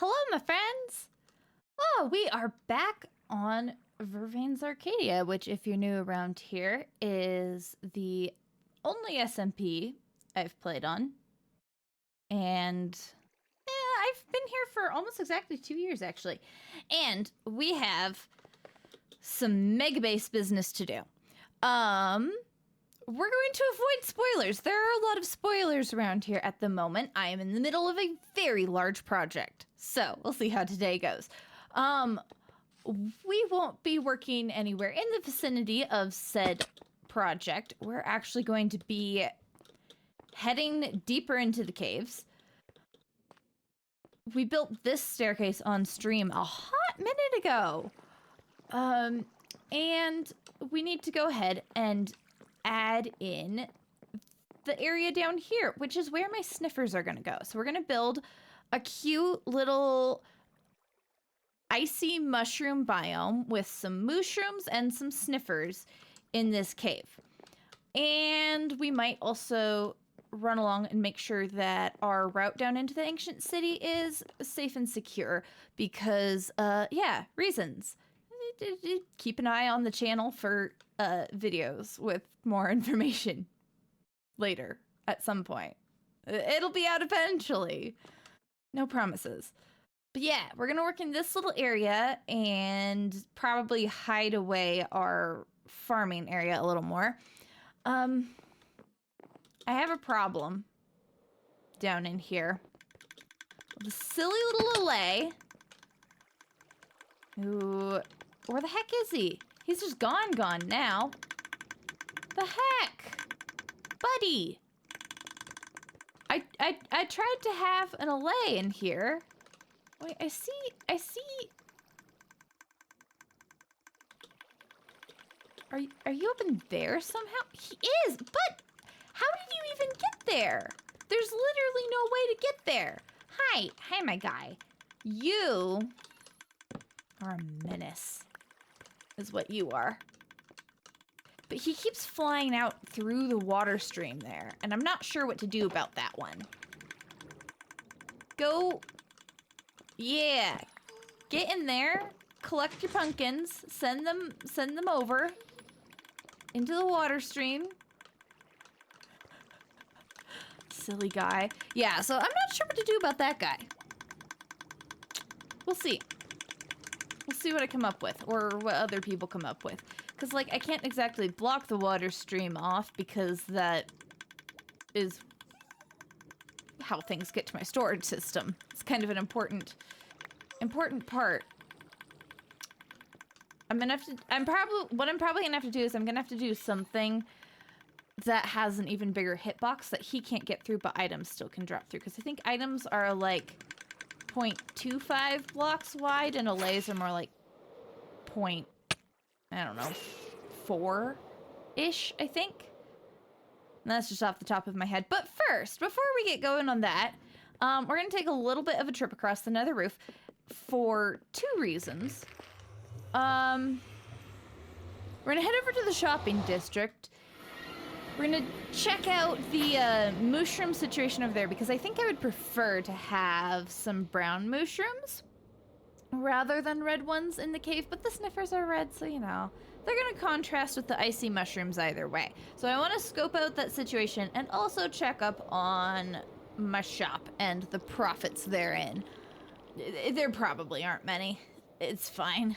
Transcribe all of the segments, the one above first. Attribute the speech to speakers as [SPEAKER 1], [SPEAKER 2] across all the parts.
[SPEAKER 1] Hello, my friends! Oh, we are back on Vervain's Arcadia, which, if you're new around here, is the only SMP I've played on. And I've been here for almost exactly 2 years, actually. And we have some mega base business to do. We're going to avoid spoilers. There are a lot of spoilers around here at the moment. I am in the middle of a very large project, so we'll see how today goes. We won't be working anywhere in the vicinity of said project. We're actually going to be heading deeper into the caves. We built this staircase on stream a hot minute ago. And we need to go ahead and add in the area down here, which is where my sniffers are gonna go. So we're gonna build a cute little icy mushroom biome with some mushrooms and some sniffers in this cave. And we might also run along and make sure that our route down into the ancient city is safe and secure because, yeah, reasons. Keep an eye on the channel for videos with more information later at some point. It'll be out eventually. No promises. But yeah, we're gonna work in this little area and probably hide away our farming area a little more. I have a problem down in here. The silly little Allay, who, where the heck is he? He's just gone now. The heck? Buddy! I tried to have an Allay in here. Wait, I see. Are you up in there somehow? He is, but how did you even get there? There's literally no way to get there. Hi, my guy. You are a menace, is what you are. But he keeps flying out through the water stream there, and I'm not sure what to do about that one. Go. Yeah. Get in there, collect your pumpkins, send them over into the water stream. Silly guy. Yeah, so I'm not sure what to do about that guy. We'll see. We'll see what I come up with, or what other people come up with. Because, like, I can't exactly block the water stream off because that is how things get to my storage system. It's kind of an important part. What I'm probably gonna have to do is I'm gonna have to do something that has an even bigger hitbox that he can't get through, but items still can drop through. Because I think items are like 0.25 blocks wide, and Allays are more like I don't know, 4-ish, I think. And that's just off the top of my head. But first, before we get going on that, we're gonna take a little bit of a trip across the Nether Roof for 2 reasons. We're gonna head over to the shopping district. We're gonna check out the mushroom situation over there because I think I would prefer to have some brown mushrooms rather than red ones in the cave, but the sniffers are red, so you know. They're gonna contrast with the icy mushrooms either way. So I wanna scope out that situation and also check up on my shop and the profits therein. There probably aren't many. It's fine.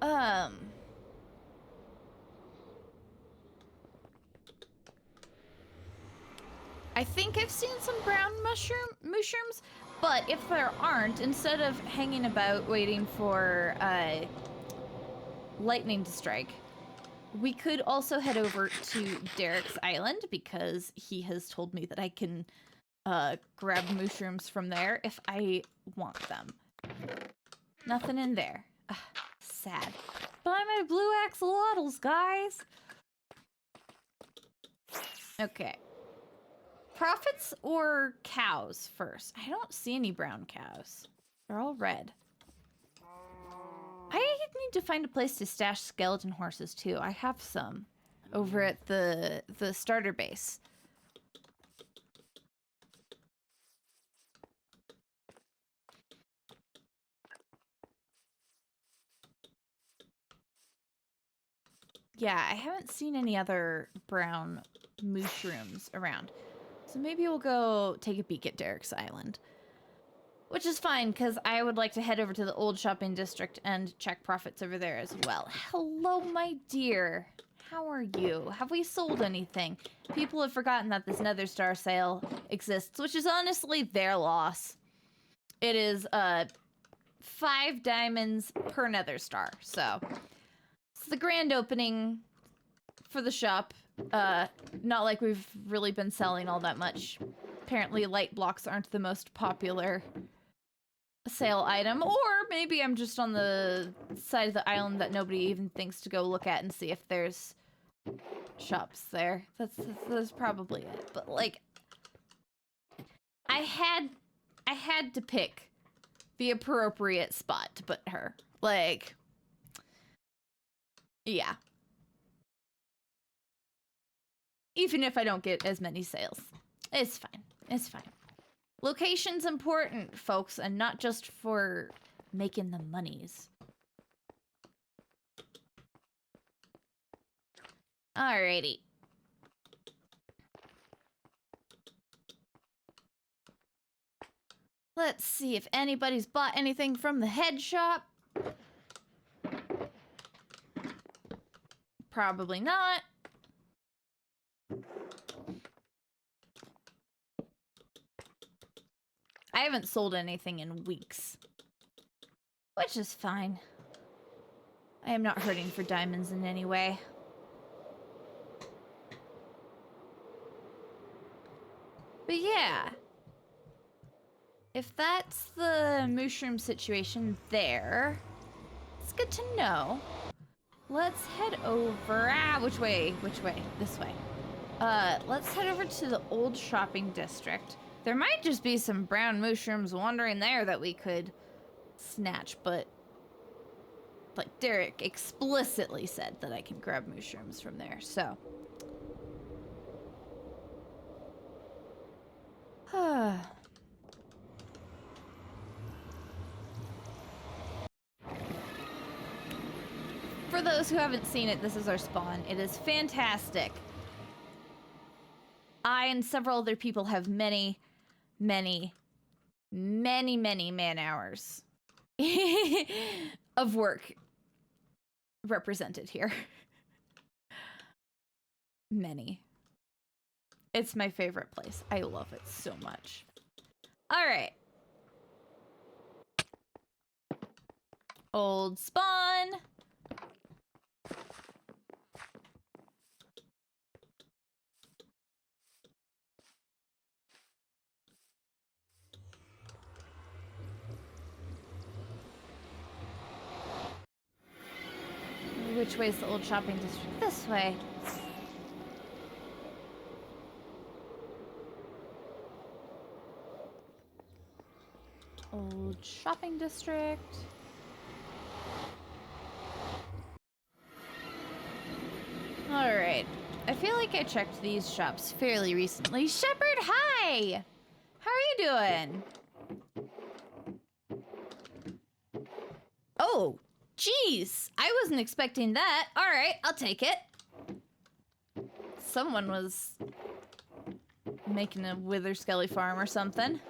[SPEAKER 1] I think I've seen some brown mushrooms, but if there aren't, instead of hanging about waiting for lightning to strike, we could also head over to Derek's Island because he has told me that I can grab mushrooms from there if I want them. Nothing in there. Ugh, sad. Buy my blue axolotls, guys! Okay. Profits or cows first? I don't see any brown cows. They're all red. I need to find a place to stash skeleton horses too. I have some over at the starter base. Yeah, I haven't seen any other brown mushrooms around. So maybe we'll go take a peek at Derek's Island. Which is fine, because I would like to head over to the old shopping district and check profits over there as well. Hello, my dear. How are you? Have we sold anything? People have forgotten that this Nether Star sale exists, which is honestly their loss. It is 5 diamonds per Nether Star, so it's the grand opening for the shop. Not like we've really been selling all that much. Apparently light blocks aren't the most popular sale item, or maybe I'm just on the side of the island that nobody even thinks to go look at and see if there's shops there. That's probably it. But like, I had to pick the appropriate spot to put her. Like, yeah. Even if I don't get as many sales, it's fine. It's fine. Location's important, folks, and not just for making the monies. Alrighty. Let's see if anybody's bought anything from the head shop. Probably not. I haven't sold anything in weeks, which is fine. I am not hurting for diamonds in any way. But yeah, if that's the mushroom situation there, it's good to know. Let's head over. Which way? Which way? This way. Let's head over to the old shopping district. There might just be some brown mushrooms wandering there that we could snatch, but like Derek explicitly said that I can grab mushrooms from there, so. For those who haven't seen it, this is our spawn. It is fantastic. I and several other people have many man hours of work represented here. Many. It's my favorite place. I love it so much. All right. Old spawn. Which way is the old shopping district? This way. Old shopping district. Alright. I feel like I checked these shops fairly recently. Shepherd, hi! How are you doing? Oh, jeez. I wasn't expecting that. Alright, I'll take it. Someone was making a Wither Skelly farm or something.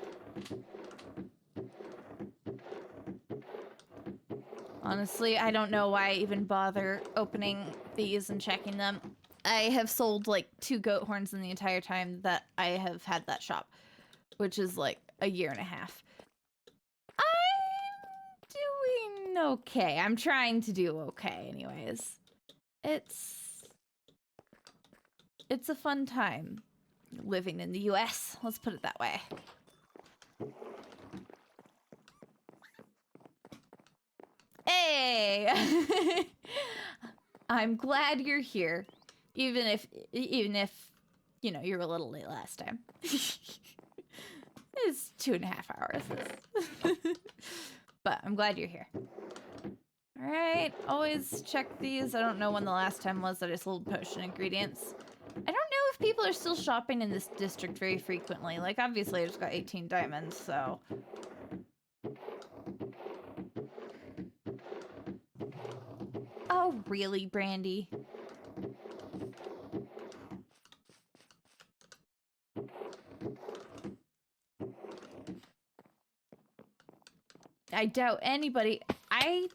[SPEAKER 1] Honestly, I don't know why I even bother opening these and checking them. I have sold like 2 goat horns in the entire time that I have had that shop, which is like a year and a half. I'm doing okay. I'm trying to do okay anyways. It's a fun time living in the US. Let's put it that way. Hey! I'm glad you're here. Even if, you know, you were a little late last time. It's 2.5 hours. But I'm glad you're here. Alright, always check these. I don't know when the last time was that I sold potion ingredients. I don't know if people are still shopping in this district very frequently. Like, obviously I just got 18 diamonds, so... Oh, really, Brandy? I doubt anybody. I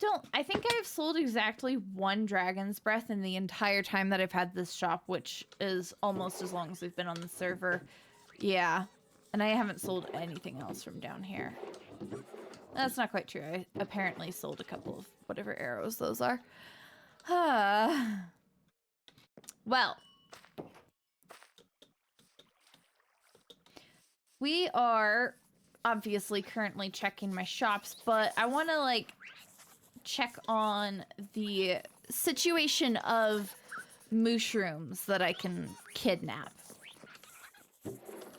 [SPEAKER 1] think I've sold exactly one Dragon's Breath in the entire time that I've had this shop, which is almost as long as we've been on the server. Yeah. And I haven't sold anything else from down here. That's not quite true. I apparently sold a couple of whatever arrows those are. Well. We are obviously currently checking my shops, but I want to like check on the situation of mushrooms that I can kidnap.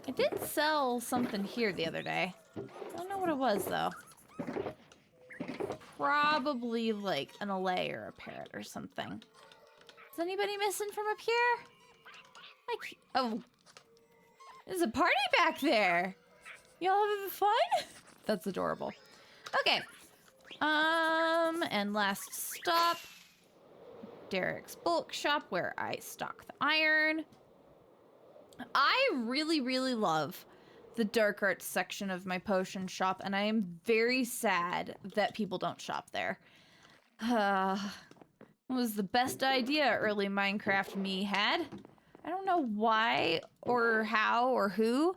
[SPEAKER 1] I did sell something here the other day. I don't know what it was though. Probably like an allay or a parrot or something. Is anybody missing from up here? Like, oh, there's a party back there. Y'all having fun? That's adorable. Okay. And last stop, Derek's bulk shop where I stock the iron. I really, really love the dark arts section of my potion shop, and I am very sad that people don't shop there. It was the best idea early Minecraft me had. I don't know why or how or who.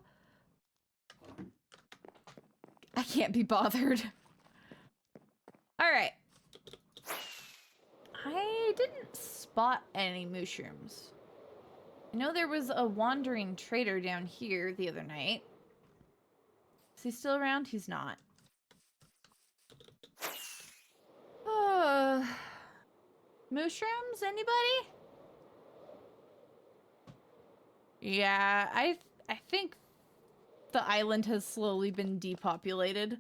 [SPEAKER 1] I can't be bothered. All right. I didn't spot any mushrooms. I know there was a wandering trader down here the other night. Is he still around? He's not. Mushrooms? Anybody? Yeah, I think the island has slowly been depopulated.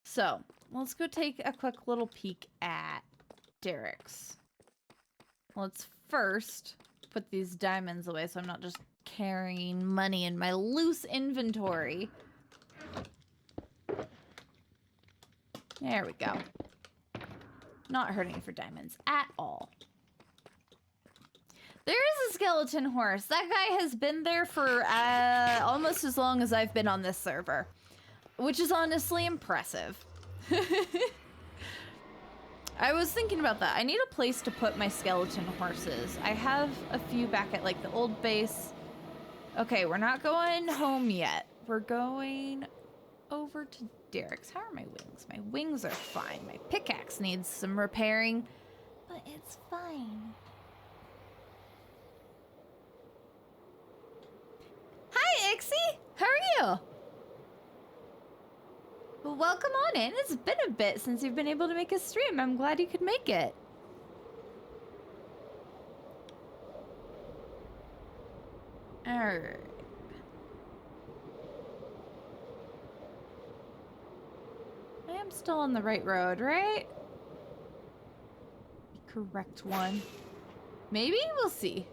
[SPEAKER 1] So, let's go take a quick little peek at Derek's. Let's first put these diamonds away so I'm not just carrying money in my loose inventory. There we go. Not hurting for diamonds at all. There is a skeleton horse. That guy has been there for almost as long as I've been on this server, which is honestly impressive. I was thinking about that. I need a place to put my skeleton horses. I have a few back at like the old base. Okay, we're not going home yet. We're going over to Derek's. How are my wings? My wings are fine. My pickaxe needs some repairing, but it's fine. Hi, Ixie! How are you? Well, welcome on in. It's been a bit since you've been able to make a stream. I'm glad you could make it. Alright. I am still on the right road, right? Correct one. Maybe? We'll see.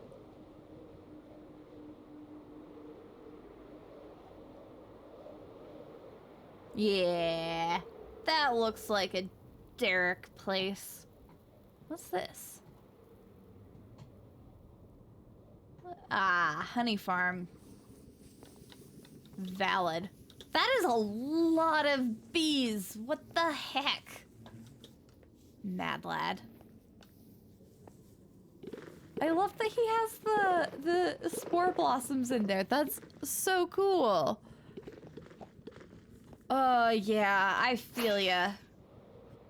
[SPEAKER 1] Yeah, that looks like a Derek place. What's this? Ah, honey farm. Valid. That is a lot of bees. What the heck? Mad lad. I love that he has the spore blossoms in there. That's so cool. Yeah, I feel ya.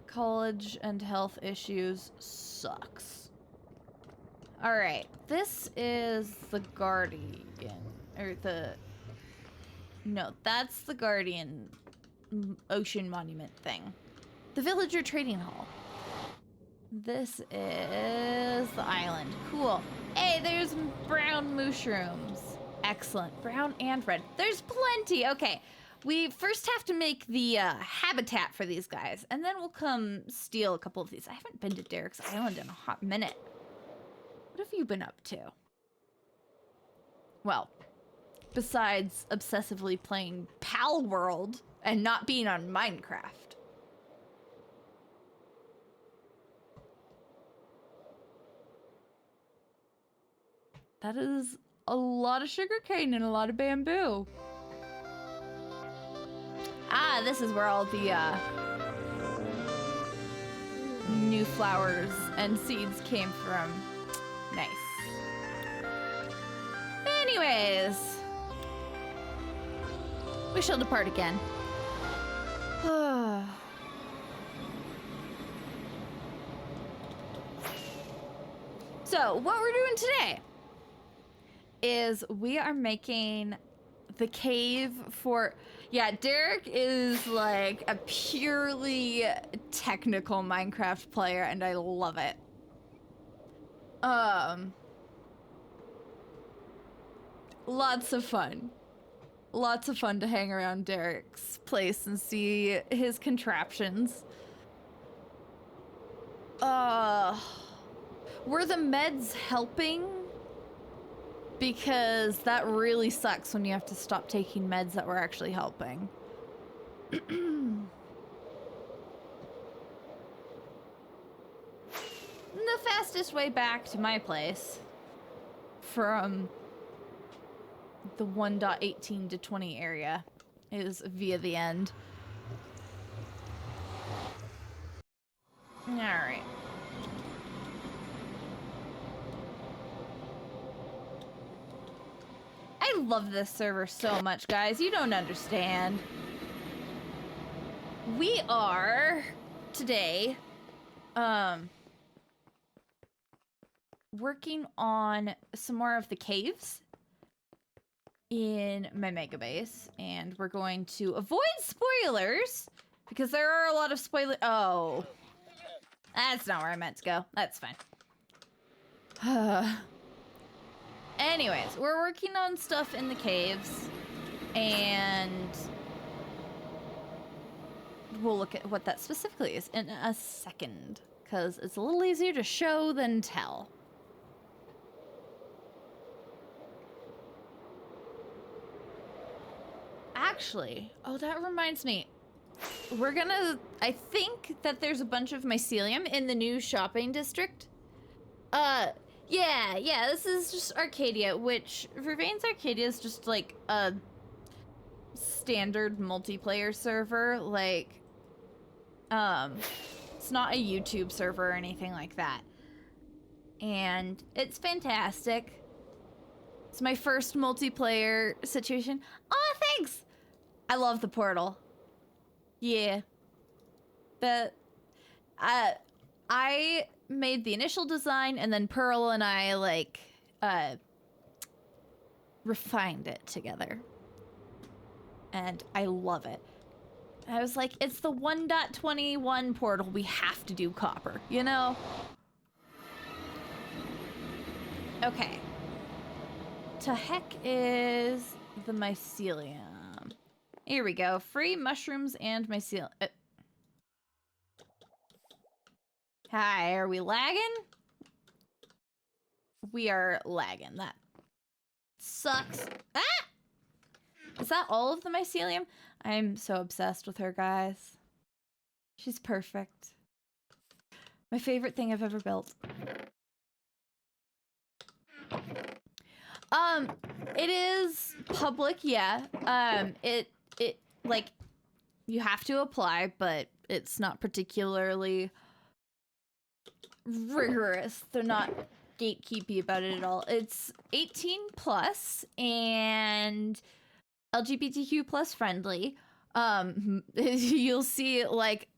[SPEAKER 1] College and health issues sucks. Alright, this is the Guardian, or the... No, that's the Guardian Ocean Monument thing. The Villager Trading Hall. This is the island. Cool. Hey, there's brown mushrooms. Excellent. Brown and red. There's plenty. Okay. We first have to make the habitat for these guys, and then we'll come steal a couple of these. I haven't been to Derek's Island in a hot minute. What have you been up to? Well, besides obsessively playing Pal World and not being on Minecraft. That is a lot of sugarcane and a lot of bamboo. Ah, this is where all the new flowers and seeds came from. Nice. Anyways, we shall depart again. So what we're doing today is we are making the cave for, yeah, Derek is like a purely technical Minecraft player and I love it. Lots of fun. Lots of fun to hang around Derek's place and see his contraptions. Were the meds helping? Because that really sucks when you have to stop taking meds that were actually helping. The fastest way back to my place from the 1.18 to 20 area is via the end. All right. I love this server so much, guys. You don't understand. We are today working on some more of the caves in my mega base, and we're going to avoid spoilers because there are a lot of spoilers. Oh, that's not where I meant to go. That's fine. Anyways, we're working on stuff in the caves, and we'll look at what that specifically is in a second, because it's a little easier to show than tell. Actually, oh, that reminds me. We're gonna, I think that there's a bunch of mycelium in the new shopping district. Yeah, this is just Arcadia, which Vervain's Arcadia is just like a standard multiplayer server. Like, it's not a YouTube server or anything like that. And it's fantastic. It's my first multiplayer situation. Oh, thanks! I love the portal. Yeah. I made the initial design, and then Pearl and I, like, refined it together. And I love it. I was like, it's the 1.21 portal. We have to do copper, you know? Okay. To heck is the mycelium. Here we go. Free mushrooms and mycelium. Hi, are we lagging? We are lagging. That sucks. Ah! Is that all of the mycelium? I'm so obsessed with her, guys. She's perfect. My favorite thing I've ever built. It is public, yeah. It like, you have to apply, but it's not particularly rigorous. They're not gatekeepy about it at all. It's 18 plus and LGBTQ plus friendly. You'll see, like,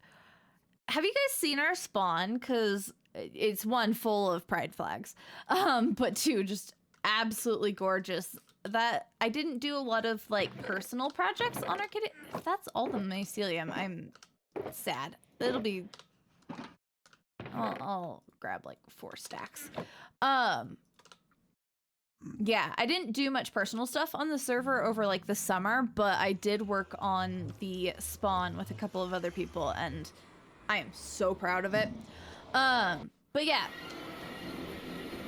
[SPEAKER 1] have you guys seen our spawn? Because it's one, full of pride flags, but two, just absolutely gorgeous. That I didn't do a lot of like personal projects on Arcadia. If that's all the mycelium, I'm sad. It'll be, I'll grab like 4 stacks. Yeah, I didn't do much personal stuff on the server over like the summer, but I did work on the spawn with a couple of other people, and I am so proud of it. But yeah,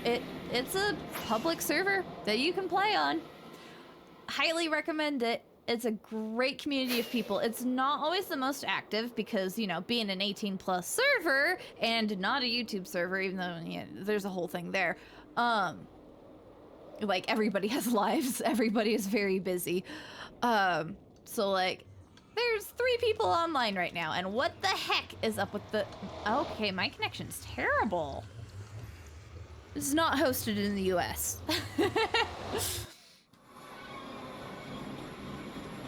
[SPEAKER 1] it's a public server that you can play on. Highly recommend it. It's a great community of people. It's not always the most active because, you know, being an 18 plus server and not a YouTube server, even though, yeah, there's a whole thing there. Like, everybody has lives. Everybody is very busy. So like, There's 3 people online right now, and what the heck is up with the... Okay, my connection's terrible. This is not hosted in the US.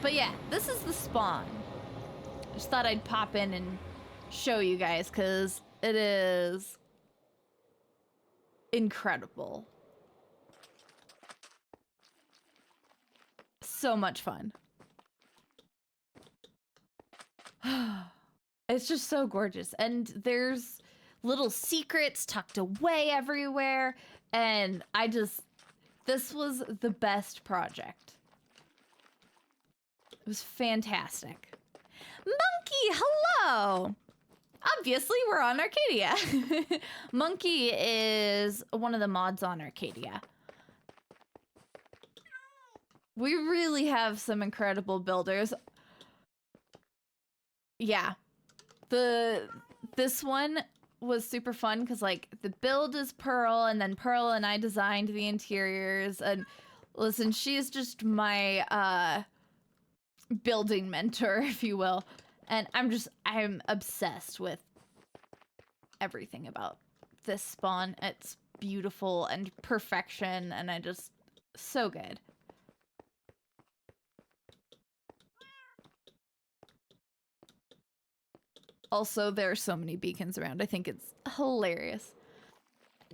[SPEAKER 1] But yeah, this is the spawn. Just thought I'd pop in and show you guys, because it is incredible. So much fun. It's just so gorgeous. And there's little secrets tucked away everywhere. And this was the best project. It was fantastic. Monkey, hello! Obviously, we're on Arcadia. Monkey is one of the mods on Arcadia. We really have some incredible builders. Yeah. This one was super fun because, like, the build is Pearl, and then Pearl and I designed the interiors. And listen, she's just my building mentor, if you will. And I'm obsessed with everything about this spawn. It's beautiful and perfection, and so good. Also, there are so many beacons around. I think it's hilarious.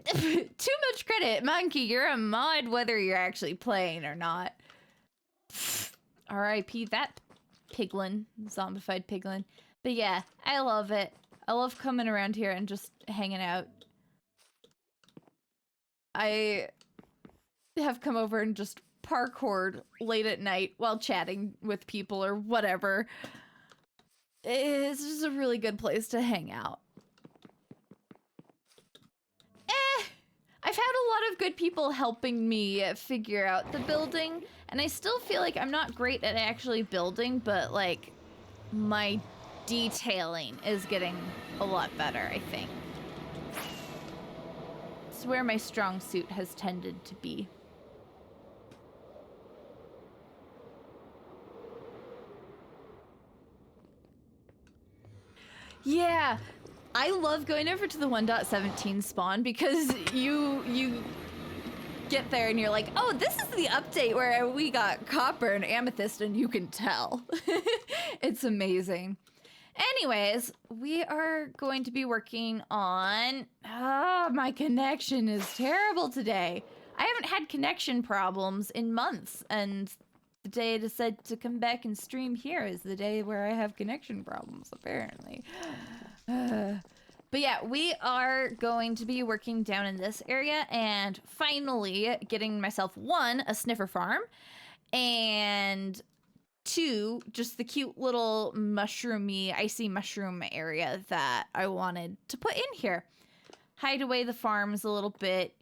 [SPEAKER 1] Too much credit. Monkey, you're a mod whether you're actually playing or not. R.I.P. that piglin. Zombified piglin. But yeah, I love it. I love coming around here and just hanging out. I have come over and just parkoured late at night while chatting with people or whatever. It's just a really good place to hang out. I've had a lot of good people helping me figure out the building, and I still feel like I'm not great at actually building, but like my detailing is getting a lot better, I think. It's where my strong suit has tended to be. Yeah, I love going over to the 1.17 spawn because you get there and you're like, oh, this is the update where we got copper and amethyst, and you can tell. It's amazing. Anyways, we are going to be working on... my connection is terrible today. I haven't had connection problems in months, and the day I decided to come back and stream here is the day where I have connection problems, apparently. But yeah, we are going to be working down in this area and finally getting myself, 1, a sniffer farm, and 2, just the cute little mushroomy, icy mushroom area that I wanted to put in here. Hide away the farms a little bit,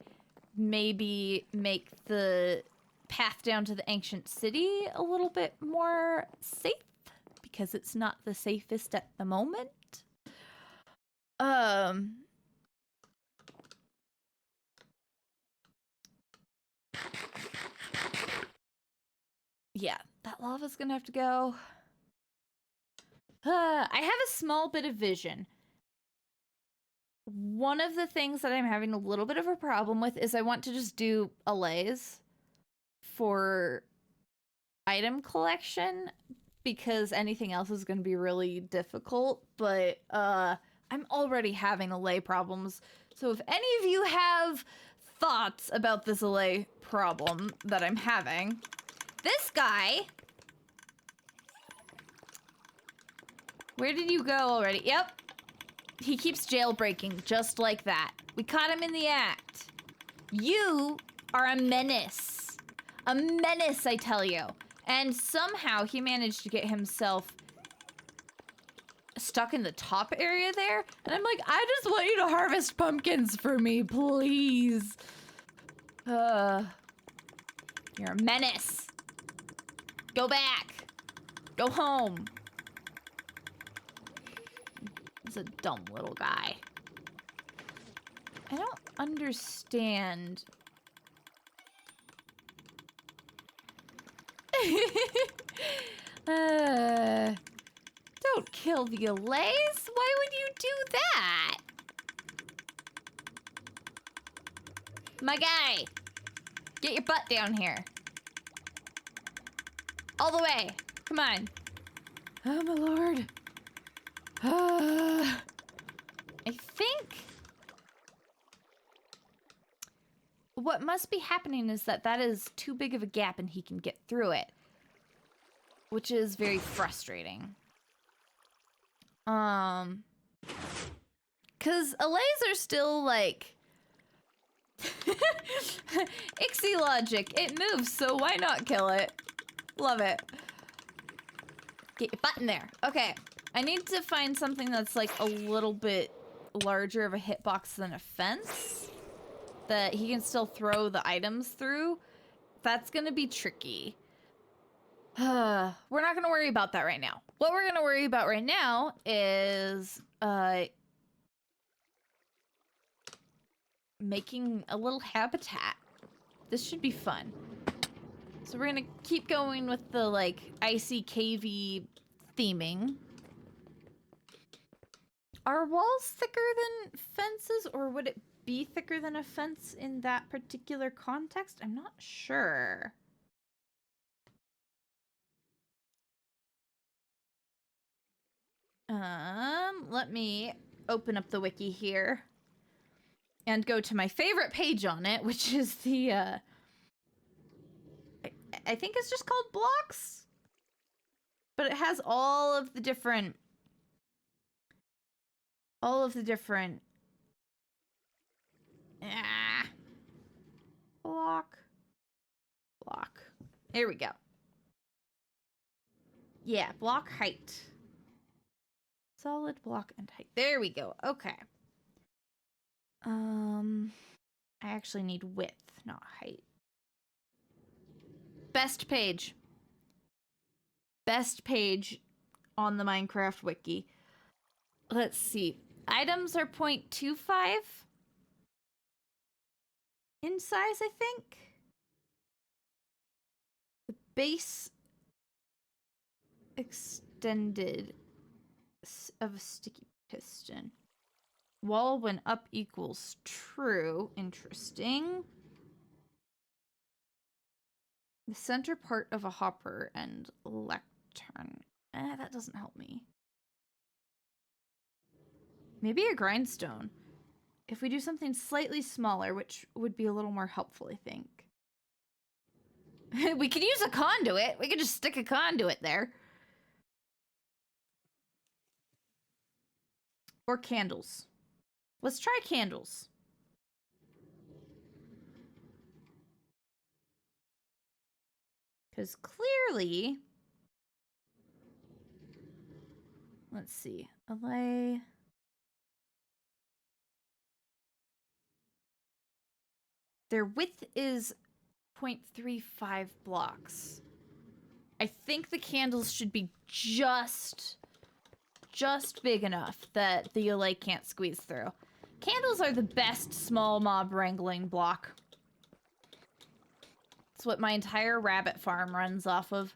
[SPEAKER 1] maybe make the path down to the ancient city a little bit more safe, because it's not the safest at the moment. Yeah, that lava's gonna have to go. I have a small bit of vision. One of the things that I'm having a little bit of a problem with is I want to just do allays for item collection, because anything else is going to be really difficult, but I'm already having allay problems. So if any of you have thoughts about this allay problem that I'm having, this guy... Where did you go already? Yep. He keeps jailbreaking just like that. We caught him in the act. You are a menace. A menace, I tell you. And somehow he managed to get himself stuck in the top area there. And I'm like, I just want you to harvest pumpkins for me, please. You're a menace. Go back. Go home. He's a dumb little guy. I don't understand. kill the Allays? Why would you do that? My guy, get your butt down here. All the way. Come on. Oh, my lord. I think what must be happening is that is too big of a gap and he can get through it, which is very frustrating. Because Allays are still like... Ixie logic. It moves, so why not kill it? Love it. Get your butt in there. Okay. I need to find something that's like a little bit larger of a hitbox than a fence that he can still throw the items through. That's gonna be tricky. We're not gonna worry about that right now. What we're gonna worry about right now is making a little habitat. This should be fun. So we're gonna keep going with the like icy cavey theming. Are walls thicker than fences, or would it be thicker than a fence in that particular context? I'm not sure. Let me open up the wiki here and go to my favorite page on it, which is the, I think it's just called blocks, but it has all of the different block. There we go. Yeah, block height. Solid block and height. There we go. Okay. I actually need width, not height. Best page. Best page on the Minecraft wiki. Let's see. Items are 0.25 in size, I think. The base extended of a sticky piston. Wall when up equals true. Interesting. The center part of a hopper and lectern. That doesn't help me. Maybe a grindstone. If we do something slightly smaller, which would be a little more helpful, I think. We could use a conduit. We could just stick a conduit there. Or candles. Let's try candles. Because clearly... Let's see. Allay... Their width is 0.35 blocks. I think the candles should be just big enough that the Allay can't squeeze through. Candles are the best small mob wrangling block. It's what my entire rabbit farm runs off of.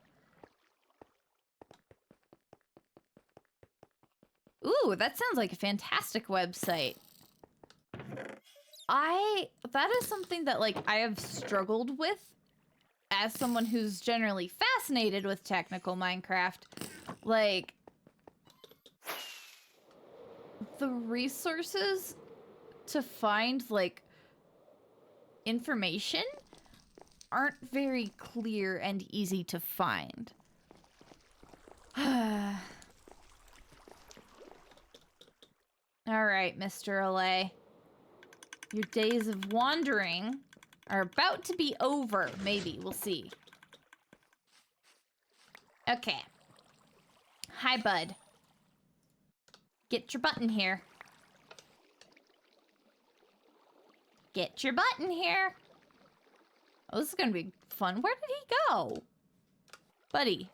[SPEAKER 1] Ooh, that sounds like a fantastic website. That is something that, like, I have struggled with as someone who's generally fascinated with technical Minecraft. Like, the resources to find, like, information aren't very clear and easy to find. All right, Mr. Allay. Your days of wandering are about to be over. Maybe. We'll see. Okay. Hi, bud. Get your butt in here. Get your butt in here. Oh, this is gonna be fun. Where did he go? Buddy.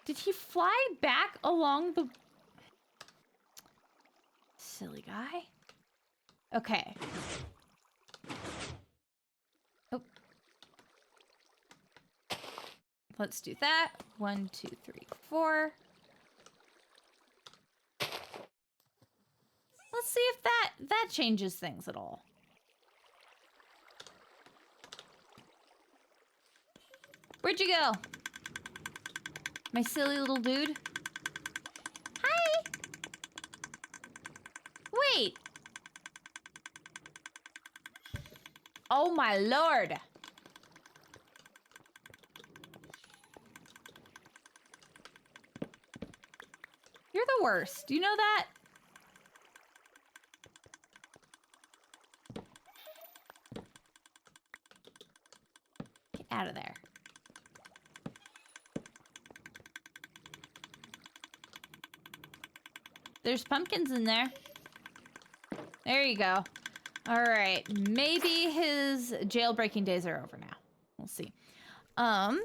[SPEAKER 1] Did he fly back along the... Silly guy. Okay. Oh. let's do that. 1, 2, 3, 4. Let's see if that changes things at all. Where'd you go? My silly little dude? Hi! Wait! Oh my lord! You're the worst. Do you know that? Get out of there. There's pumpkins in there. There you go. All right. Maybe his jailbreaking days are over now. We'll see. Yeah,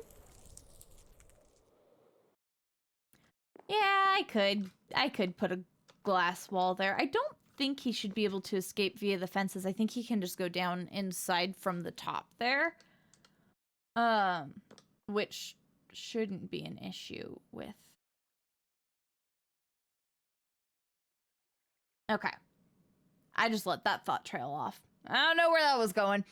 [SPEAKER 1] I could put a glass wall there. I don't think he should be able to escape via the fences. I think he can just go down inside from the top there. Which shouldn't be an issue with. Okay. I just let that thought trail off. I don't know where that was going.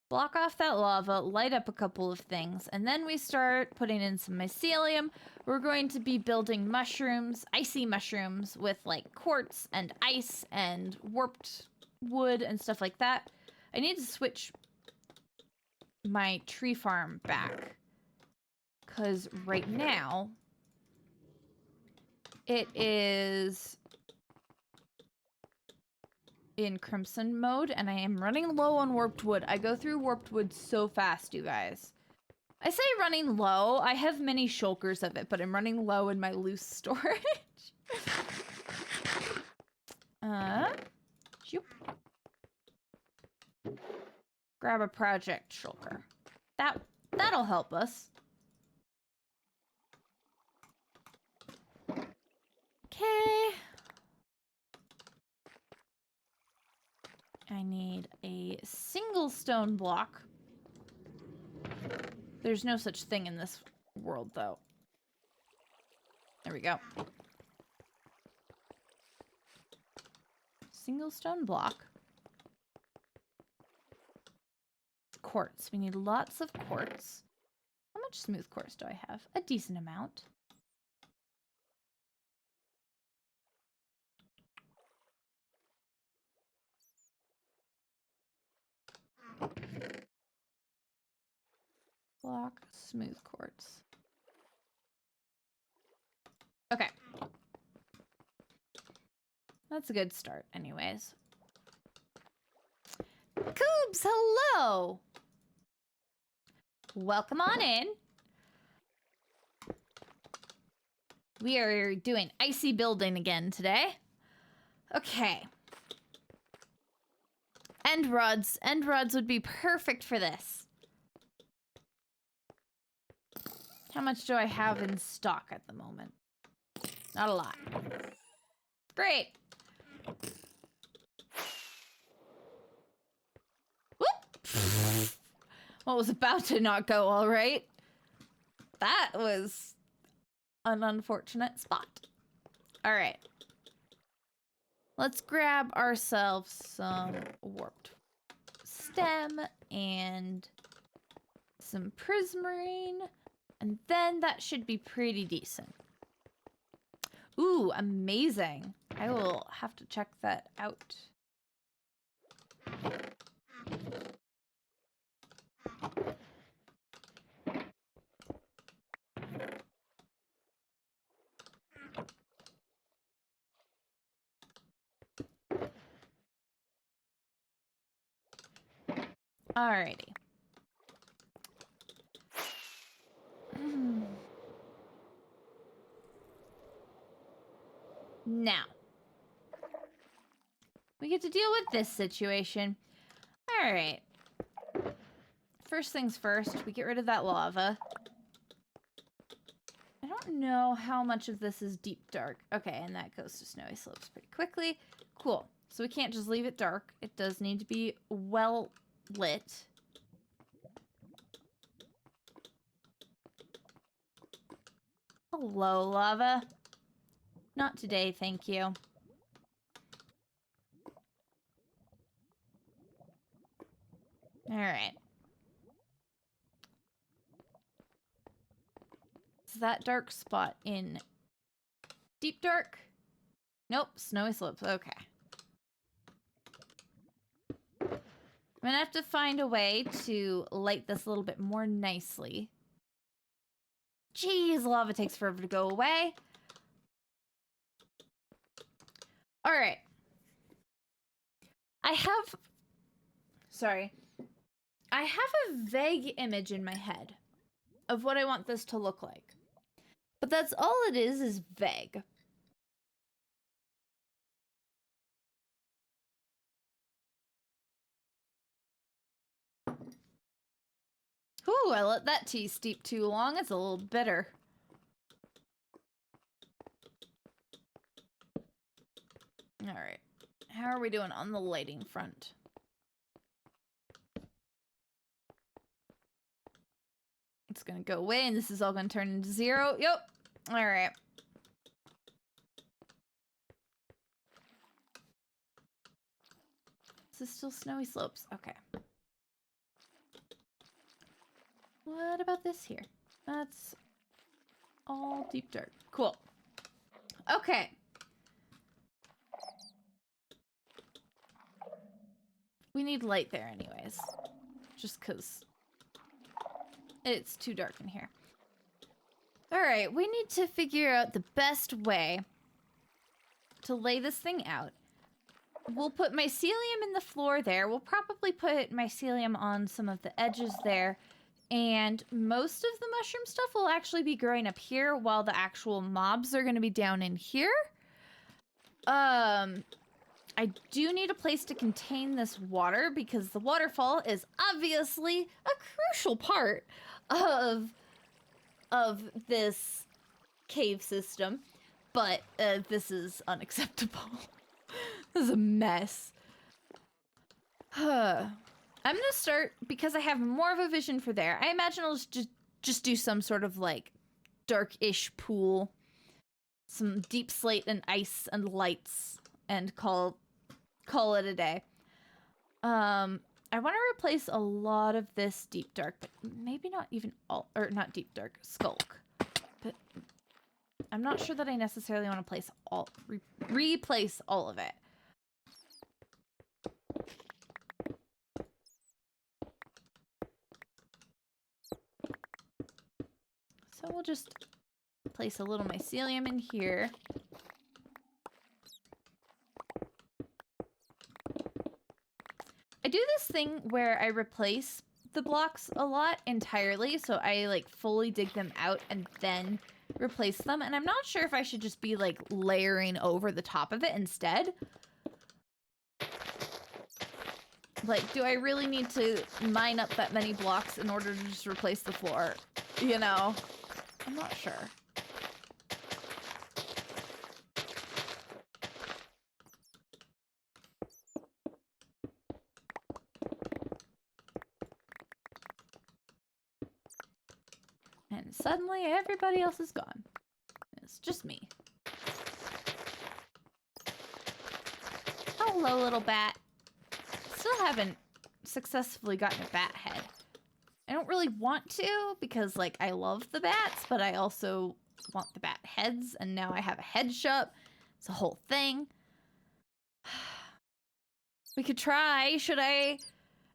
[SPEAKER 1] Block off that lava, light up a couple of things, and then we start putting in some mycelium. We're going to be building mushrooms, icy mushrooms, with like quartz and ice and warped wood and stuff like that. I need to switch my tree farm back, because right now it is in crimson mode, and I am running low on warped wood. I go through warped wood so fast, you guys. I say running low. I have many shulkers of it, but I'm running low in my loose storage. Shoop. Grab a project shulker. That'll help us. Okay. I need a single stone block. There's no such thing in this world, though. There we go. Single stone block. Quartz. We need lots of quartz. How much smooth quartz do I have? A decent amount. Block smooth quartz. Okay. That's a good start, anyways. Coobs, hello! Welcome on in. We are doing icy building again today. Okay. End rods. End rods would be perfect for this. How much do I have in stock at the moment? Not a lot. Great. Whoop! What was about to not go all right? That was an unfortunate spot. All right. Let's grab ourselves some warped stem and some prismarine. And then that should be pretty decent. Ooh, amazing. I will have to check that out. Alrighty. Now, we get to deal with this situation. All right. First things first, we get rid of that lava. I don't know how much of this is deep dark. Okay, and that goes to snowy slopes pretty quickly. Cool. So we can't just leave it dark. It does need to be well lit. Hello, lava. Not today, thank you. Alright. Is that dark spot in deep dark? Nope, snowy slopes. Okay. I'm gonna have to find a way to light this a little bit more nicely. Jeez, lava takes forever to go away. Alright. I have a vague image in my head of what I want this to look like. But that's all it is vague. Ooh, I let that tea steep too long. It's a little bitter. Alright. How are we doing on the lighting front? It's gonna go away and this is all gonna turn into 0. Yep. Alright. This is still snowy slopes. Okay. What about this here? That's all deep dark. Cool. Okay. We need light there anyways. Just because it's too dark in here. Alright, we need to figure out the best way to lay this thing out. We'll put mycelium in the floor there. We'll probably put mycelium on some of the edges there. And most of the mushroom stuff will actually be growing up here while the actual mobs are going to be down in here. I do need a place to contain this water because the waterfall is obviously a crucial part of this cave system. But this is unacceptable. This is a mess. I'm gonna start, because I have more of a vision for there. I imagine I'll just do some sort of like dark-ish pool. Some deep slate and ice and lights and call it a day. I want to replace a lot of this deep dark, but maybe not even all, or not deep dark, skulk. But I'm not sure that I necessarily want to place all, replace all of it. So we'll just place a little mycelium in here. I do this thing where I replace the blocks a lot entirely, so I like fully dig them out and then replace them, and I'm not sure if I should just be like layering over the top of it instead. Like, do I really need to mine up that many blocks in order to just replace the floor? You know? I'm not sure. And suddenly everybody else is gone. It's just me. Hello, little bat. Still haven't successfully gotten a bat head. I don't really want to because, like, I love the bats, but I also want the bat heads, and now I have a head shop. It's a whole thing. We could try. Should I?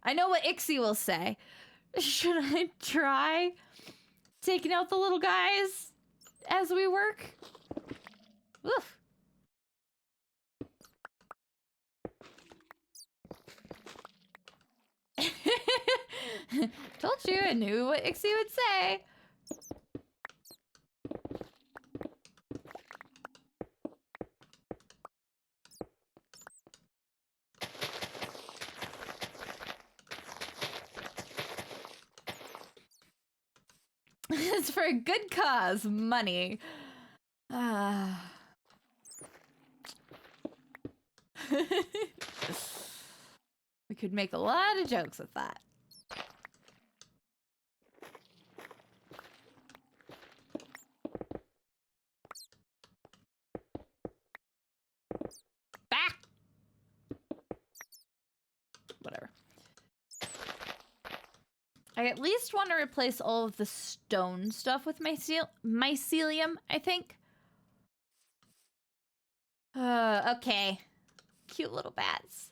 [SPEAKER 1] I know what Ixie will say. Should I try taking out the little guys as we work? Oof. Told you, I knew what Ixie would say. It's for a good cause, money. We could make a lot of jokes with that. I at least want to replace all of the stone stuff with mycelium, I think. Okay. Cute little bats.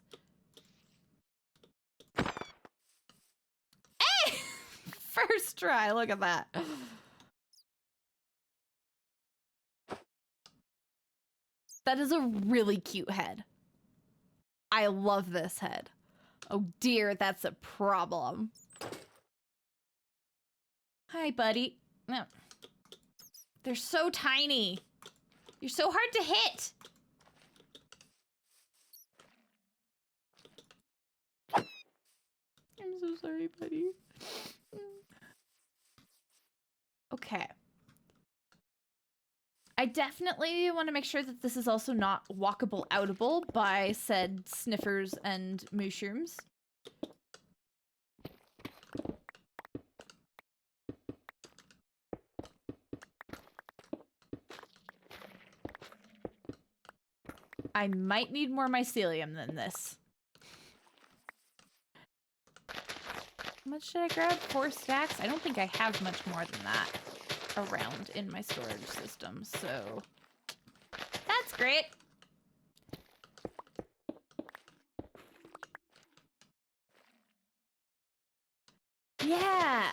[SPEAKER 1] Hey! First try, look at that. That is a really cute head. I love this head. Oh dear, that's a problem. Hi, buddy. No. They're so tiny. You're so hard to hit. I'm so sorry, buddy. Okay. I definitely want to make sure that this is also not walkable outable by said sniffers and mushrooms. I might need more mycelium than this. How much did I grab? 4 stacks? I don't think I have much more than that around in my storage system, so that's great. Yeah,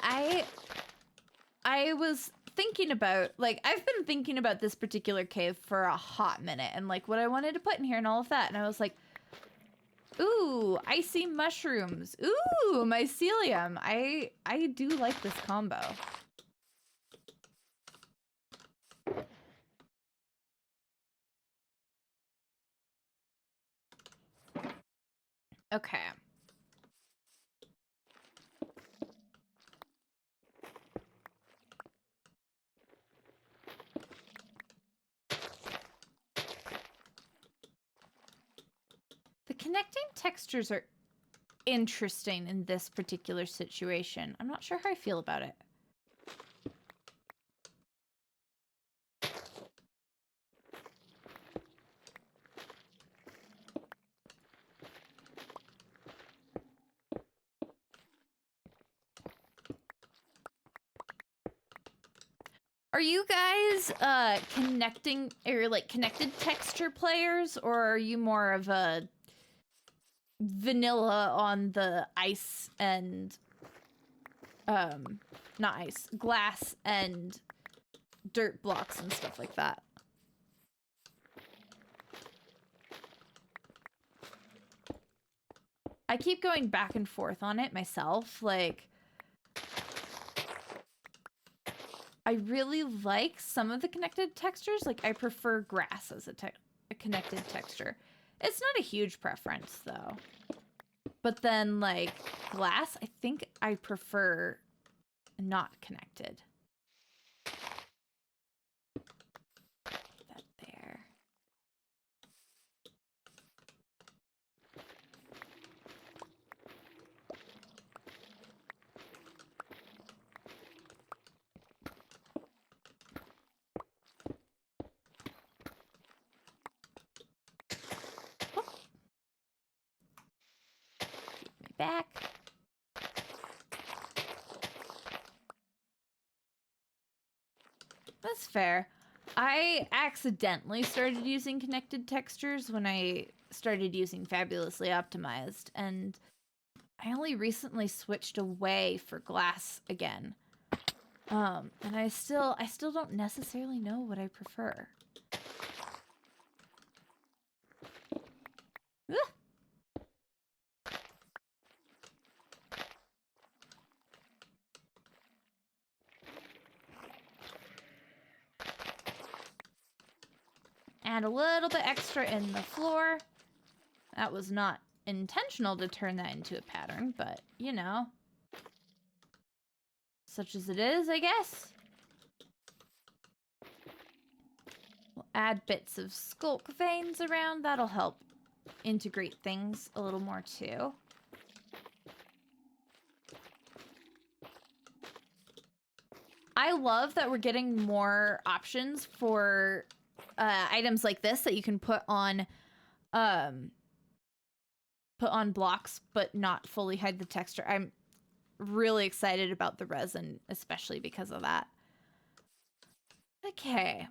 [SPEAKER 1] I was thinking about, like, I've been thinking about this particular cave for a hot minute and like what I wanted to put in here and all of that, and I was like, ooh, icy mushrooms. Ooh, mycelium. I do like this combo. Okay. The connecting textures are interesting in this particular situation. I'm not sure how I feel about it. Are you guys connecting or like connected texture players, or are you more of a vanilla on the ice and not ice, glass and dirt blocks and stuff like that? I keep going back and forth on it myself, like I really like some of the connected textures. Like, I prefer grass as a connected texture. It's not a huge preference, though. But then, like, glass, I think I prefer not connected. That there. Back. That's fair. I accidentally started using connected textures when I started using Fabulously Optimized, and I only recently switched away for glass again. And I still don't necessarily know what I prefer. Add a little bit extra in the floor. That was not intentional to turn that into a pattern, but, you know. Such as it is, I guess. We'll add bits of skulk veins around. That'll help integrate things a little more, too. I love that we're getting more options for items like this that you can put on blocks but not fully hide the texture. really excited about the resin, especially because of that. Okay.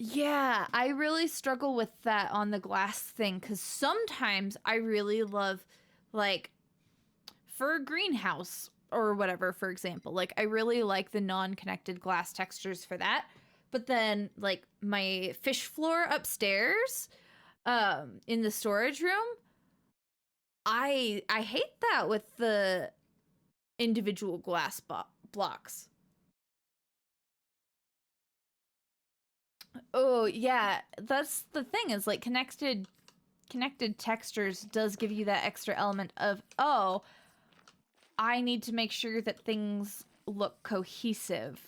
[SPEAKER 1] Yeah, I really struggle with that on the glass thing because sometimes I really love, like, for a greenhouse or whatever, for example, like, I really like the non-connected glass textures for that. But then, like, my fish floor upstairs, in the storage room, I hate that with the individual glass blocks. Oh, yeah, that's the thing is like connected textures does give you that extra element of, oh, I need to make sure that things look cohesive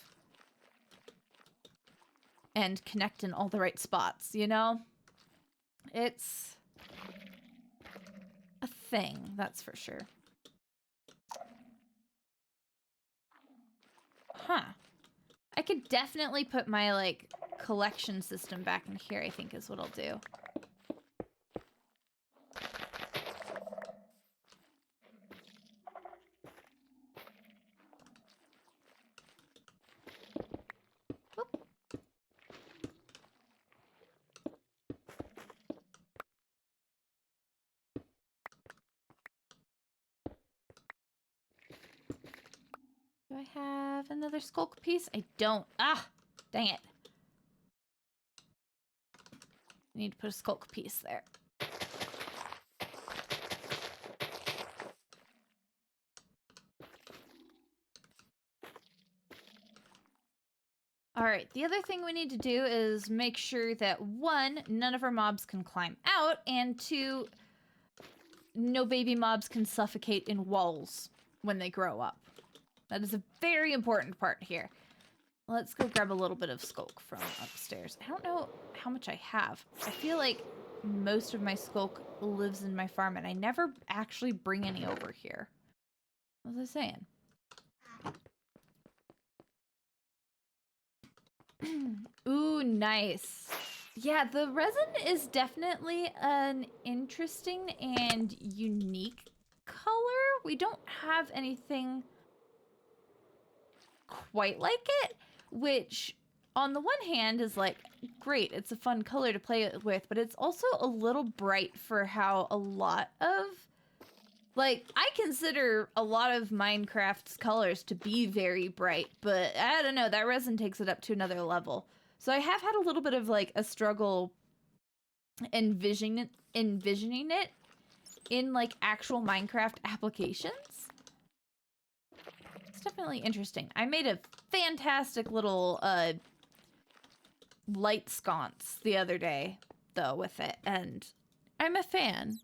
[SPEAKER 1] and connect in all the right spots, you know? It's a thing, that's for sure. Huh. I could definitely put my, like, collection system back in here, I think is what I'll do. Oop. Do I have another skulk piece? I don't. Ah, dang it. I need to put a skulk piece there. All right, the other thing we need to do is make sure that, one, none of our mobs can climb out, and two, no baby mobs can suffocate in walls when they grow up. That is a very important part here. Let's go grab a little bit of skulk from upstairs. I don't know how much I have. I feel like most of my skulk lives in my farm, and I never actually bring any over here. What was I saying? Ooh, nice. Yeah, the resin is definitely an interesting and unique color. We don't have anything quite like it, which on the one hand is like, great, it's a fun color to play with, but it's also a little bright for how a lot of, like, I consider a lot of Minecraft's colors to be very bright, but I don't know, that resin takes it up to another level. So I have had a little bit of, like, a struggle envisioning it in, like, actual Minecraft applications. It's definitely interesting. I made a fantastic little, light sconce the other day, though, with it, and I'm a fan.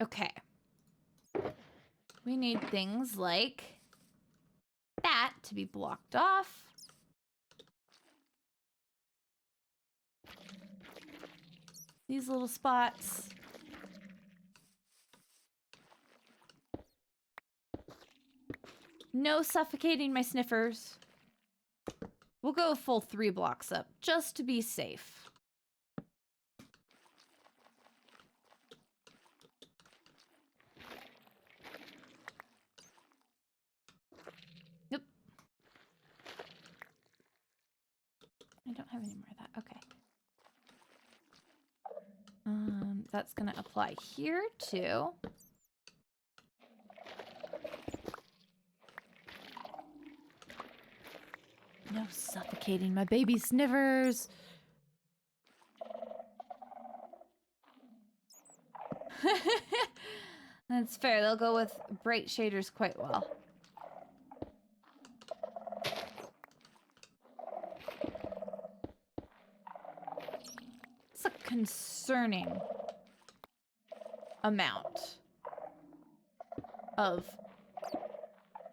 [SPEAKER 1] Okay. We need things like that to be blocked off. These little spots. No suffocating my sniffers. We'll go a full 3 blocks up, just to be safe. Yep. I don't have any more of that. Okay. That's gonna apply here too. No suffocating my baby snivers. That's fair. They'll go with bright shaders quite well. It's a concerning amount of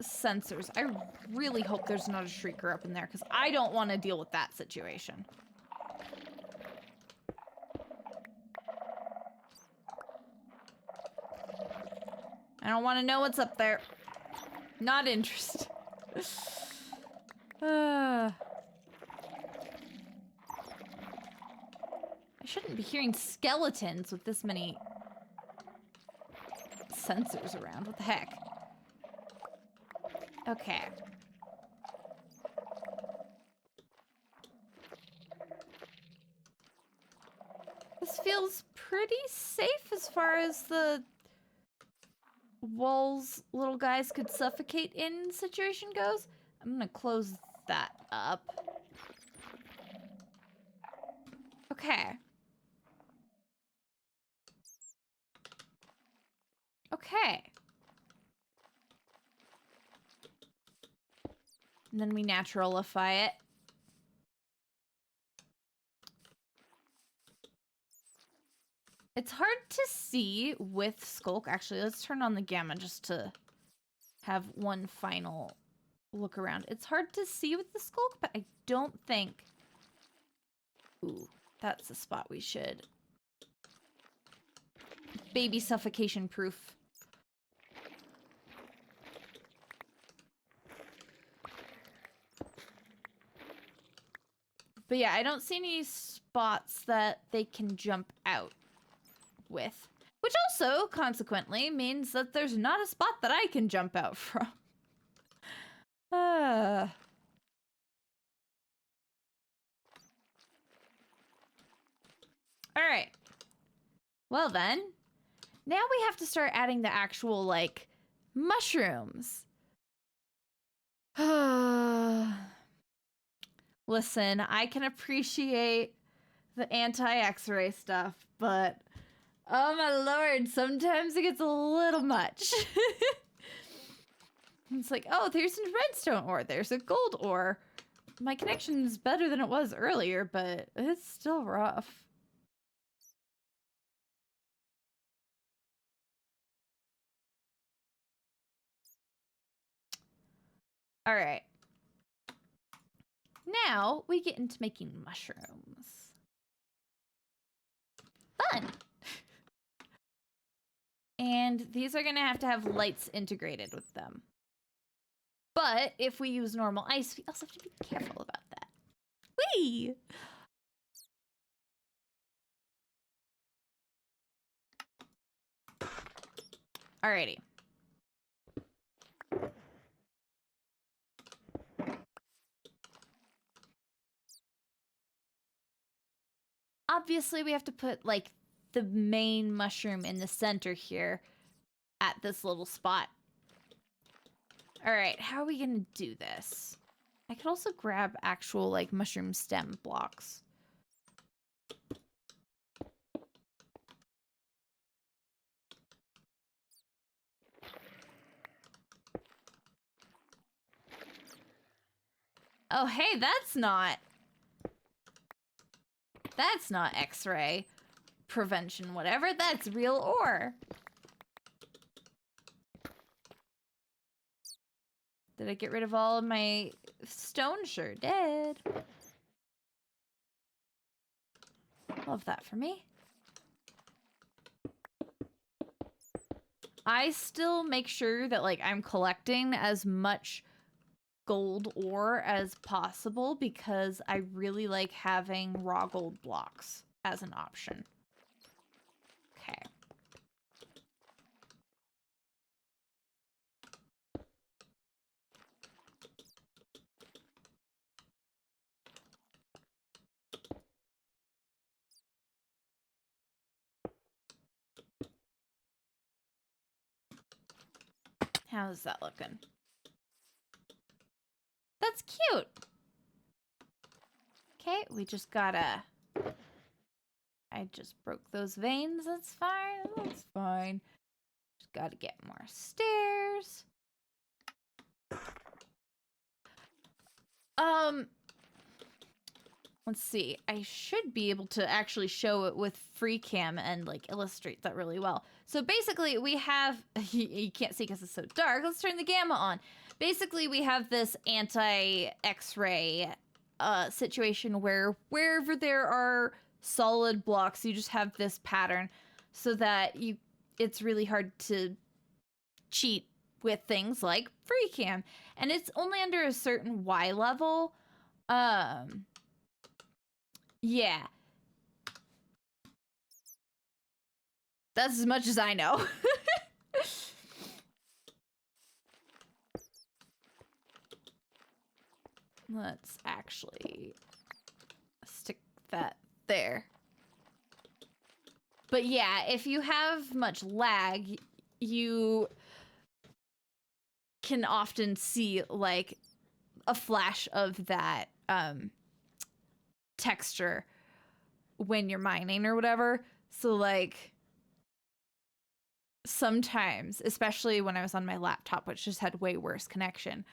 [SPEAKER 1] sensors. I really hope there's not a shrieker up in there because I don't want to deal with that situation. I don't want to know what's up there. Not interested. shouldn't be hearing skeletons with this many sensors around. What the heck? Okay. This feels pretty safe as far as the walls little guys could suffocate in situation goes. I'm gonna close that up. Okay. Okay. And then we naturalify it. It's hard to see with Skulk. Actually, let's turn on the gamma just to have one final look around. It's hard to see with the Skulk, but I don't think... Ooh, that's the spot we should... Baby suffocation proof. But yeah, I don't see any spots that they can jump out with. Which also, consequently, means that there's not a spot that I can jump out from. Alright. Well then, now we have to start adding the actual, like, mushrooms. Listen, I can appreciate the anti-X-ray stuff, but oh my lord, sometimes it gets a little much. It's like, oh, there's some redstone ore, there's a gold ore. My connection's better than it was earlier, but it's still rough. All right. Now we get into making mushrooms. Fun. And these are gonna have to have lights integrated with them. But if we use normal ice, we also have to be careful about that. Whee! Alrighty. Obviously, we have to put, like, the main mushroom in the center here at this little spot. Alright, how are we gonna do this? I could also grab actual, like, mushroom stem blocks. Oh, hey, that's not X-ray prevention, whatever. That's real ore. Did I get rid of all of my stone? Sure did. Love that for me. I still make sure that, like, I'm collecting as much gold ore as possible because I really like having raw gold blocks as an option. Okay. How's that looking? That's cute. Okay, we just gotta... I just broke those veins. That's fine. That's fine. Just gotta get more stairs. Let's see. I should be able to actually show it with FreeCam and, like, illustrate that really well. So basically, we have... You can't see because it's so dark. Let's turn the gamma on. Basically, we have this anti-X-ray situation where wherever there are solid blocks, you just have this pattern so that it's really hard to cheat with things like FreeCam. And it's only under a certain Y level. Yeah. That's as much as I know. Let's actually stick that there. But yeah, if you have much lag, you can often see like a flash of that texture when you're mining or whatever. So like sometimes, especially when I was on my laptop, which just had way worse connection,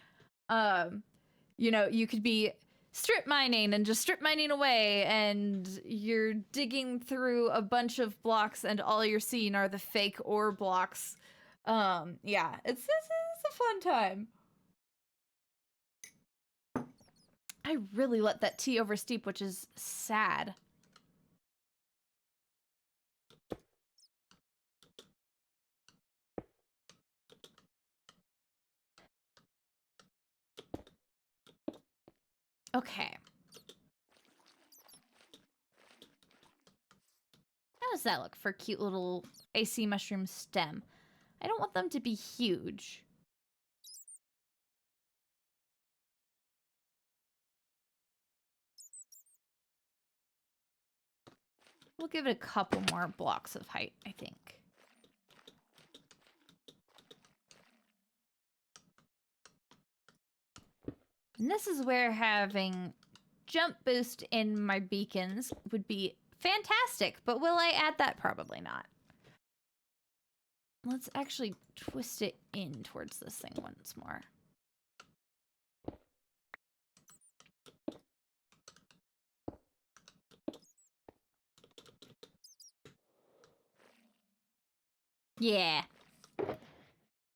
[SPEAKER 1] you know, you could be strip mining and just strip mining away, and you're digging through a bunch of blocks and all you're seeing are the fake ore blocks. Yeah, it's a fun time. I really let that tea oversteep, which is sad. Okay. How does that look for a cute little AC mushroom stem? I don't want them to be huge. We'll give it a couple more blocks of height, I think. And this is where having jump boost in my beacons would be fantastic, but will I add that? Probably not. Let's actually twist it in towards this thing once more. Yeah.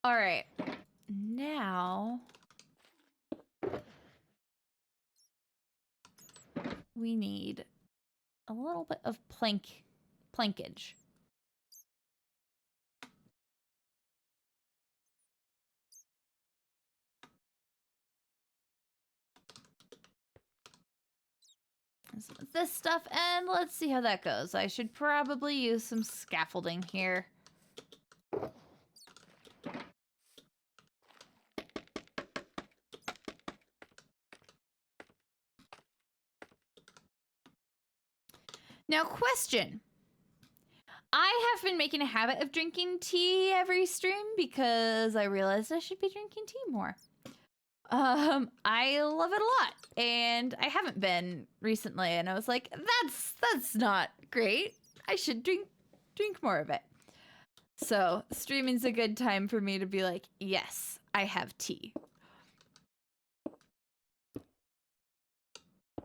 [SPEAKER 1] All right. Now we need a little bit of plankage. This stuff, and let's see how that goes. I should probably use some scaffolding here. Now, question. I have been making a habit of drinking tea every stream because I realized I should be drinking tea more. I love it a lot, and I haven't been recently, and I was like, that's not great. I should drink more of it. So streaming's a good time for me to be like, yes, I have tea.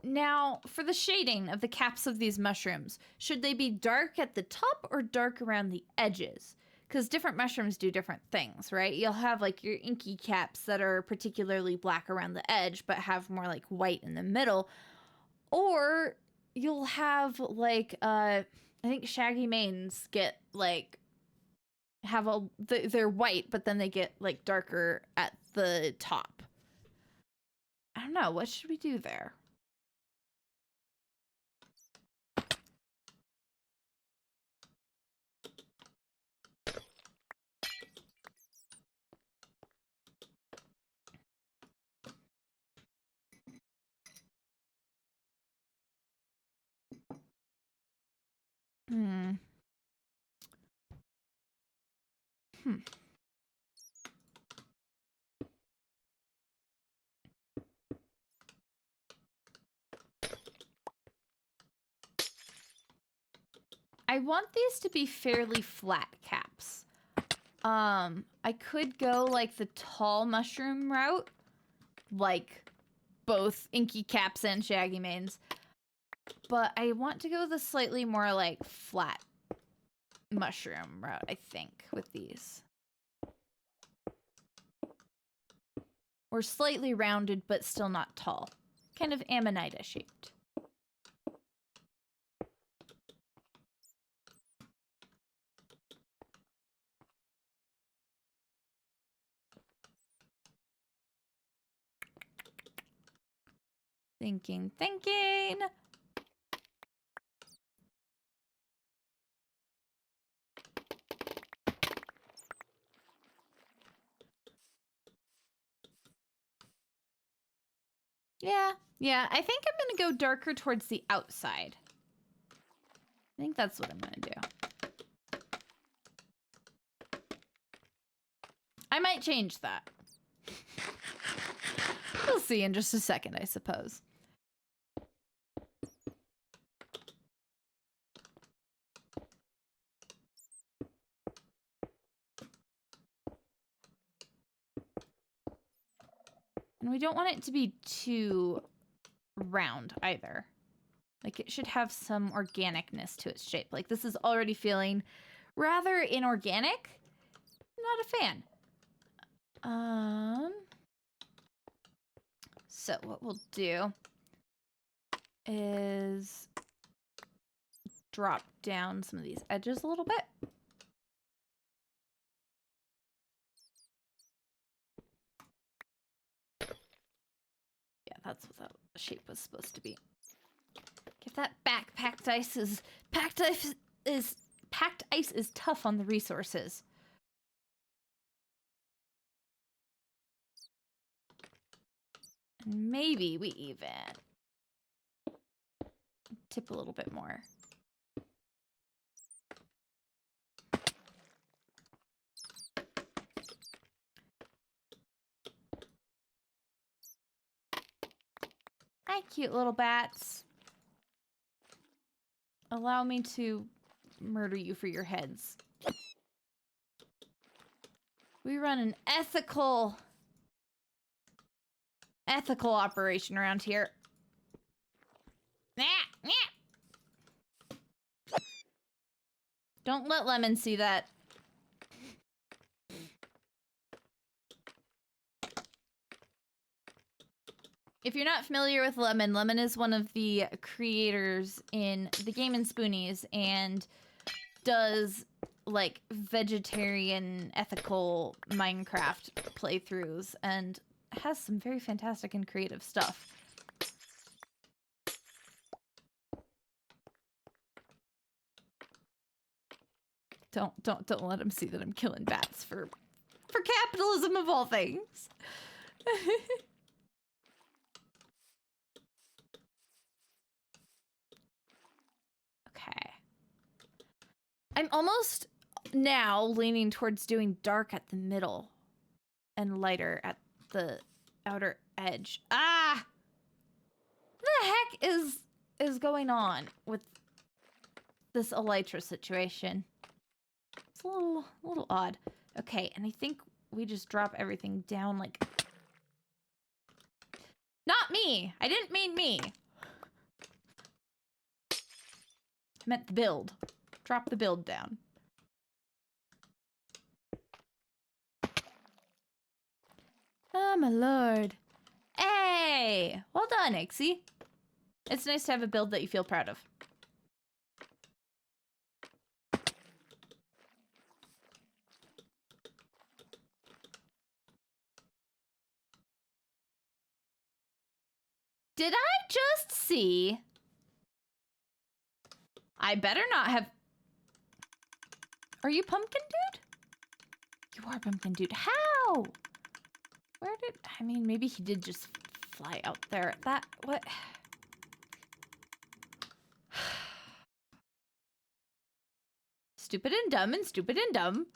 [SPEAKER 1] Now, for the shading of the caps of these mushrooms, should they be dark at the top or dark around the edges? Because different mushrooms do different things, right? You'll have like your inky caps that are particularly black around the edge, but have more like white in the middle. Or you'll have like, I think shaggy manes get like, they're white, but then they get like darker at the top. I don't know. What should we do there? Hmm. I want these to be fairly flat caps. I could go like the tall mushroom route, like both inky caps and shaggy manes, but I want to go the slightly more like flat mushroom route, I think, with these. Or slightly rounded, but still not tall. Kind of Amanita shaped. Thinking. Yeah, I think I'm gonna go darker towards the outside. I think that's what I'm gonna do. I might change that. We'll see in just a second, I suppose. And we don't want it to be too round either. Like, it should have some organicness to its shape. Like, this is already feeling rather inorganic. Not a fan. So what we'll do is drop down some of these edges a little bit. Yeah, that's what that shape was supposed to be. Give that back. Packed ice is tough on the resources. And maybe we even tip a little bit more. Hi, cute little bats. Allow me to murder you for your heads. We run an ethical operation around here. Don't let Lemon see that. If you're not familiar with Lemon, Lemon is one of the creators in the Game and Spoonies and does like vegetarian ethical Minecraft playthroughs and has some very fantastic and creative stuff. Don't let him see that I'm killing bats for capitalism of all things. Okay. I'm almost now leaning towards doing dark at the middle and lighter at the outer edge. Ah! What the heck is going on with this elytra situation? It's a little odd. Okay, and I think we just drop everything down like... Not me! I didn't mean me! I meant the build. Drop the build down. Oh my lord. Hey! Well done, Ixie. It's nice to have a build that you feel proud of. Did I just see? I better not have... Are you Pumpkin Dude? You are Pumpkin Dude. How? Where did... I mean, maybe he did just fly out there. That... What? Stupid and dumb and stupid and dumb.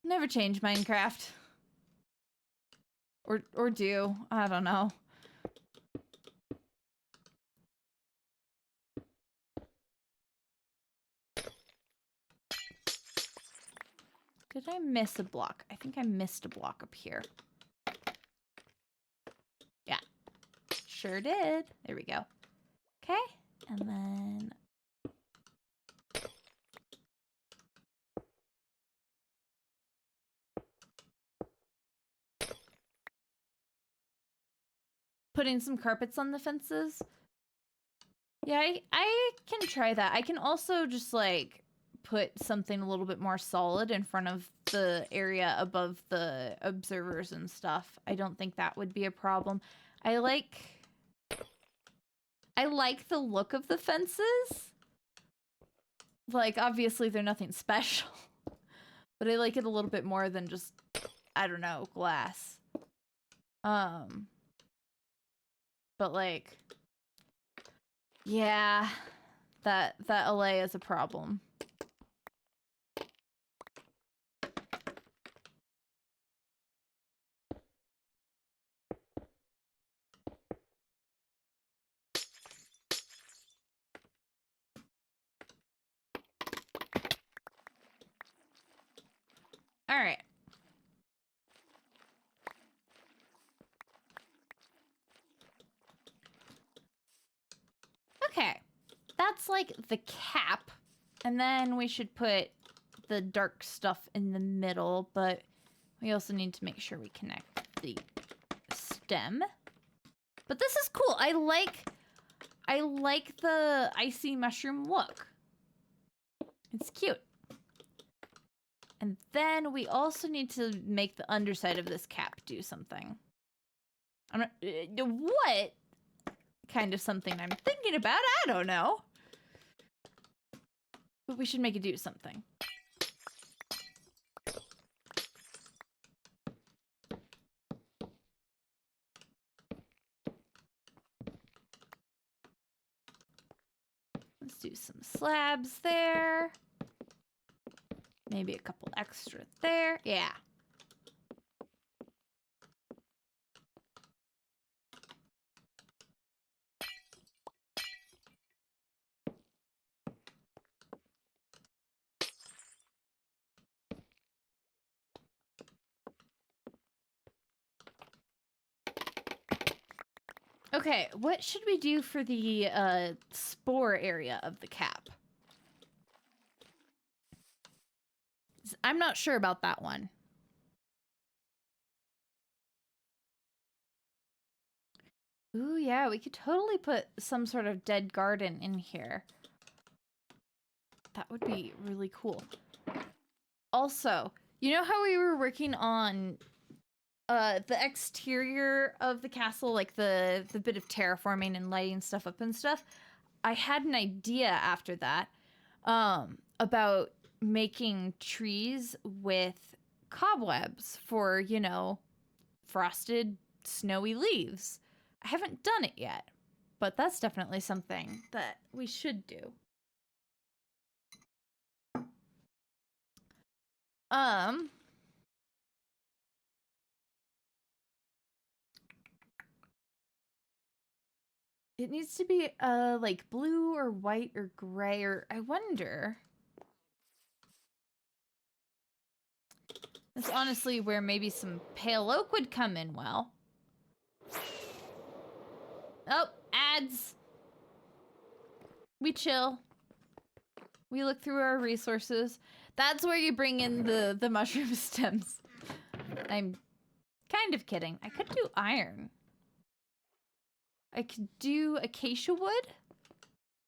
[SPEAKER 1] Never change Minecraft. Or do. I don't know. Did I miss a block? I think I missed a block up here. Yeah. Sure did. There we go. Okay. And then... putting some carpets on the fences. Yeah, I can try that. I can also just, like, put something a little bit more solid in front of the area above the observers and stuff. I don't think that would be a problem. I like the look of the fences. Like, obviously they're nothing special. But I like it a little bit more than just, I don't know, glass. But like, yeah, that LA is a problem. All right. Okay. That's like the cap. And then we should put the dark stuff in the middle, but we also need to make sure we connect the stem. But this is cool. I like the icy mushroom look. It's cute. And then we also need to make the underside of this cap do something. I'm not, what kind of something I'm thinking about? I don't know. But we should make it do something. Let's do some slabs there. Maybe a couple extra there. Yeah. Okay, what should we do for the spore area of the cap? I'm not sure about that one. Ooh, yeah, we could totally put some sort of dead garden in here. That would be really cool. Also, you know how we were working on the exterior of the castle, like the bit of terraforming and lighting stuff up and stuff? I had an idea after that about making trees with cobwebs for, you know, frosted, snowy leaves. I haven't done it yet, but that's definitely something that we should do. It needs to be like blue or white or gray, or I wonder. That's honestly where maybe some pale oak would come in well. Oh, ads. We chill. We look through our resources. That's where you bring in the mushroom stems. I'm kind of kidding. I could do iron. I could do acacia wood.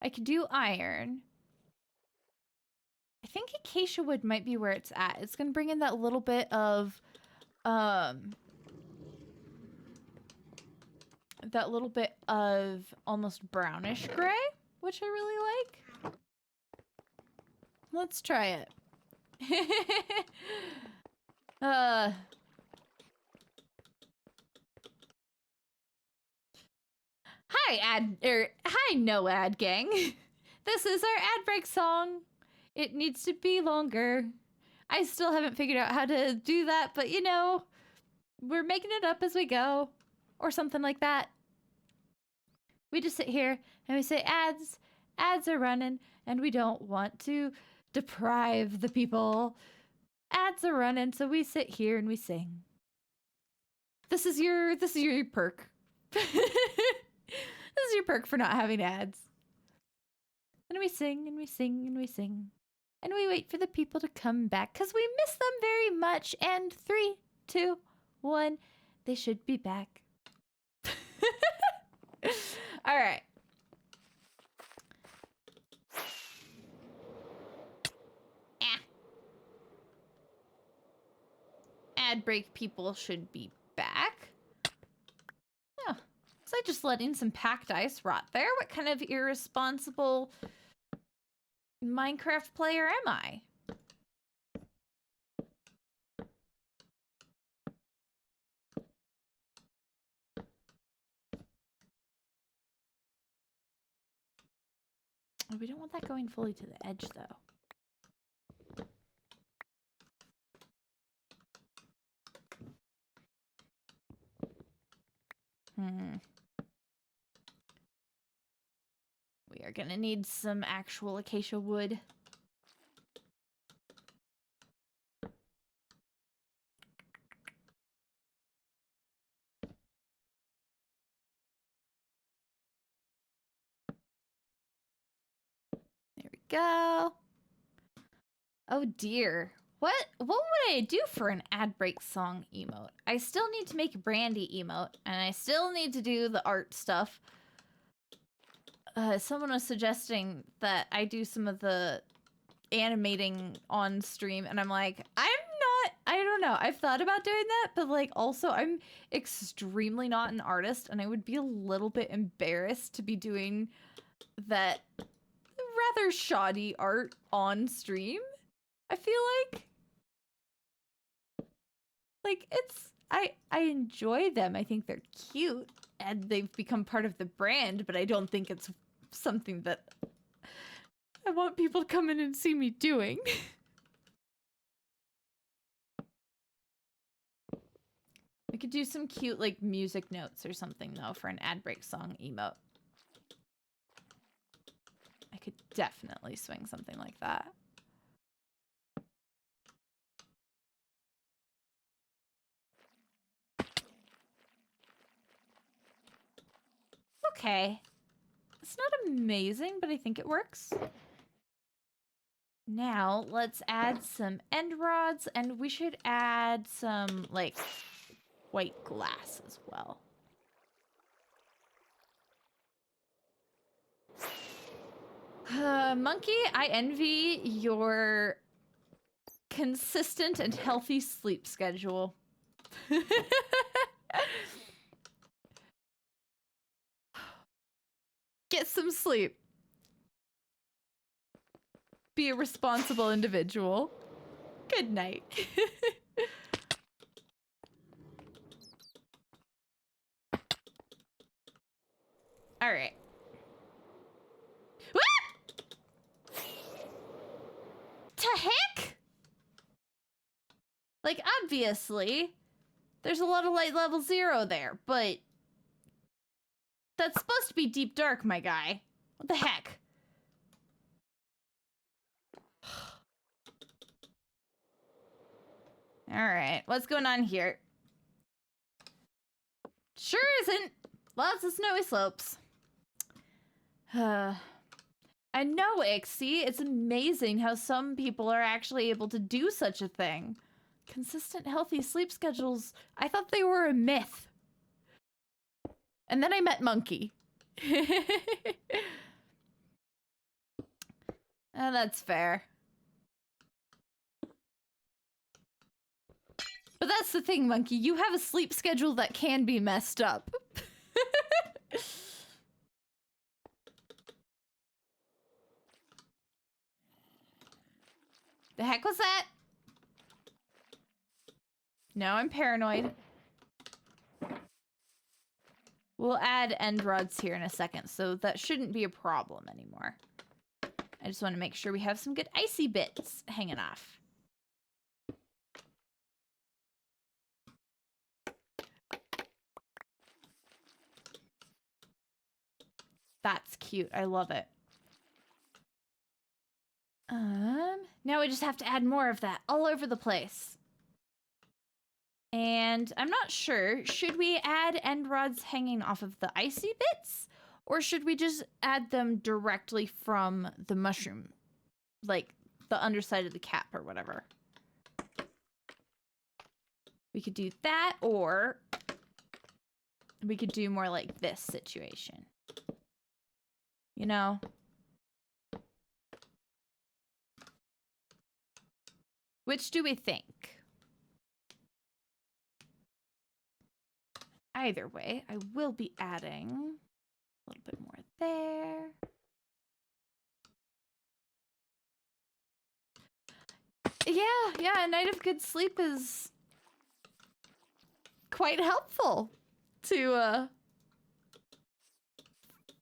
[SPEAKER 1] I could do iron. I think acacia wood might be where it's at. It's gonna bring in that little bit of almost brownish gray, which I really like. Let's try it. Hi no ad gang. This is our ad break song. It needs to be longer. I still haven't figured out how to do that, but you know, we're making it up as we go, or something like that. We just sit here and we say ads are running, and we don't want to deprive the people. Ads are running, so we sit here and we sing. This is your perk. This is your perk for not having ads. And we sing and we sing and we sing. And we wait for the people to come back because we miss them very much. And 3, 2, 1, they should be back. All right. Ad break people should be back. Oh, was I just letting some packed ice rot there? What kind of irresponsible Minecraft player am I? Oh, we don't want that going fully to the edge, though. We are gonna need some actual acacia wood. There we go. Oh dear. What would I do for an ad break song emote? I still need to make a Brandy emote, and I still need to do the art stuff. Someone was suggesting that I do some of the animating on stream, and I'm like, I don't know. I've thought about doing that, but like also I'm extremely not an artist, and I would be a little bit embarrassed to be doing that rather shoddy art on stream. I feel like it's I enjoy them. I think they're cute and they've become part of the brand, but I don't think it's something that I want people to come in and see me doing. We could do some cute like music notes or something though for an ad break song emote. I could definitely swing something like that. Okay. It's not amazing, but I think it works. Now, let's add some end rods, and we should add some, like, white glass as well. Monkey, I envy your consistent and healthy sleep schedule. Get some sleep. Be a responsible individual. Good night. All right. What? To heck? Like, obviously, there's a lot of light level 0 there, but that's supposed to be deep dark, my guy. What the heck? All right, what's going on here? Sure isn't. Lots of snowy slopes. I know, Ixie. It's amazing how some people are actually able to do such a thing. Consistent, healthy sleep schedules, I thought they were a myth. And then I met Monkey. That's fair. But that's the thing, Monkey. You have a sleep schedule that can be messed up. The heck was that? Now I'm paranoid. We'll add end rods here in a second, so that shouldn't be a problem anymore. I just want to make sure we have some good icy bits hanging off. That's cute. I love it. Now we just have to add more of that all over the place. And I'm not sure, should we add end rods hanging off of the icy bits? Or should we just add them directly from the mushroom? Like the underside of the cap or whatever. We could do that, or we could do more like this situation. You know? Which do we think? Either way, I will be adding a little bit more there. Yeah, a night of good sleep is quite helpful to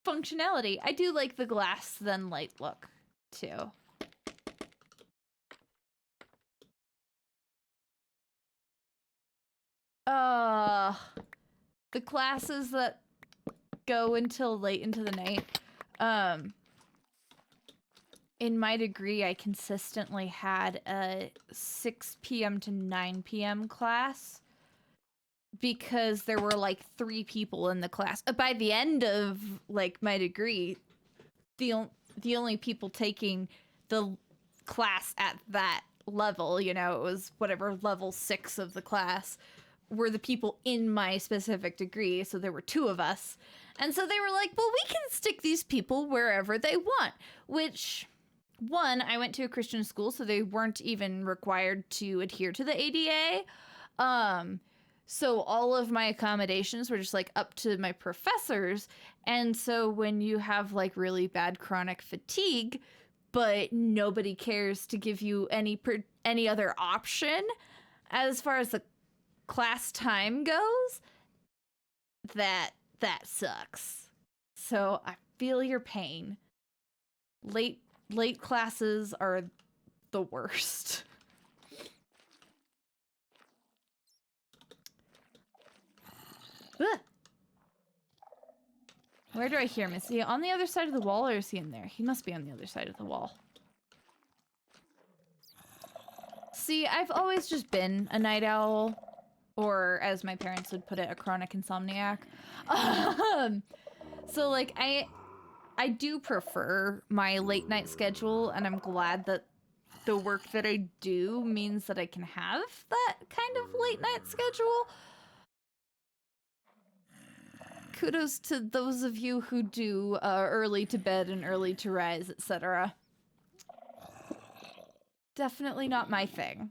[SPEAKER 1] functionality. I do like the glass then light look too. The classes that go until late into the night. In my degree, I consistently had a 6 p.m. to 9 p.m. class because there were like 3 people in the class. By the end of like my degree, the only people taking the class at that level, you know, it was whatever level 6 of the class, were the people in my specific degree. So there were 2 of us. And so they were like, well, we can stick these people wherever they want, which, one, I went to a Christian school, so they weren't even required to adhere to the ADA. So all of my accommodations were just like up to my professors. And so when you have like really bad chronic fatigue, but nobody cares to give you any other option as far as the class time goes, that sucks. So I feel your pain. Late classes are the worst. Where do I hear him? Is he on the other side of the wall, or is he in there? He must be on the other side of the wall. See, I've always just been a night owl, or as my parents would put it, a chronic insomniac. So like I do prefer my late night schedule, and I'm glad that the work that I do means that I can have that kind of late night schedule. Kudos to those of you who do early to bed and early to rise, etc. Definitely not my thing.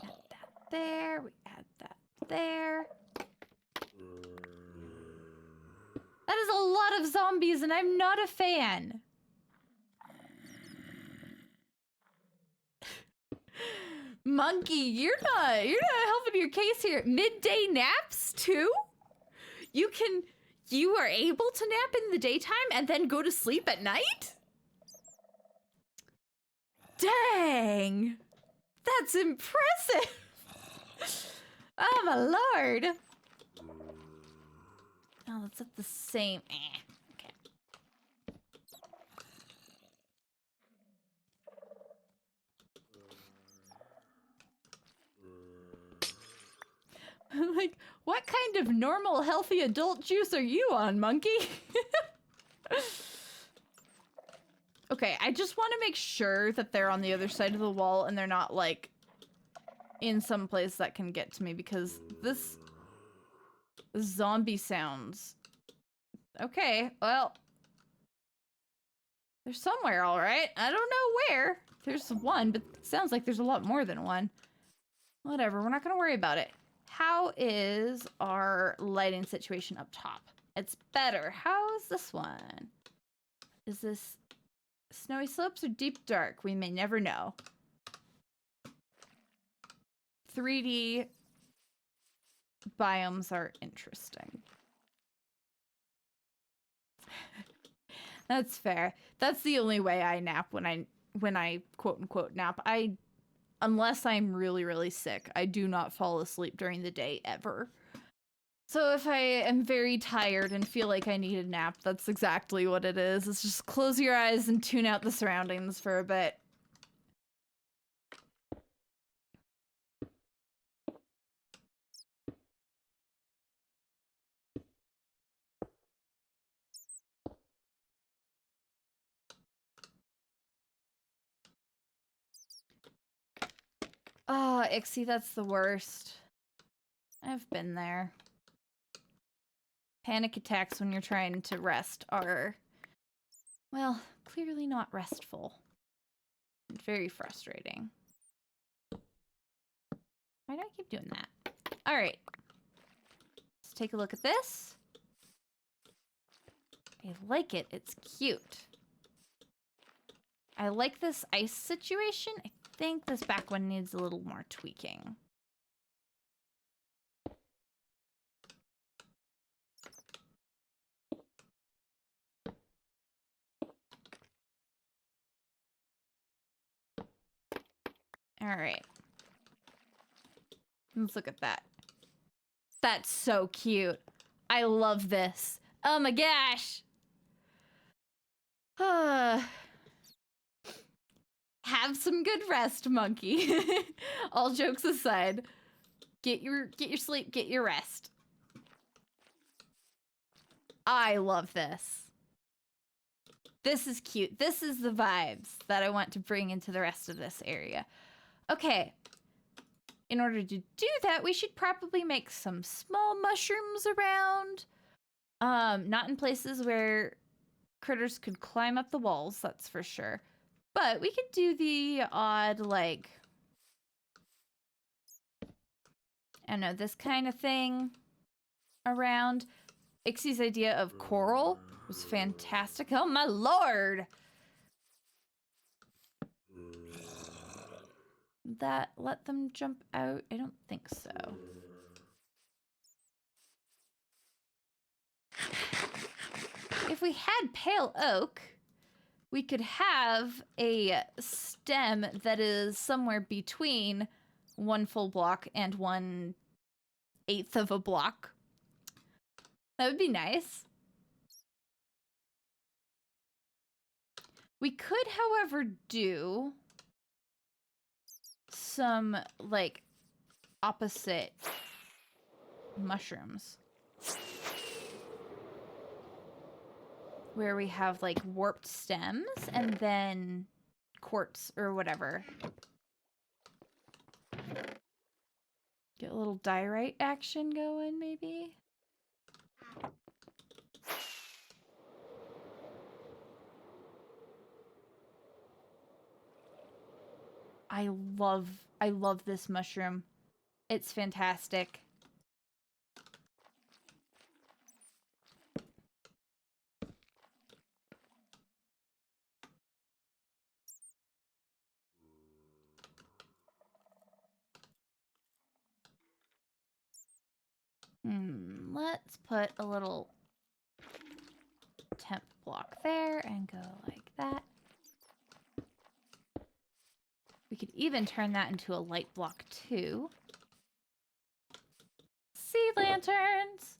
[SPEAKER 1] Add that there, we add that there. That is a lot of zombies, and I'm not a fan. Monkey, you're not helping your case here. Midday naps too? You are able to nap in the daytime and then go to sleep at night? Dang! That's impressive! Oh my lord! Oh, that's at the same. Okay. Like, what kind of normal, healthy adult juice are you on, monkey? Okay, I just want to make sure that they're on the other side of the wall and they're not, like, in some place that can get to me, because this zombie sounds... Okay, well... They're somewhere, alright. I don't know where. There's one, but it sounds like there's a lot more than one. Whatever, we're not gonna worry about it. How is our lighting situation up top? It's better. How is this one? Is this snowy slopes or deep dark? We may never know. 3D biomes are interesting. That's fair. That's the only way I nap when I quote unquote nap. Unless I'm really, really sick, I do not fall asleep during the day ever. So if I am very tired and feel like I need a nap, that's exactly what it is. It's just close your eyes and tune out the surroundings for a bit. Oh, Ixie, that's the worst. I've been there. Panic attacks when you're trying to rest are, well, clearly not restful. Very frustrating. Why do I keep doing that? Alright. Let's take a look at this. I like it. It's cute. I like this ice situation. I think this back one needs a little more tweaking. All right. Let's look at that. That's so cute. I love this. Oh my gosh. Have some good rest, monkey. All jokes aside, get your sleep, get your rest. I love this. This is cute. This is the vibes that I want to bring into the rest of this area. Okay. In order to do that, we should probably make some small mushrooms around. Not in places where critters could climb up the walls, that's for sure. But we could do the odd, like, I don't know, this kind of thing around. Ixie's idea of coral was fantastic. Oh my lord! That let them jump out? I don't think so. If we had pale oak, we could have a stem that is somewhere between 1 full block and 1/8 of a block. That would be nice. We could, however, do some, like, opposite mushrooms. Where we have, like, warped stems and then quartz or whatever. Get a little diorite action going, maybe? I love this mushroom. It's fantastic. Let's put a little temp block there and go like that. We could even turn that into a light block too. Sea lanterns!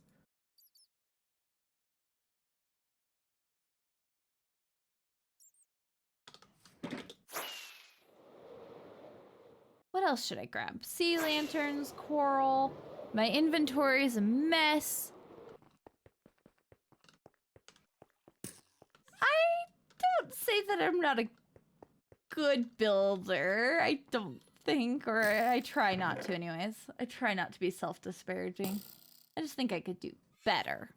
[SPEAKER 1] What else should I grab? Sea lanterns, coral. My inventory is a mess. I don't say that I'm not a good builder. I don't think, or I try not to anyways. I try not to be self-disparaging. I just think I could do better.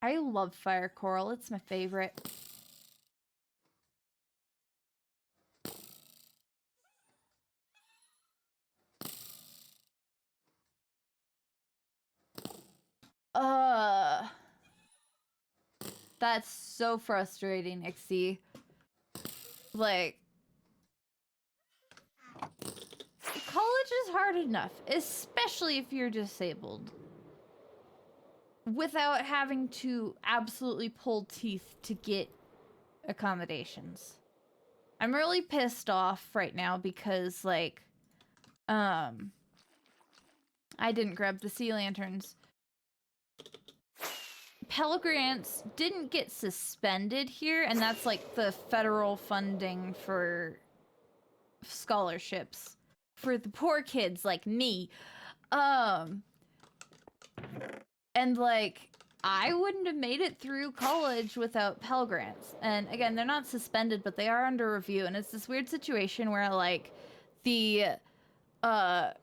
[SPEAKER 1] I love fire coral. It's my favorite. That's so frustrating, Ixie. Like, college is hard enough, especially if you're disabled, without having to absolutely pull teeth to get accommodations. I'm really pissed off right now because, like, I didn't grab the sea lanterns. Pell Grants didn't get suspended here, and that's like the federal funding for scholarships for the poor kids like me. And like, I wouldn't have made it through college without Pell Grants. And again, they're not suspended, but they are under review, and it's this weird situation where, like, the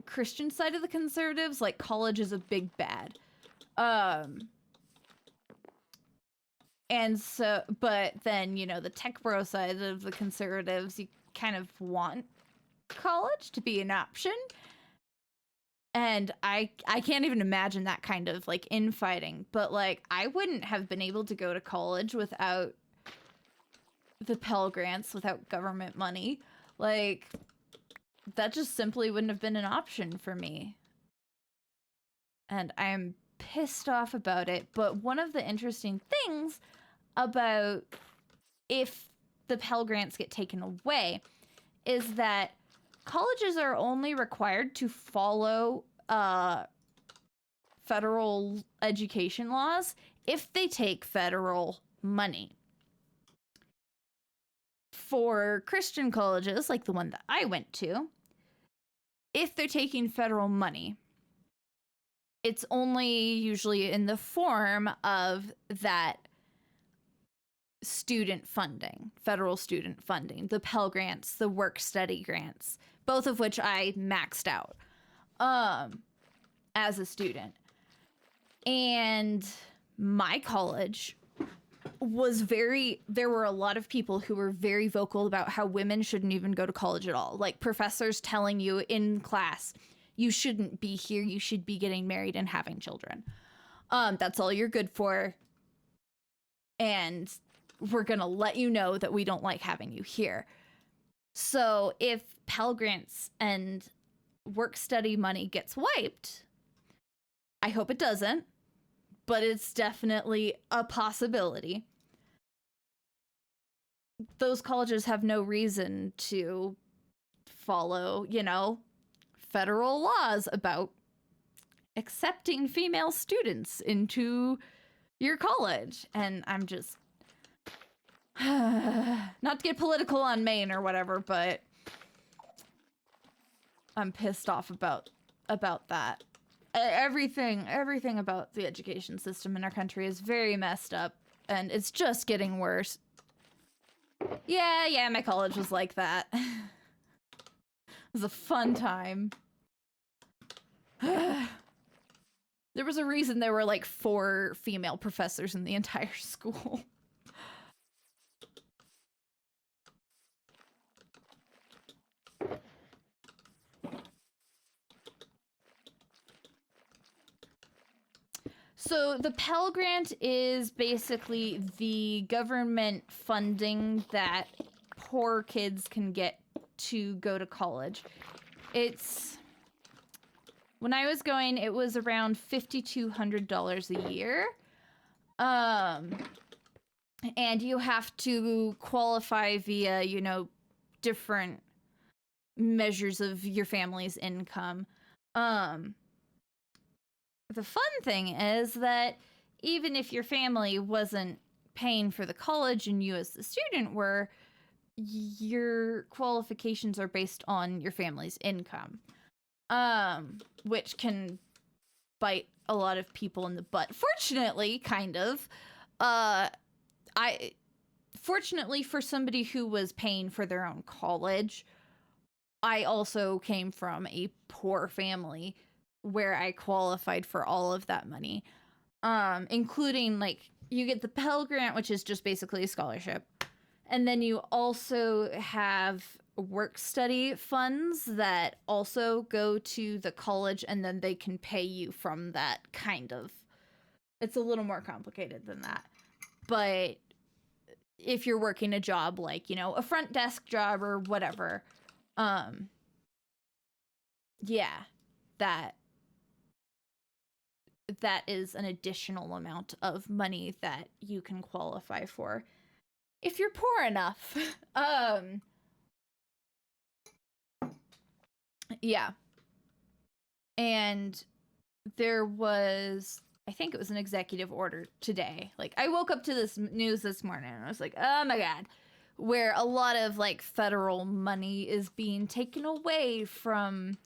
[SPEAKER 1] Christian side of the conservatives, like, college is a big bad. And so, but then, you know, the tech bro side of the conservatives, you kind of want college to be an option. And I can't even imagine that kind of like infighting, but like I wouldn't have been able to go to college without the Pell Grants, without government money. Like that just simply wouldn't have been an option for me. And I am pissed off about it. But one of the interesting things about if the Pell Grants get taken away is that colleges are only required to follow federal education laws if they take federal money. For Christian colleges, like the one that I went to, if they're taking federal money, it's only usually in the form of that student funding, federal student funding, the Pell Grants, the work study grants, both of which I maxed out as a student. And my college was there were a lot of people who were very vocal about how women shouldn't even go to college at all. Like professors telling you in class, you shouldn't be here, you should be getting married and having children. That's all you're good for. And we're gonna let you know that we don't like having you here. So if Pell Grants and work study money gets wiped, I hope it doesn't, but it's definitely a possibility. Those colleges have no reason to follow, federal laws about accepting female students into your college. And I'm just not to get political on Maine or whatever, but I'm pissed off about that. Everything about the education system in our country is very messed up, and it's just getting worse. Yeah, my college was like that. It was a fun time. There was a reason there were like 4 female professors in the entire school. So the Pell Grant is basically the government funding that poor kids can get to go to college. When I was going, it was around $5,200 a year. And you have to qualify via, different measures of your family's income. The fun thing is that even if your family wasn't paying for the college and you as the student were, your qualifications are based on your family's income, which can bite a lot of people in the butt. Fortunately, kind of. Fortunately for somebody who was paying for their own college, I also came from a poor family where I qualified for all of that money, including like you get the Pell Grant, which is just basically a scholarship, and then you also have work study funds that also go to the college, and then they can pay you from that. Kind of, it's a little more complicated than that, but if you're working a job like a front desk job or whatever, yeah, that is an additional amount of money that you can qualify for if you're poor enough. Yeah. And there was, I think it was an executive order today. Like I woke up to this news this morning and I was like, oh my God, where a lot of like federal money is being taken away from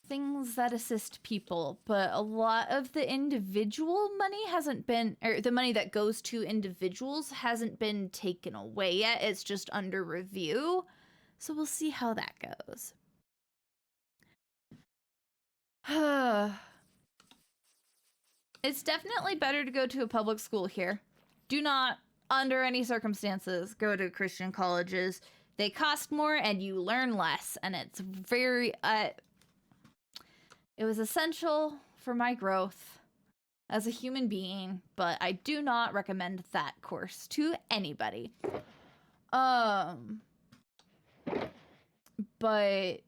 [SPEAKER 1] things that assist people, but a lot of the individual money hasn't been, or the money that goes to individuals hasn't been taken away yet. It's just under review. So we'll see how that goes. It's definitely better to go to a public school here. Do not, under any circumstances, go to Christian colleges. They cost more and you learn less, and it's very, It was essential for my growth as a human being, but I do not recommend that course to anybody. But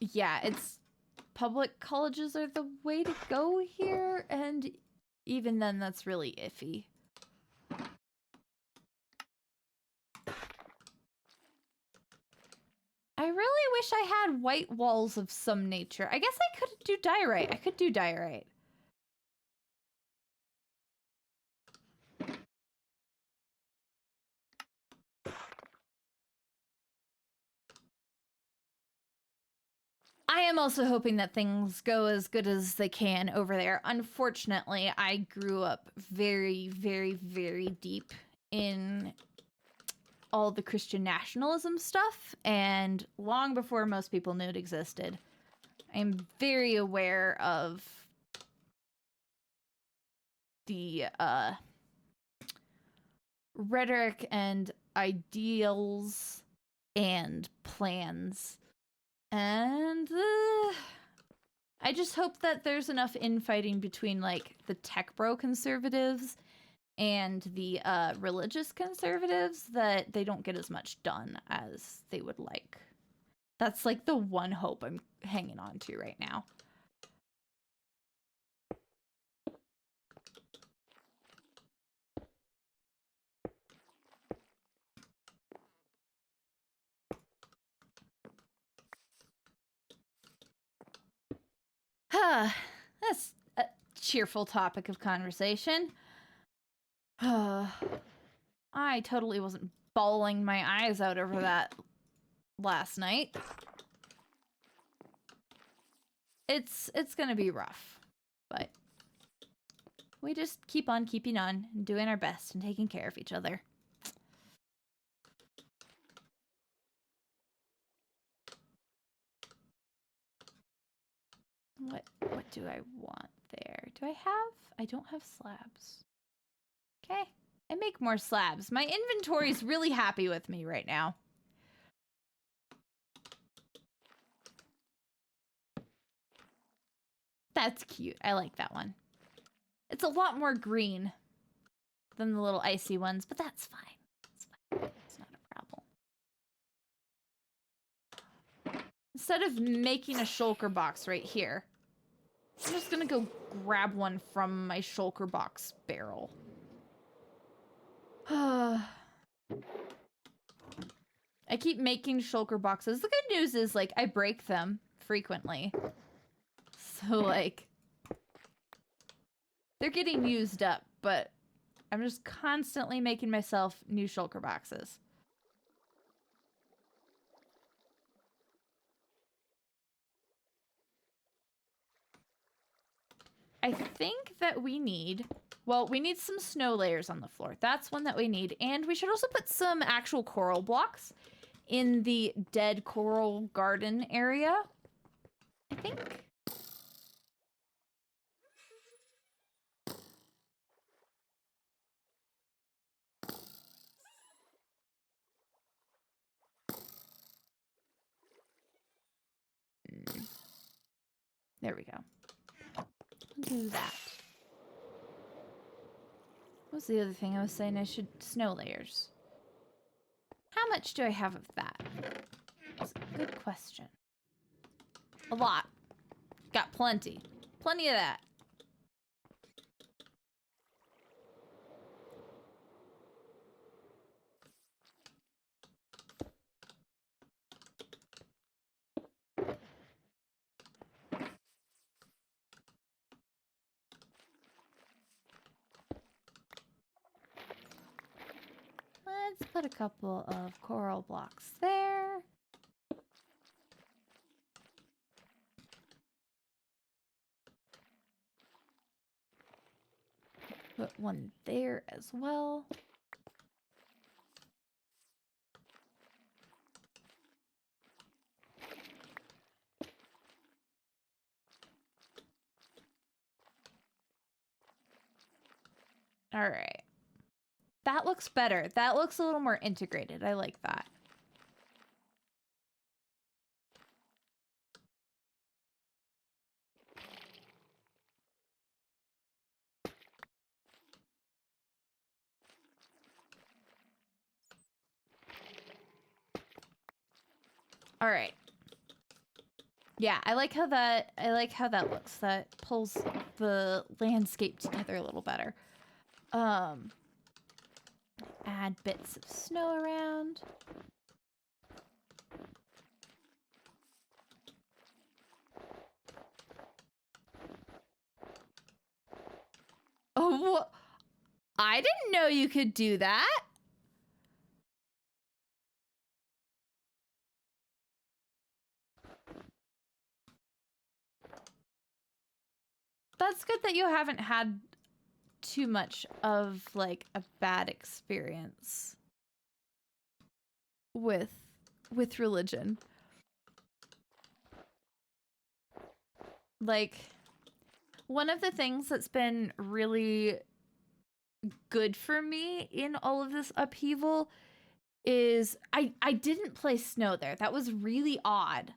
[SPEAKER 1] yeah, it's public colleges are the way to go here, and even then that's really iffy. I really wish I had white walls of some nature. I guess I could do diorite. I could do diorite. I am also hoping that things go as good as they can over there. Unfortunately, I grew up very, very, very deep in all the Christian nationalism stuff, and long before most people knew it existed. I'm very aware of the rhetoric and ideals and plans. And I just hope that there's enough infighting between, like, the tech bro conservatives and the religious conservatives that they don't get as much done as they would like. That's, like, the one hope I'm hanging on to right now. That's a cheerful topic of conversation. I totally wasn't bawling my eyes out over that last night. It's gonna be rough, but we just keep on keeping on and doing our best and taking care of each other. What do I want there? Do I have? I don't have slabs. Okay, I make more slabs. My inventory's really happy with me right now. That's cute. I like that one. It's a lot more green than the little icy ones, but that's fine. It's fine. It's not a problem. Instead of making a shulker box right here, I'm just gonna go grab one from my shulker box barrel. I keep making shulker boxes. The good news is, like, I break them frequently. So, like, they're getting used up, but I'm just constantly making myself new shulker boxes. I think that we need, well, we need some snow layers on the floor. That's one that we need. And we should also put some actual coral blocks in the dead coral garden area, I think. There we go. Do that. What was the other thing I was saying? I should snow layers. How much do I have of that? That's a good question. A lot. Got plenty. Plenty of that. Let's put a couple of coral blocks there. Put one there as well. All right. That looks better. That looks a little more integrated. I like that. All right. Yeah, I like how that looks. That pulls the landscape together a little better. Add bits of snow around. Oh, I didn't know you could do that. That's good that you haven't had too much of like a bad experience with religion. Like, one of the things that's been really good for me in all of this upheaval is I didn't play snow there. That was really odd.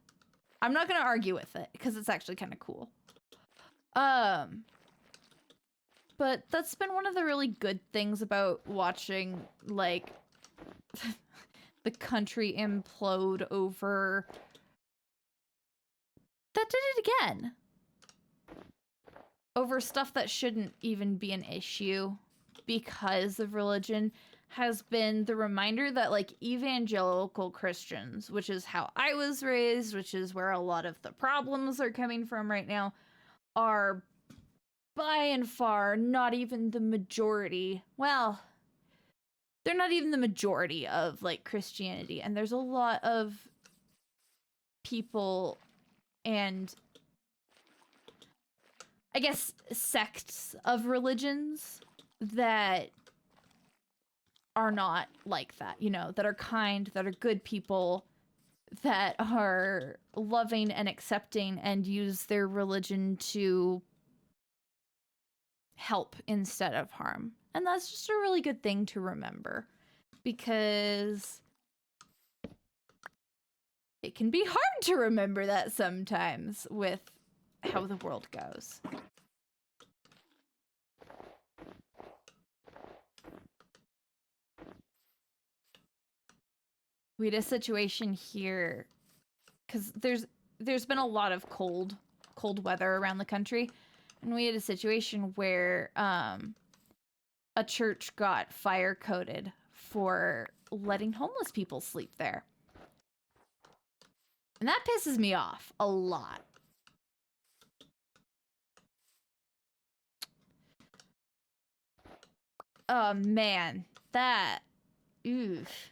[SPEAKER 1] I'm not gonna argue with it because it's actually kind of cool. But that's been one of the really good things about watching, like, the country implode over... That did it again. Over stuff that shouldn't even be an issue because of religion, has been the reminder that, like, evangelical Christians, which is how I was raised, which is where a lot of the problems are coming from right now, are by and far not even the majority. Well, they're not even the majority of, like, Christianity. And there's a lot of people and, I guess, sects of religions that are not like that, you know, that are kind, that are good people, that are loving and accepting and use their religion to help instead of harm. And that's just a really good thing to remember, because it can be hard to remember that sometimes with how the world goes. We had a situation here because there's been a lot of cold weather around the country, and we had a situation where a church got fire coded for letting homeless people sleep there. And that pisses me off a lot. Oh man, that, oof.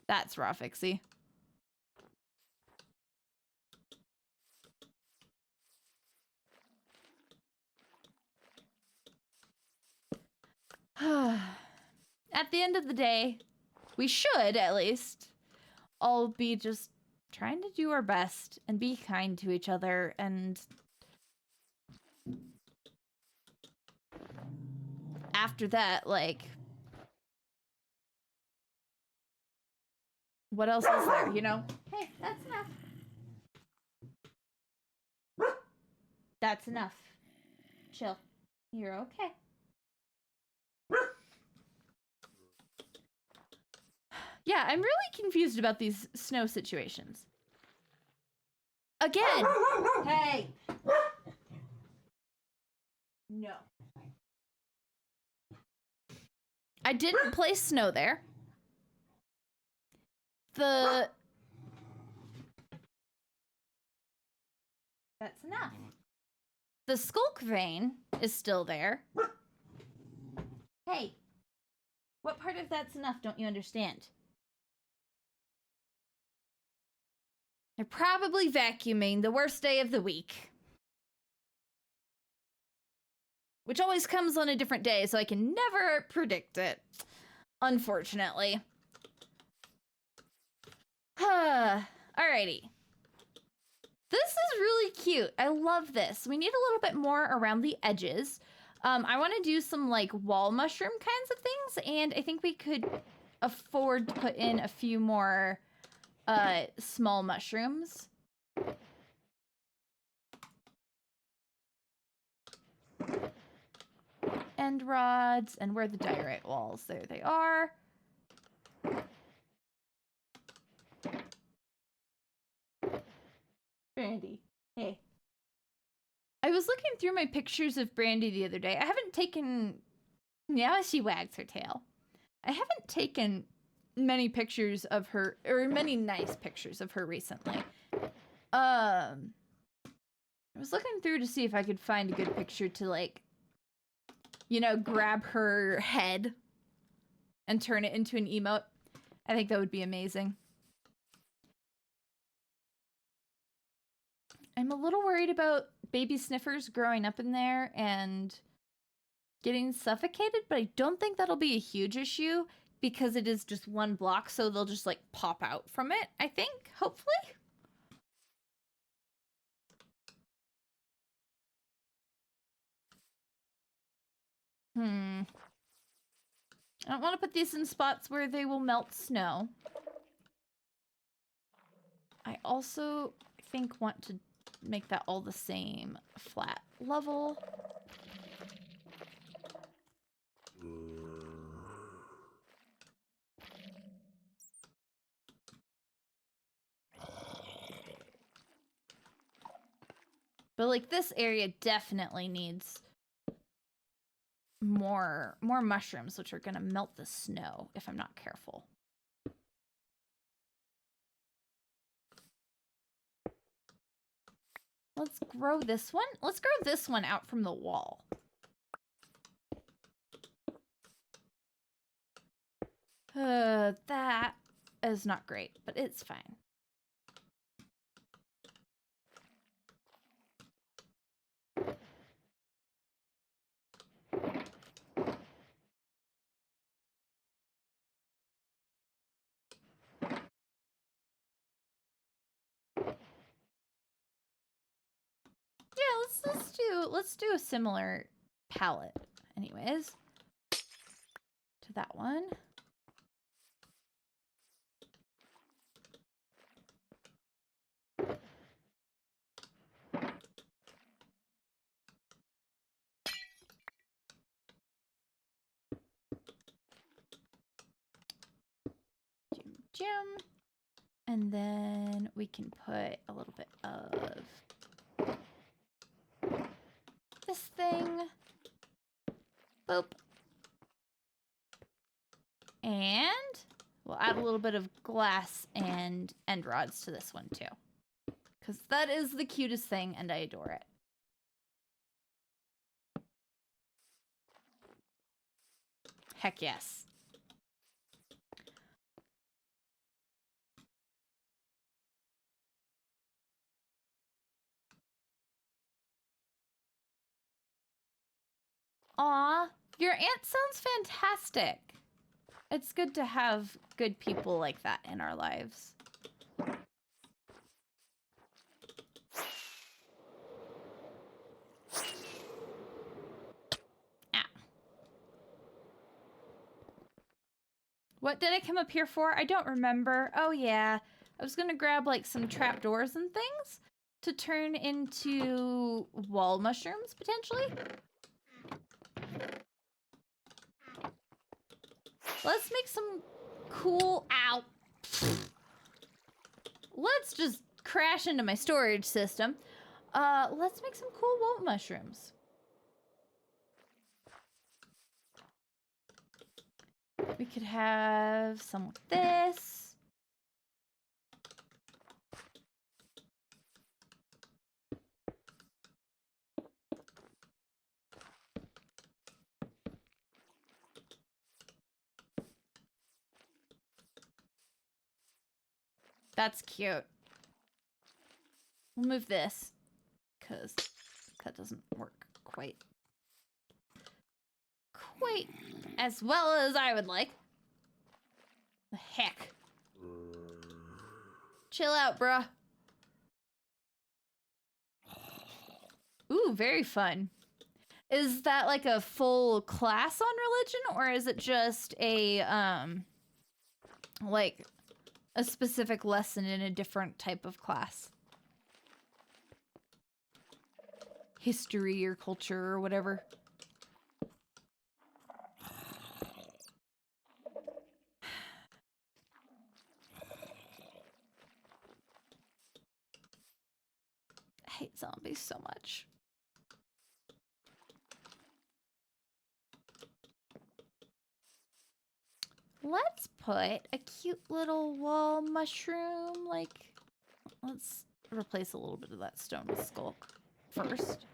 [SPEAKER 1] That's rough, Ixie. At the end of the day, we should, at least, all be just trying to do our best and be kind to each other, and after that, like, what else is there, you know? Hey, that's enough. That's enough. Chill. You're okay. Yeah, I'm really confused about these snow situations. Again! Hey! No. I didn't place snow there. That's enough. The skulk vein is still there. Hey, what part of that's enough don't you understand? They're probably vacuuming the worst day of the week. Which always comes on a different day, so I can never predict it. Unfortunately. Alrighty. This is really cute. I love this. We need a little bit more around the edges. I want to do some like wall mushroom kinds of things, and I think we could afford to put in a few more small mushrooms. End rods, and where are the diorite walls? There they are. Brandy. Hey. I was looking through my pictures of Brandy the other day. I haven't taken... Now she wags her tail. I haven't taken many pictures of her, or many nice pictures of her recently. I was looking through to see if I could find a good picture to, like, you know, grab her head and turn it into an emote. I think that would be amazing. I'm a little worried about baby sniffers growing up in there and getting suffocated, but I don't think that'll be a huge issue because it is just one block, so they'll just, like, pop out from it, I think, hopefully. I don't want to put these in spots where they will melt snow. I also think want to make that all the same flat level. But, like, this area definitely needs more mushrooms, which are gonna melt the snow if I'm not careful. Let's grow this one. Let's grow this one out from the wall. That is not great, but it's fine. Yeah, let's do a similar palette anyways to that one. Jim. And then we can put a little bit of this thing. Boop. And we'll add a little bit of glass and end rods to this one too. Because that is the cutest thing and I adore it. Heck yes. Aw, your aunt sounds fantastic. It's good to have good people like that in our lives. Ah. What did I come up here for? I don't remember. Oh yeah, I was gonna grab like some trapdoors and things to turn into wall mushrooms, potentially. Let's make some cool... Ow! Let's just crash into my storage system. Let's make some cool wall mushrooms. We could have some with this. That's cute. We'll move this, because that doesn't work quite as well as I would like. The heck? Chill out, bruh. Ooh, very fun. Is that like a full class on religion, or is it just a, like a specific lesson in a different type of class? History or culture or whatever. hate zombies so much. Let's put a cute little wall mushroom, like, let's replace a little bit of that stone with skulk first.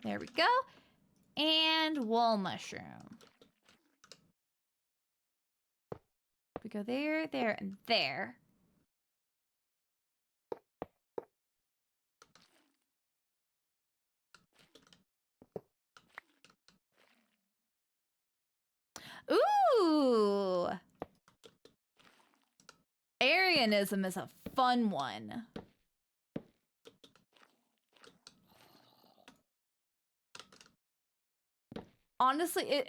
[SPEAKER 1] There we go. And wall mushroom. We go there, there, and there. Ooh! Arianism is a fun one. Honestly,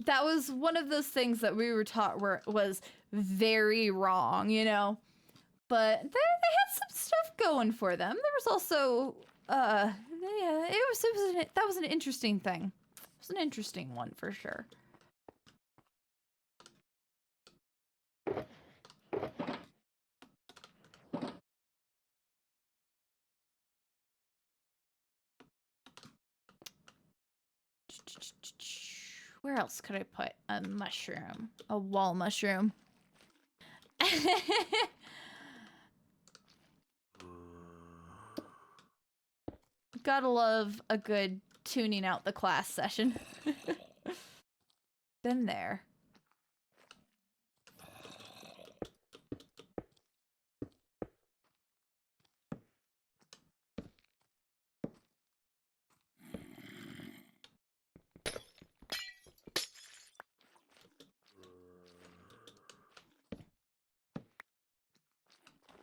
[SPEAKER 1] that was one of those things that we were taught was very wrong, you know? But they had some stuff going for them. There was also, yeah, that was an interesting thing. It was an interesting one for sure. Where else could I put a mushroom? A wall mushroom. Gotta love a good tuning out the class session. Been there.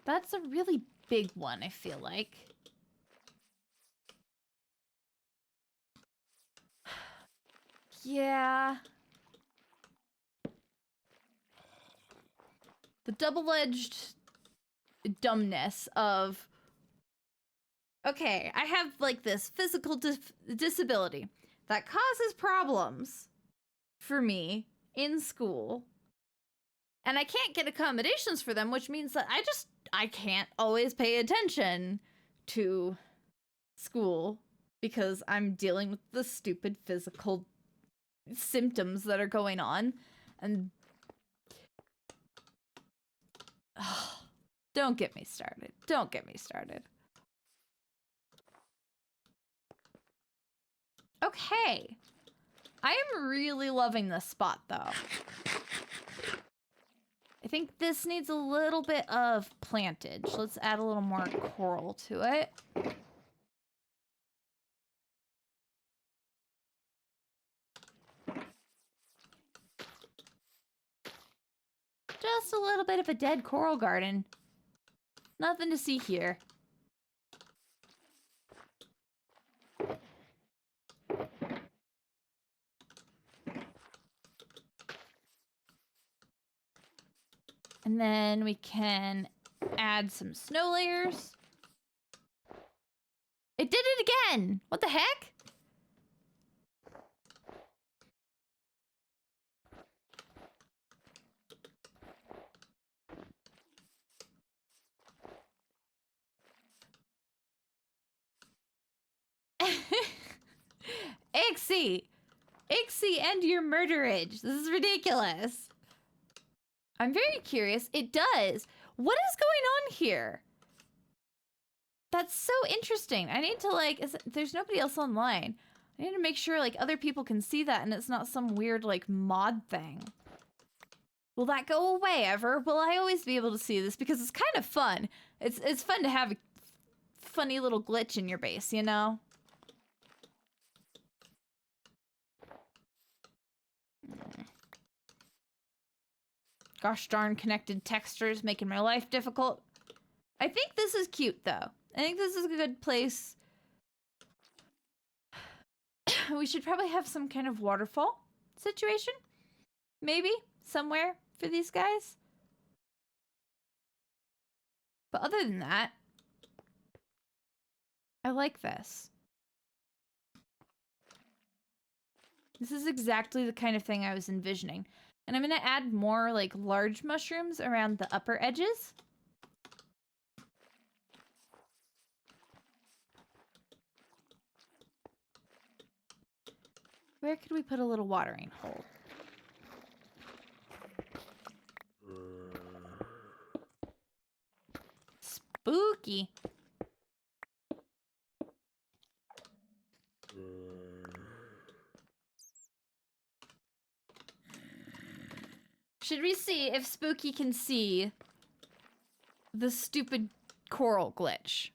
[SPEAKER 1] That's a really big one, I feel like. Yeah. The double-edged dumbness of, okay, I have like this physical disability that causes problems for me in school, and I can't get accommodations for them, which means that I can't always pay attention to school because I'm dealing with the stupid physical symptoms that are going on. And oh, don't get me started. Don't get me started. Okay. I am really loving this spot though. I think this needs a little bit of plantage. Let's add a little more coral to it. Just a little bit of a dead coral garden. Nothing to see here. And then we can add some snow layers. It did it again! What the heck? Ixie! Ixie and your murderage. This is ridiculous. I'm very curious. It does. What is going on here? That's so interesting. I need to like, there's nobody else online. I need to make sure like other people can see that and it's not some weird like mod thing. Will that go away ever? Will I always be able to see this? Because it's kind of fun. It's fun to have a funny little glitch in your base, you know? Gosh darn connected textures making my life difficult. I think this is cute though. I think this is a good place. We should probably have some kind of waterfall situation. Maybe somewhere for these guys. But other than that, I like this. This is exactly the kind of thing I was envisioning. And I'm going to add more, like, large mushrooms around the upper edges. Where could we put a little watering hole? Spooky. Should we see if Spooky can see the stupid coral glitch?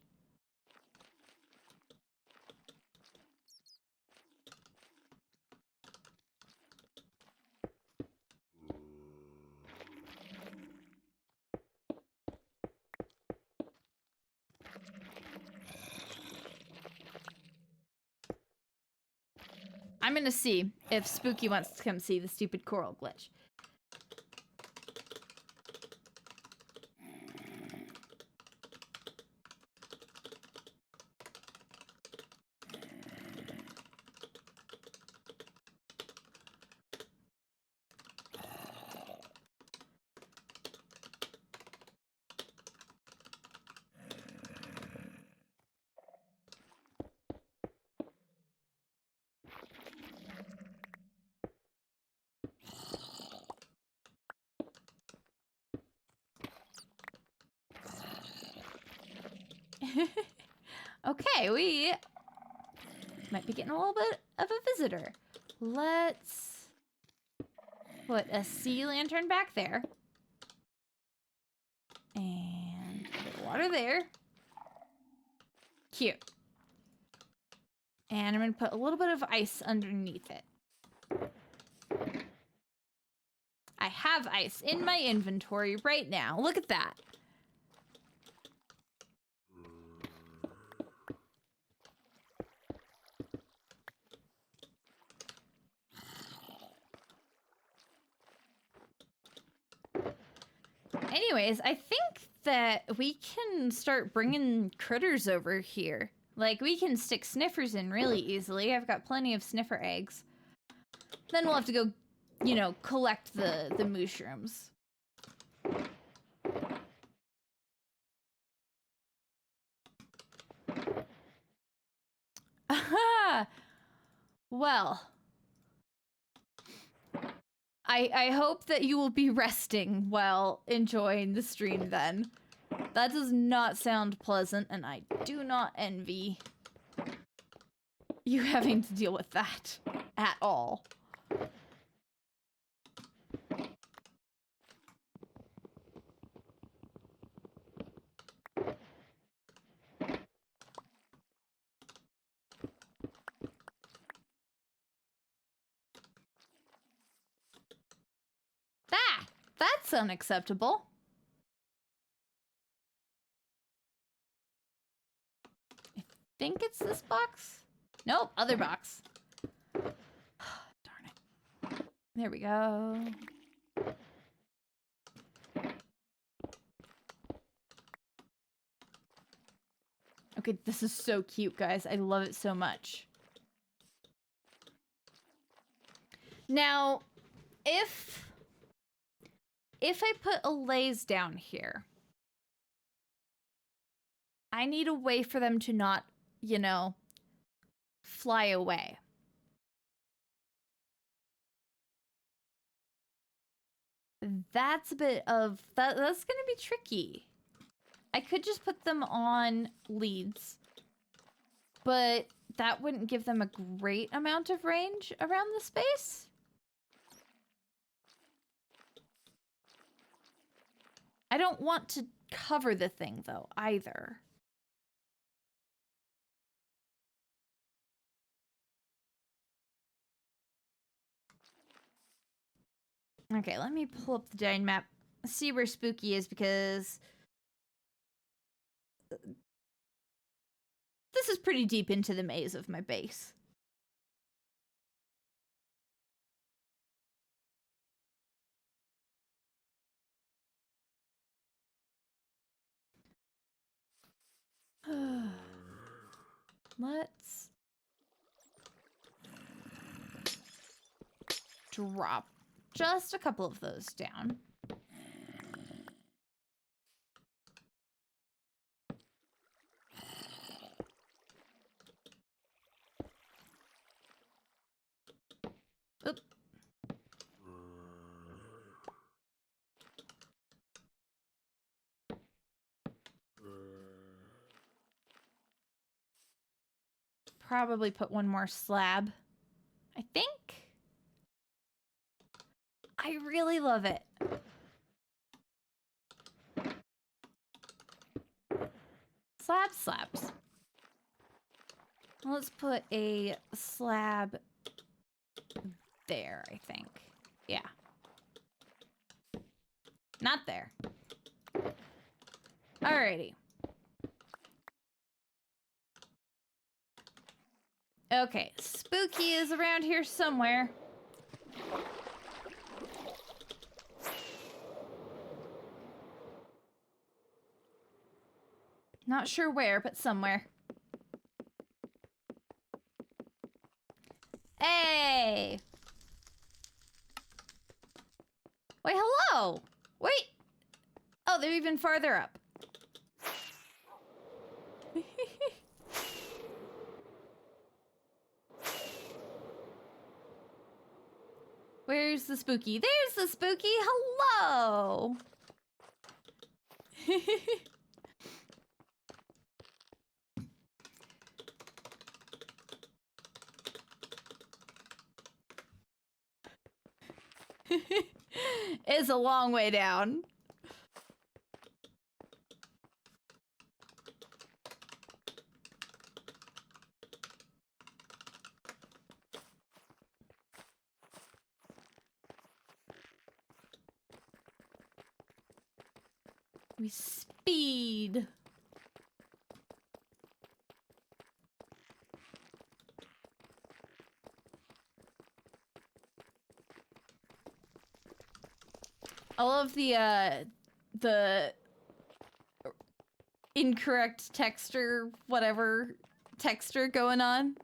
[SPEAKER 1] I'm gonna see if Spooky wants to come see the stupid coral glitch. Okay, we might be getting a little bit of a visitor. Let's put a sea lantern back there. And put water there. Cute. And I'm going to put a little bit of ice underneath it. I have ice in my inventory right now. Look at that. Anyways, I think that we can start bringing critters over here. Like, we can stick sniffers in really easily. I've got plenty of sniffer eggs. Then we'll have to go, you know, collect the mushrooms. Aha! Well, I hope that you will be resting while enjoying the stream then. That does not sound pleasant, and I do not envy you having to deal with that at all. That's unacceptable. I think it's this box. Nope, other box. Darn it. There we go. Okay, this is so cute, guys. I love it so much. Now, if I put a lays down here, I need a way for them to not, you know, fly away. That's a bit of that's gonna be tricky. I could just put them on leads, but that wouldn't give them a great amount of range around the space. I don't want to cover the thing, though, either. Okay, let me pull up the giant map, see where Spooky is, because this is pretty deep into the maze of my base. Let's... drop just a couple of those down. Oop. Probably put one more slab, I think. I really love it. Slabs. Let's put a slab there, I think. Yeah. Not there. Alrighty. Okay, Spooky is around here somewhere. Not sure where, but somewhere. Hey! Wait, hello! Wait! Oh, they're even farther up. Where's the Spooky? There's the Spooky! Hello! It's a long way down. We speed. I love the incorrect texture, whatever texture going on.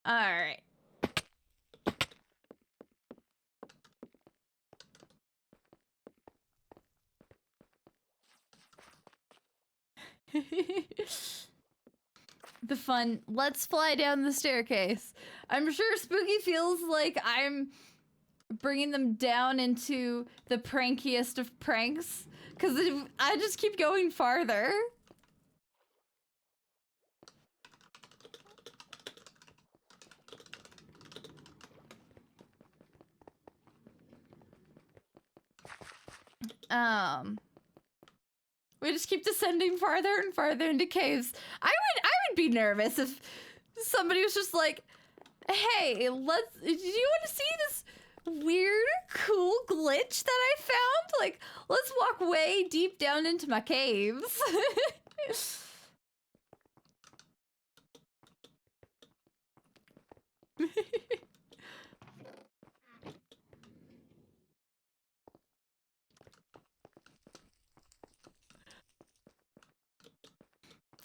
[SPEAKER 1] All right. The fun, let's fly down the staircase. I'm sure Spooky feels like I'm bringing them down into the prankiest of pranks, because I just keep going farther. We just keep descending farther and farther into caves. I would be nervous if somebody was just like, "Hey, do you want to see this weird, cool glitch that I found? Like, let's walk way deep down into my caves."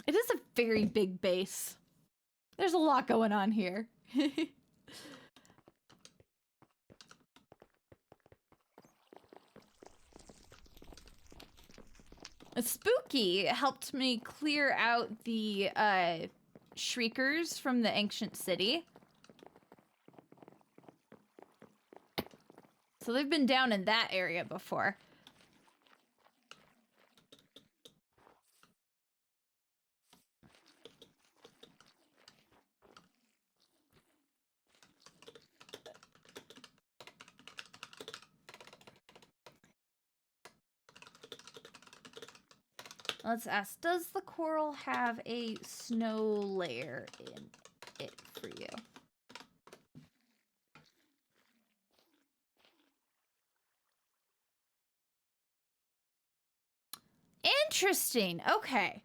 [SPEAKER 1] It is a very big base. There's a lot going on here. Spooky helped me clear out the shriekers from the ancient city. So they've been down in that area before. Let's ask, does the coral have a snow layer in it for you? Interesting. Okay.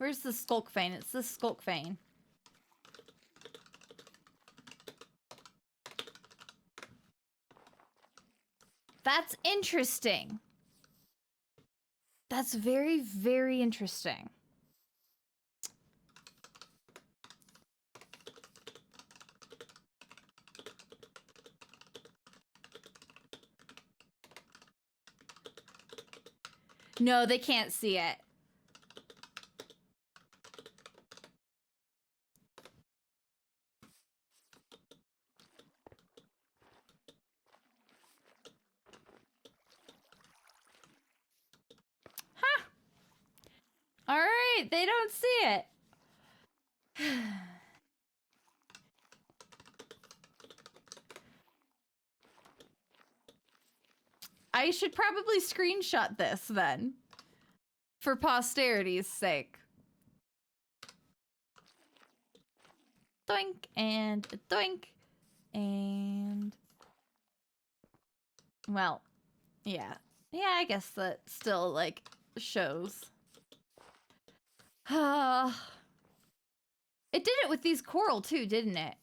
[SPEAKER 1] Where's the Skulk Vein? It's the Skulk Vein. That's interesting. That's very, very interesting. No, they can't see it. Huh. All right, they don't see it. I should probably screenshot this then. For posterity's sake. Doink and doink. And... well, yeah. Yeah, I guess that still, like, shows. It did it with these coral too, didn't it?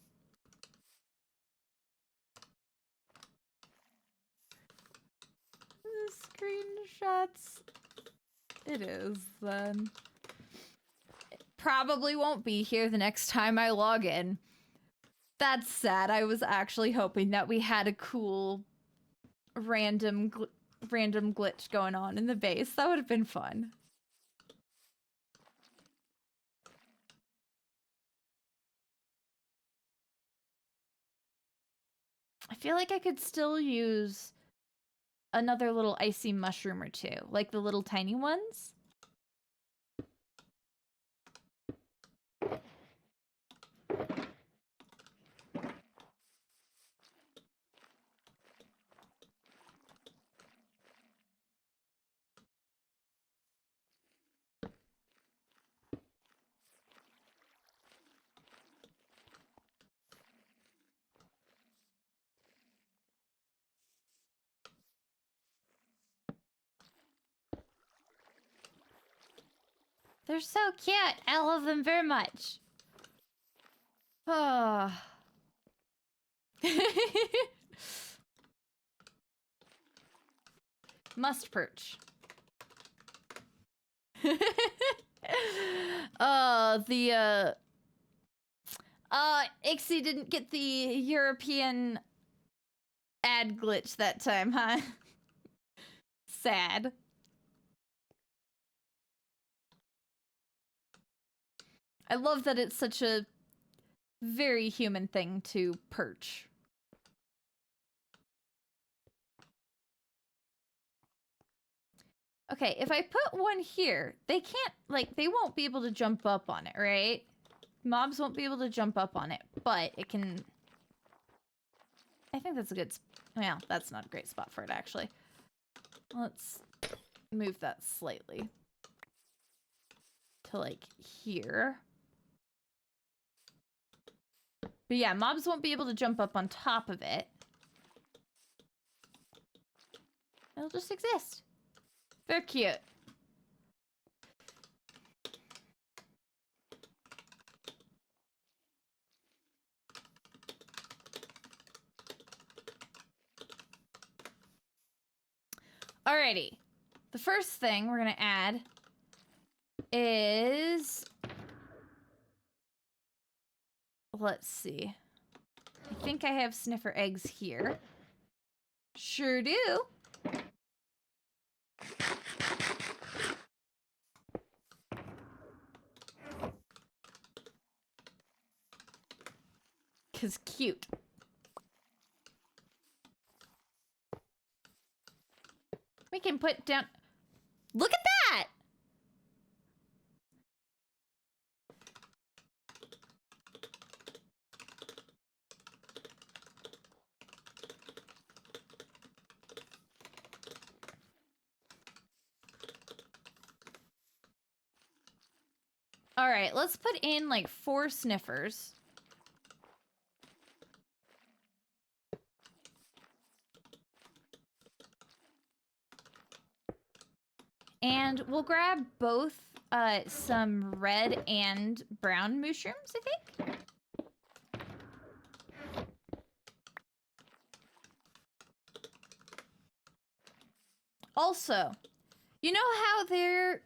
[SPEAKER 1] Screenshots. It is, then. It probably won't be here the next time I log in. That's sad. I was actually hoping that we had a cool random glitch going on in the base. That would have been fun. I feel like I could still use another little icy mushroom or two, like the little tiny ones. They're so cute. I love them very much. Oh. Must perch. Ixie didn't get the European ad glitch that time, huh? Sad. I love that it's such a very human thing to perch. Okay, if I put one here, they can't, like, they won't be able to jump up on it, right? Mobs won't be able to jump up on it, but it can... I think that's a good... well, that's not a great spot for it, actually. Let's move that slightly. To, like, here. But yeah, mobs won't be able to jump up on top of it. It'll just exist. They're cute. Alrighty. The first thing we're gonna add is... let's see. I think I have sniffer eggs here. Sure do. Cause cute. We can put down... look at that! All right, let's put in like 4 sniffers. And we'll grab both some red and brown mushrooms, I think. Also, you know how they're...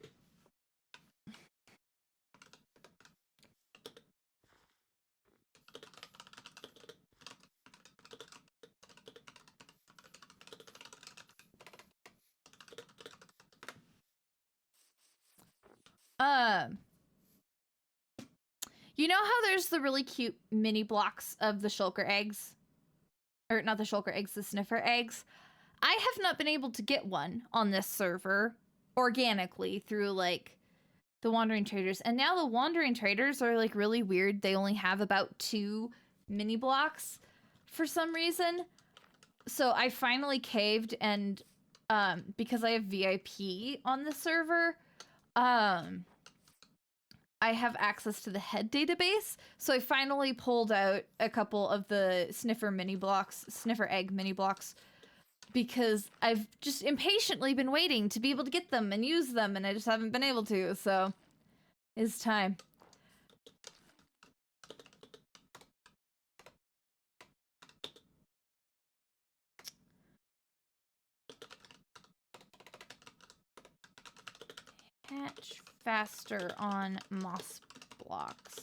[SPEAKER 1] You know how there's the really cute mini blocks of the shulker eggs? Or not the shulker eggs, the sniffer eggs. I have not been able to get one on this server organically through like the Wandering Traders. And now the Wandering Traders are like really weird. They only have about 2 mini blocks for some reason. So I finally caved, and because I have VIP on the server, I have access to the head database. So I finally pulled out a couple of the sniffer egg mini blocks, because I've just impatiently been waiting to be able to get them and use them, and I just haven't been able to, so it's time. Hatch faster on moss blocks.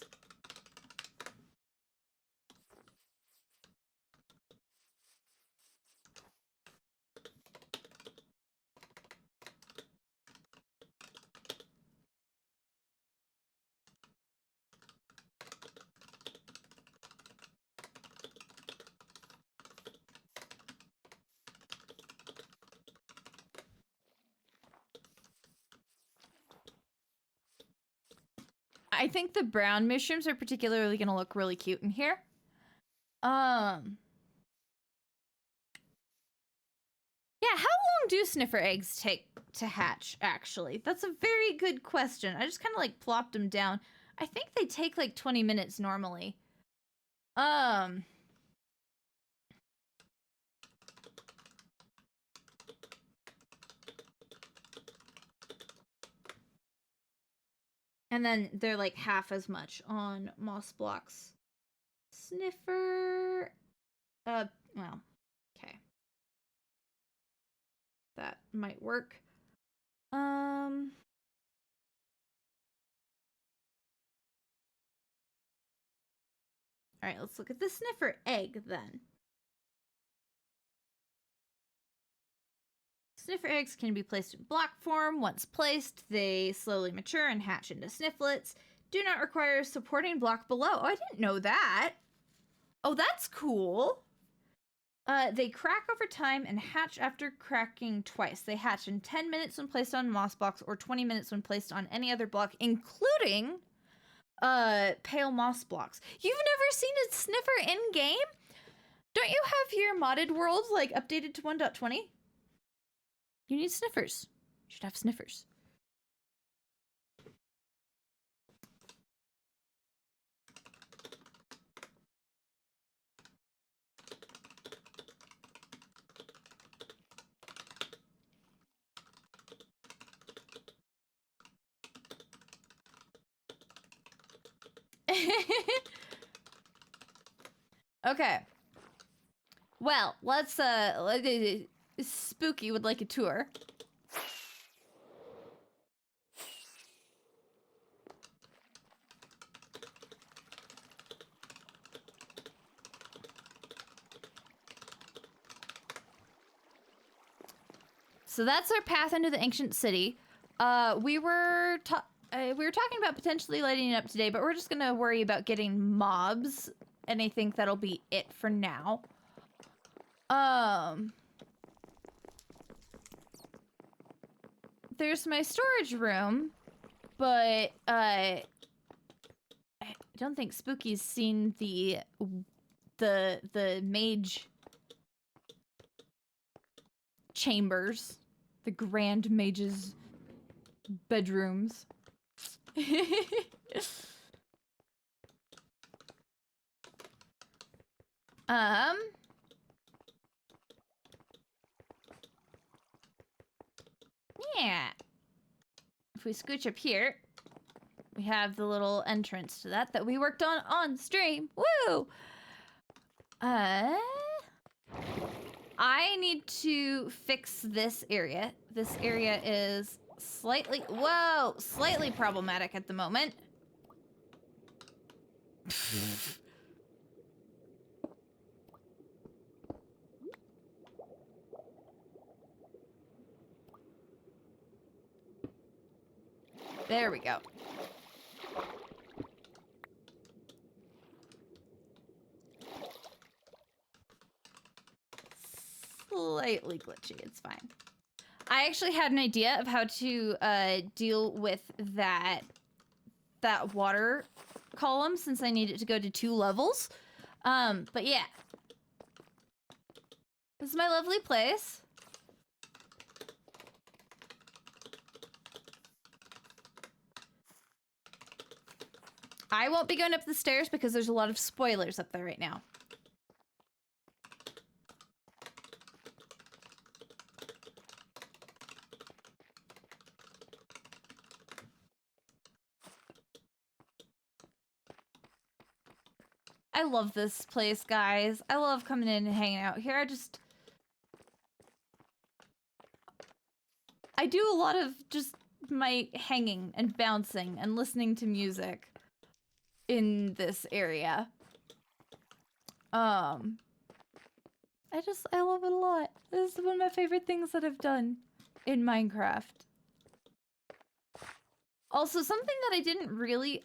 [SPEAKER 1] I think the brown mushrooms are particularly going to look really cute in here. Yeah, how long do sniffer eggs take to hatch, actually? That's a very good question. I just kind of like plopped them down. I think they take like 20 minutes normally. And then they're like half as much on moss blocks. Sniffer. Well, okay. That might work. All right, let's look at the sniffer egg then. Sniffer eggs can be placed in block form. Once placed, they slowly mature and hatch into snifflets. Do not require a supporting block below. Oh, I didn't know that. Oh, that's cool. They crack over time and hatch after cracking twice. They hatch in 10 minutes when placed on moss blocks, or 20 minutes when placed on any other block, including pale moss blocks. You've never seen a sniffer in game? Don't you have your modded world like updated to 1.20? You need sniffers. You should have sniffers. Okay. Well, let's Spooky would like a tour. So that's our path into the ancient city. We were talking about potentially lighting it up today, but we're just gonna worry about getting mobs, and I think that'll be it for now. There's my storage room, but I don't think Spooky's seen the mage chambers, the Grand Mage's bedrooms. Yeah. If we scooch up here, We have the little entrance to that we worked on stream. Woo! I need to fix this area. This area is slightly problematic at the moment. There we go. Slightly glitchy, it's fine. I actually had an idea of how to deal with that water column since I need it to go to 2 levels. But yeah. This is my lovely place. I won't be going up the stairs because there's a lot of spoilers up there right now. I love this place, guys. I love coming in and hanging out here. I do a lot of just my hanging and bouncing and listening to music in this area. I love it a lot. This is one of my favorite things that I've done in Minecraft. Also, something that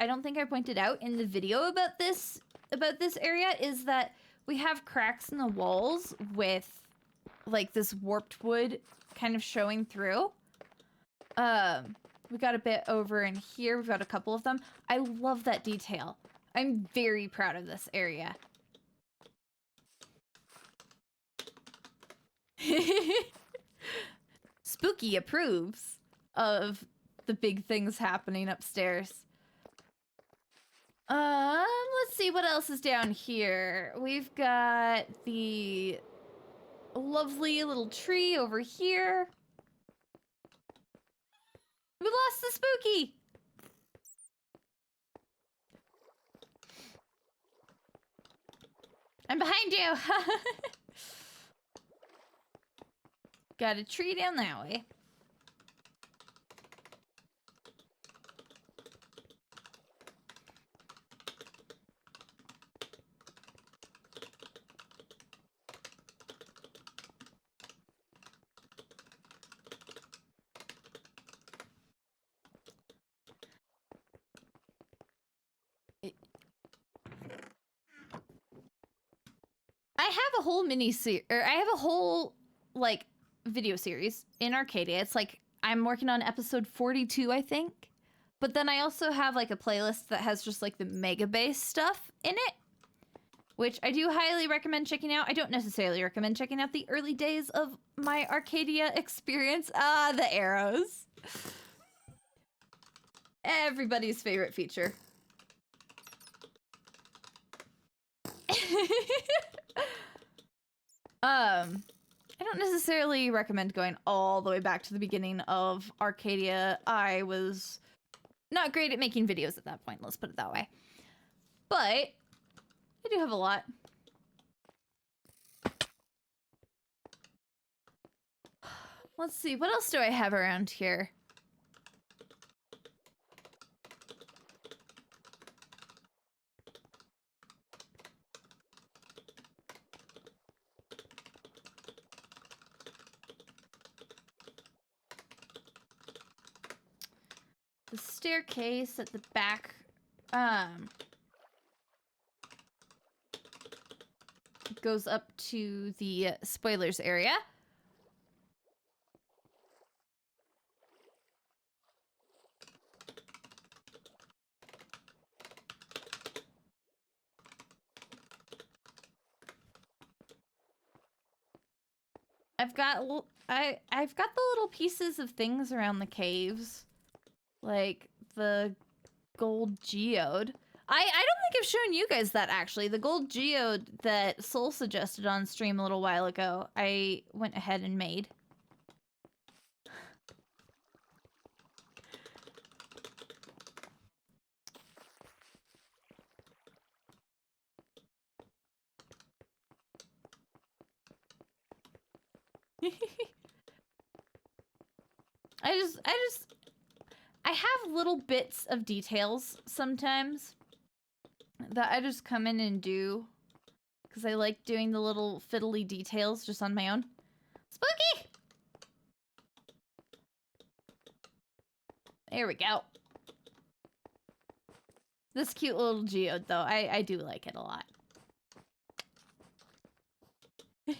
[SPEAKER 1] I don't think I pointed out in the video about this area is that we have cracks in the walls with like this warped wood kind of showing through. We got a bit over in here. We've got a couple of them. I love that detail. I'm very proud of this area. Spooky approves of the big things happening upstairs. Let's see what else is down here. We've got the lovely little tree over here. We lost the spooky. I'm behind you. Got a tree down that way. I have a whole I have a whole like video series in Arcadia. It's like I'm working on episode 42, I think. But then I also have like a playlist that has just like the mega base stuff in it, which I do highly recommend checking out. I don't necessarily recommend checking out the early days of my Arcadia experience. Ah, the arrows. Everybody's favorite feature. I don't necessarily recommend going all the way back to the beginning of Arcadia. I was not great at making videos at that point, let's put it that way. But I do have a lot. Let's see, what else do I have around here? The staircase at the back, goes up to the spoilers area. I've got the little pieces of things around the caves. Like the gold geode. I don't think I've shown you guys that actually. The gold geode that Soul suggested on stream a little while ago, I went ahead and made. I have little bits of details sometimes that I just come in and do because I like doing the little fiddly details just on my own. Spooky! There we go. This cute little geode, though, I do like it a lot. I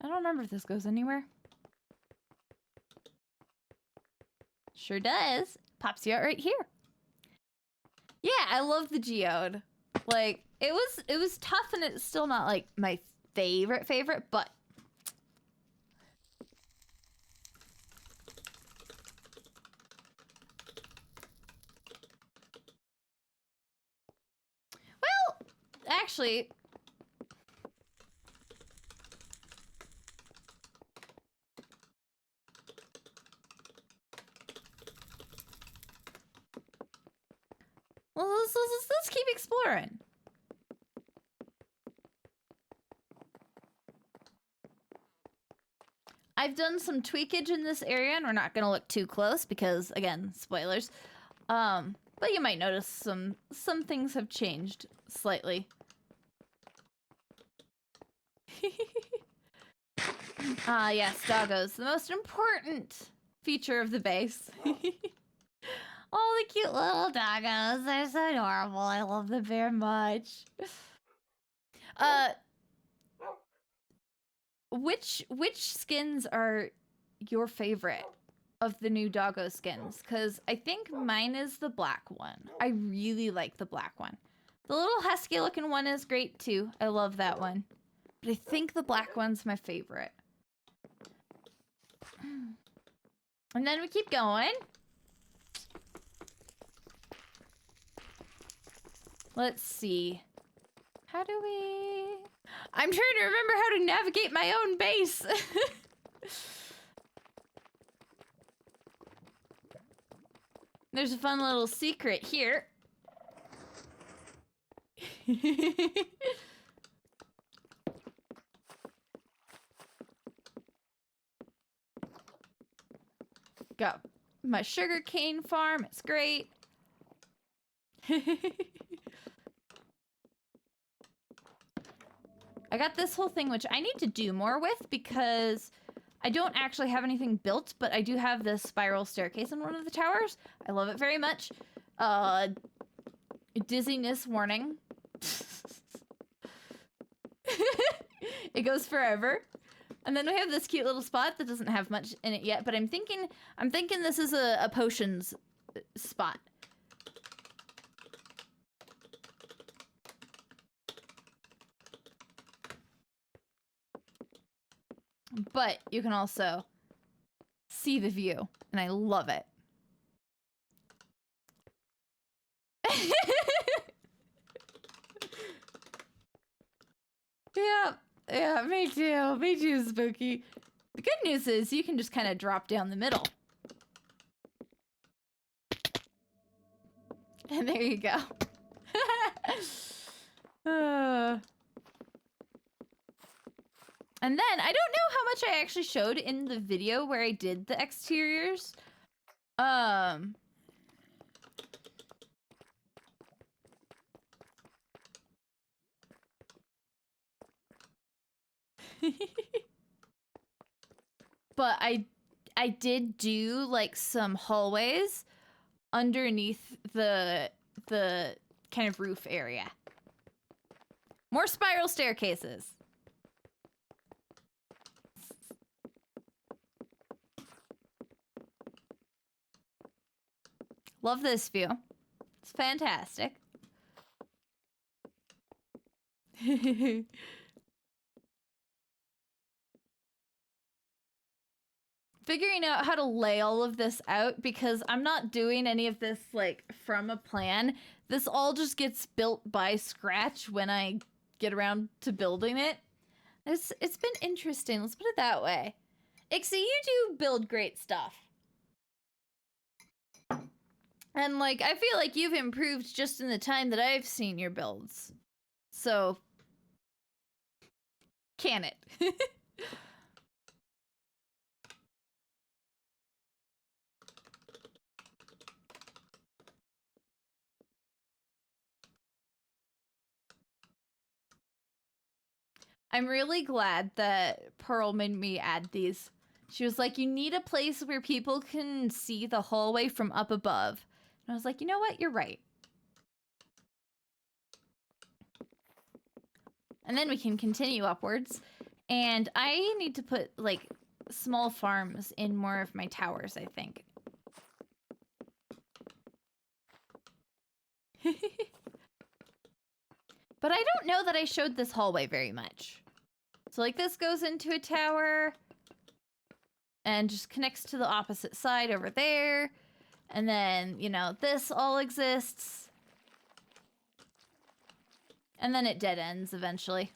[SPEAKER 1] don't remember if this goes anywhere. Sure does. Pops you out right here. Yeah, I love the geode. Like, it was tough and it's still not like my favorite, but well, actually, well, let's keep exploring. I've done some tweakage in this area, and we're not gonna look too close because, again, spoilers. But you might notice some things have changed slightly. Ah, yes, doggos, the most important feature of the base. Oh, the cute little doggos. They're so adorable. I love them very much. Which skins are your favorite of the new doggo skins? Because I think mine is the black one. I really like the black one. The little husky looking one is great too. I love that one. But I think the black one's my favorite. And then we keep going. Let's see. How do we... I'm trying to remember how to navigate my own base. There's a fun little secret here. Got my sugarcane farm. It's great. I got this whole thing, which I need to do more with because I don't actually have anything built, but I do have this spiral staircase in one of the towers. I love it very much. Dizziness warning. It goes forever. And then we have this cute little spot that doesn't have much in it yet, but I'm thinking this is a potions spot. But you can also see the view, and I love it. Yeah, me too, Spooky. The good news is you can just kind of drop down the middle. And there you go. And then, I don't know how much I actually showed in the video where I did the exteriors. But I did do like some hallways underneath the kind of roof area. More spiral staircases. Love this view. It's fantastic. Figuring out how to lay all of this out because I'm not doing any of this like from a plan. This all just gets built by scratch when I get around to building it. It's been interesting. Let's put it that way. Ixie, you do build great stuff. And like I feel like you've improved just in the time that I've seen your builds. So Can it? I'm really glad that Pearl made me add these. She was like, you need a place where people can see the hallway from up above. And I was like, you know what? You're right. And then we can continue upwards. And I need to put, like, small farms in more of my towers, I think. But I don't know that I showed this hallway very much. So, like, this goes into a tower and just connects to the opposite side over there. And then, you know, this all exists. And then it dead ends eventually.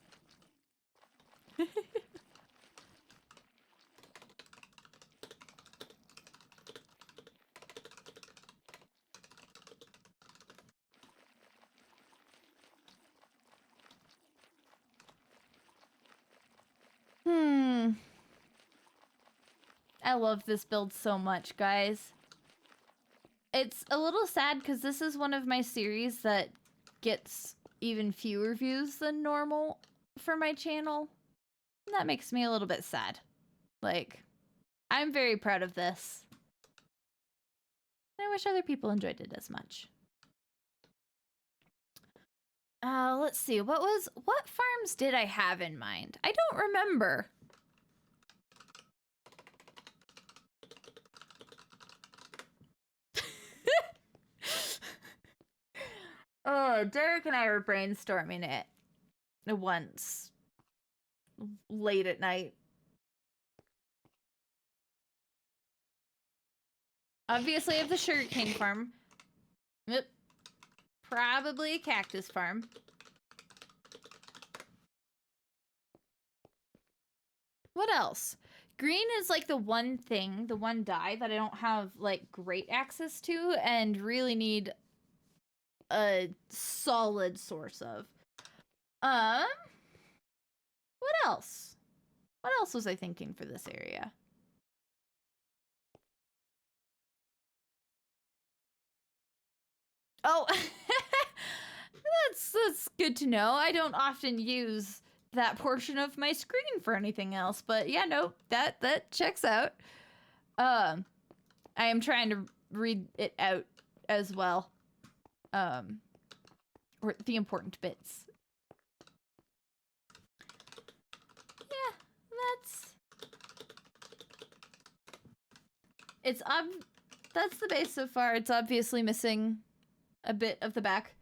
[SPEAKER 1] I love this build so much, guys. It's a little sad because this is one of my series that gets even fewer views than normal for my channel. And that makes me a little bit sad. Like, I'm very proud of this. I wish other people enjoyed it as much. Let's see. What farms did I have in mind? I don't remember. Oh, Derek and I were brainstorming it once late at night. Obviously, I have the sugarcane farm. Yep. Probably a cactus farm. What else? Green is like the one thing, the one dye that I don't have like great access to and really need a solid source of. What else? What else was I thinking for this area? Oh, that's good to know. I don't often use that portion of my screen for anything else, but yeah, no, that checks out. I am trying to read it out as well. Or the important bits. Yeah, that's the base so far. It's obviously missing a bit of the back.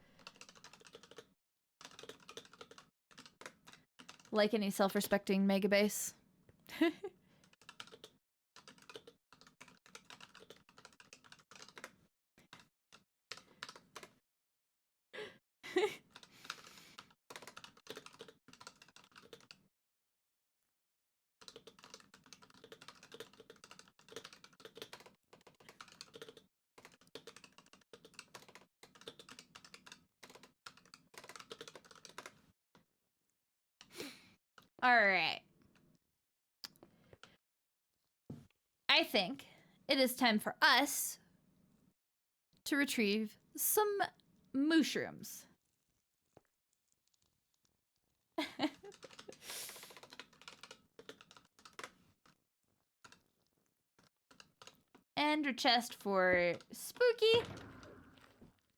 [SPEAKER 1] Like any self-respecting mega base. All right. I think it is time for us to retrieve some mushrooms. Ender chest for Spooky.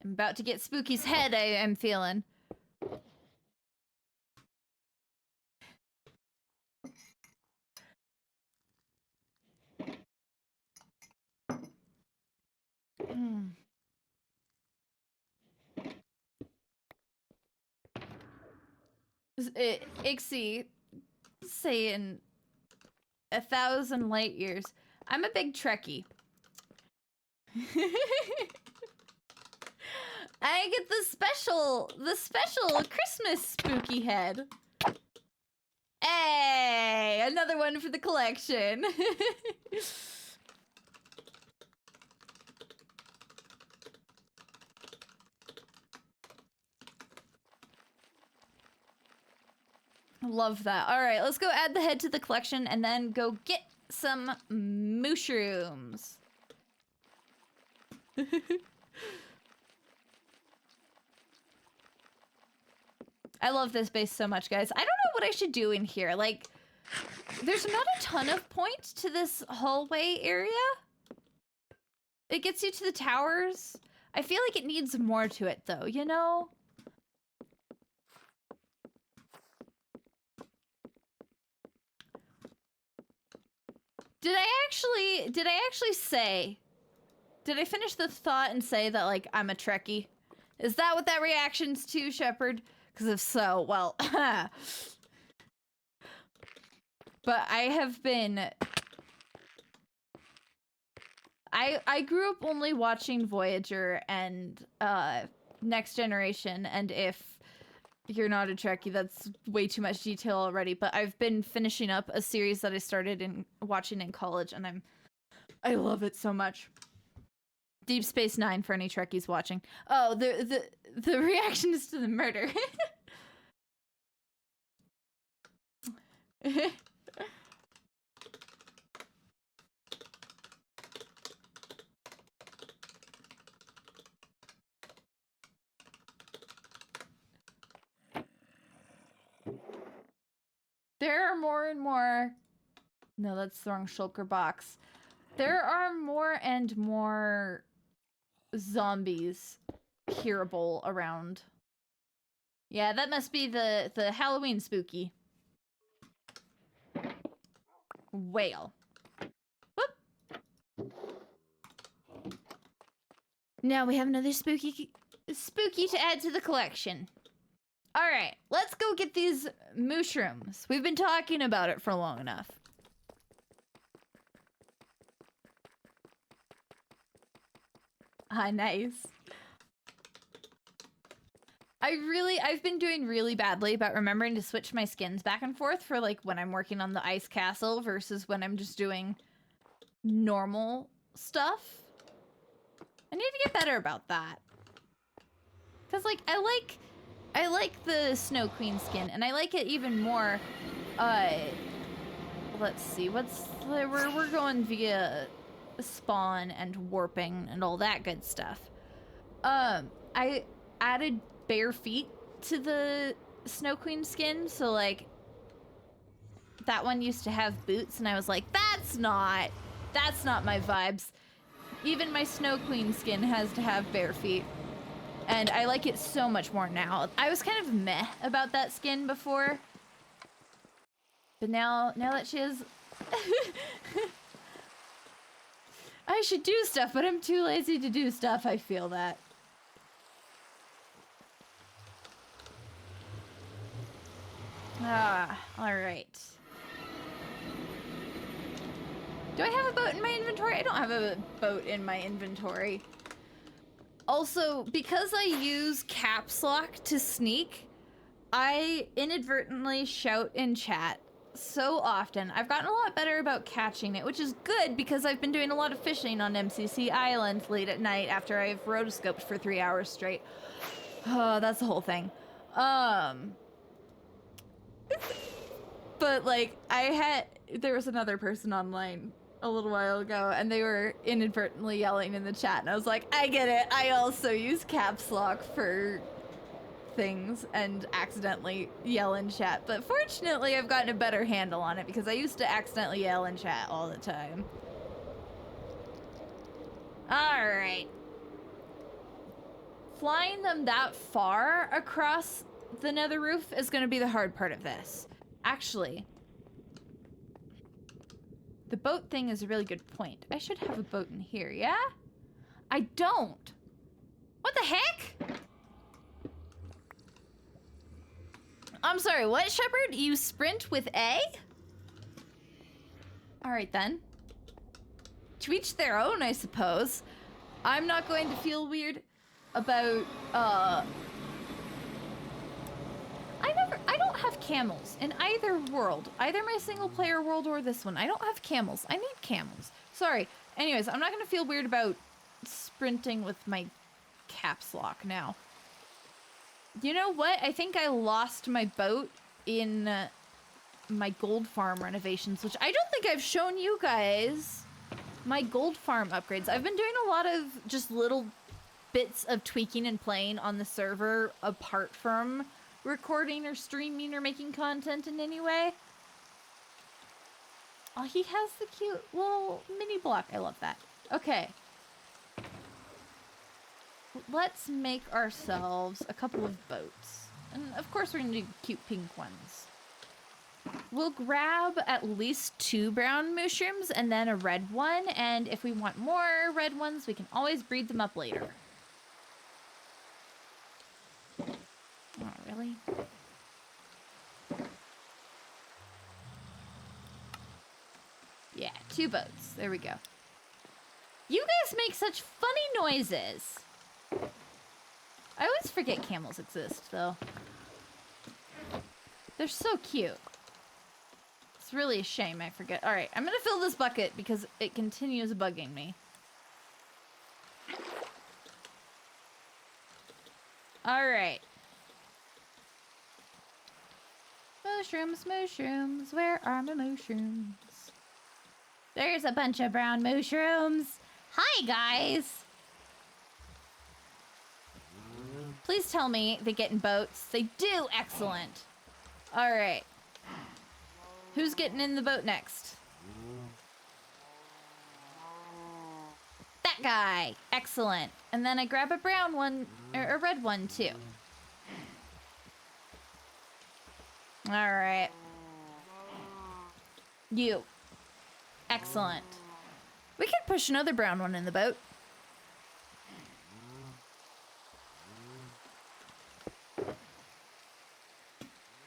[SPEAKER 1] I'm about to get Spooky's head, I am feeling. Ixie saying 1,000 light years. I'm a big Trekkie. I get the special Christmas spooky head. Hey, another one for the collection. Love that. All right, let's go add the head to the collection and then go get some mushrooms. I love this base so much, guys. I don't know what I should do in here. Like, there's not a ton of points to this hallway area. It gets you to the towers. I feel like it needs more to it, though, you know? Did I actually say, did I finish the thought and say that, like, I'm a Trekkie? Is that what that reaction's to, Shepard? Because if so, well, but I have been, I grew up only watching Voyager and Next Generation, and if you're not a Trekkie, that's way too much detail already, but I've been finishing up a series that I started watching in college, and I love it so much. Deep Space Nine for any Trekkies watching. Oh, the reaction is to the murder. There are more and more... No, that's the wrong shulker box. There are more and more zombies hearable around. Yeah, that must be the Halloween spooky. Whale. Whoop. Now we have another spooky to add to the collection. All right, let's go get these mushrooms. We've been talking about it for long enough. Ah, nice. I've been doing really badly about remembering to switch my skins back and forth for, like, when I'm working on the ice castle versus when I'm just doing normal stuff. I need to get better about that. Cause, like, I like the Snow Queen skin, and I like it even more, let's see, we're going via spawn and warping and all that good stuff. I added bare feet to the Snow Queen skin, so, like, that one used to have boots, and I was like, that's not my vibes. Even my Snow Queen skin has to have bare feet. And I like it so much more now. I was kind of meh about that skin before. But now that she has... I should do stuff, but I'm too lazy to do stuff, I feel that. Ah, alright. Do I have a boat in my inventory? I don't have a boat in my inventory. Also, because I use caps lock to sneak, I inadvertently shout in chat so often. I've gotten a lot better about catching it, which is good because I've been doing a lot of fishing on MCC Island late at night after I've rotoscoped for 3 hours straight. Oh, that's the whole thing. But, like, there was another person online a little while ago, and they were inadvertently yelling in the chat, and I was like, I get it. I also use caps lock for things and accidentally yell in chat, but fortunately I've gotten a better handle on it because I used to accidentally yell in chat all the time. Alright. Flying them that far across the nether roof is going to be the hard part of this. Actually, the boat thing is a really good point. I should have a boat in here, yeah? I don't. What the heck? I'm sorry, what, Shepard? You sprint with A? Alright then. To each their own, I suppose. I'm not going to feel weird about, I don't have camels in either world. Either my single player world or this one. I don't have camels. I need camels. Sorry. Anyways, I'm not gonna feel weird about sprinting with my caps lock now. You know what? I think I lost my boat in my gold farm renovations, which I don't think I've shown you guys my gold farm upgrades. I've been doing a lot of just little bits of tweaking and playing on the server apart from recording or streaming or making content in any way. Oh, he has the cute little mini block. I love that. Okay. Let's make ourselves a couple of boats. And of course we're gonna do cute pink ones. We'll grab at least 2 brown mushrooms and then a red one. And if we want more red ones, we can always breed them up later. Oh, really? Yeah, 2 boats. There we go. You guys make such funny noises. I always forget camels exist, though. They're so cute. It's really a shame I forget. All right, I'm gonna fill this bucket because it continues bugging me. All right. Mushrooms, mushrooms, where are my mushrooms? There's a bunch of brown mushrooms. Hi, guys. Please tell me they get in boats. They do. Excellent. All right. Who's getting in the boat next? That guy. Excellent. And then I grab a brown one, or a red one, too. All right. You. Excellent. We could push another brown one in the boat.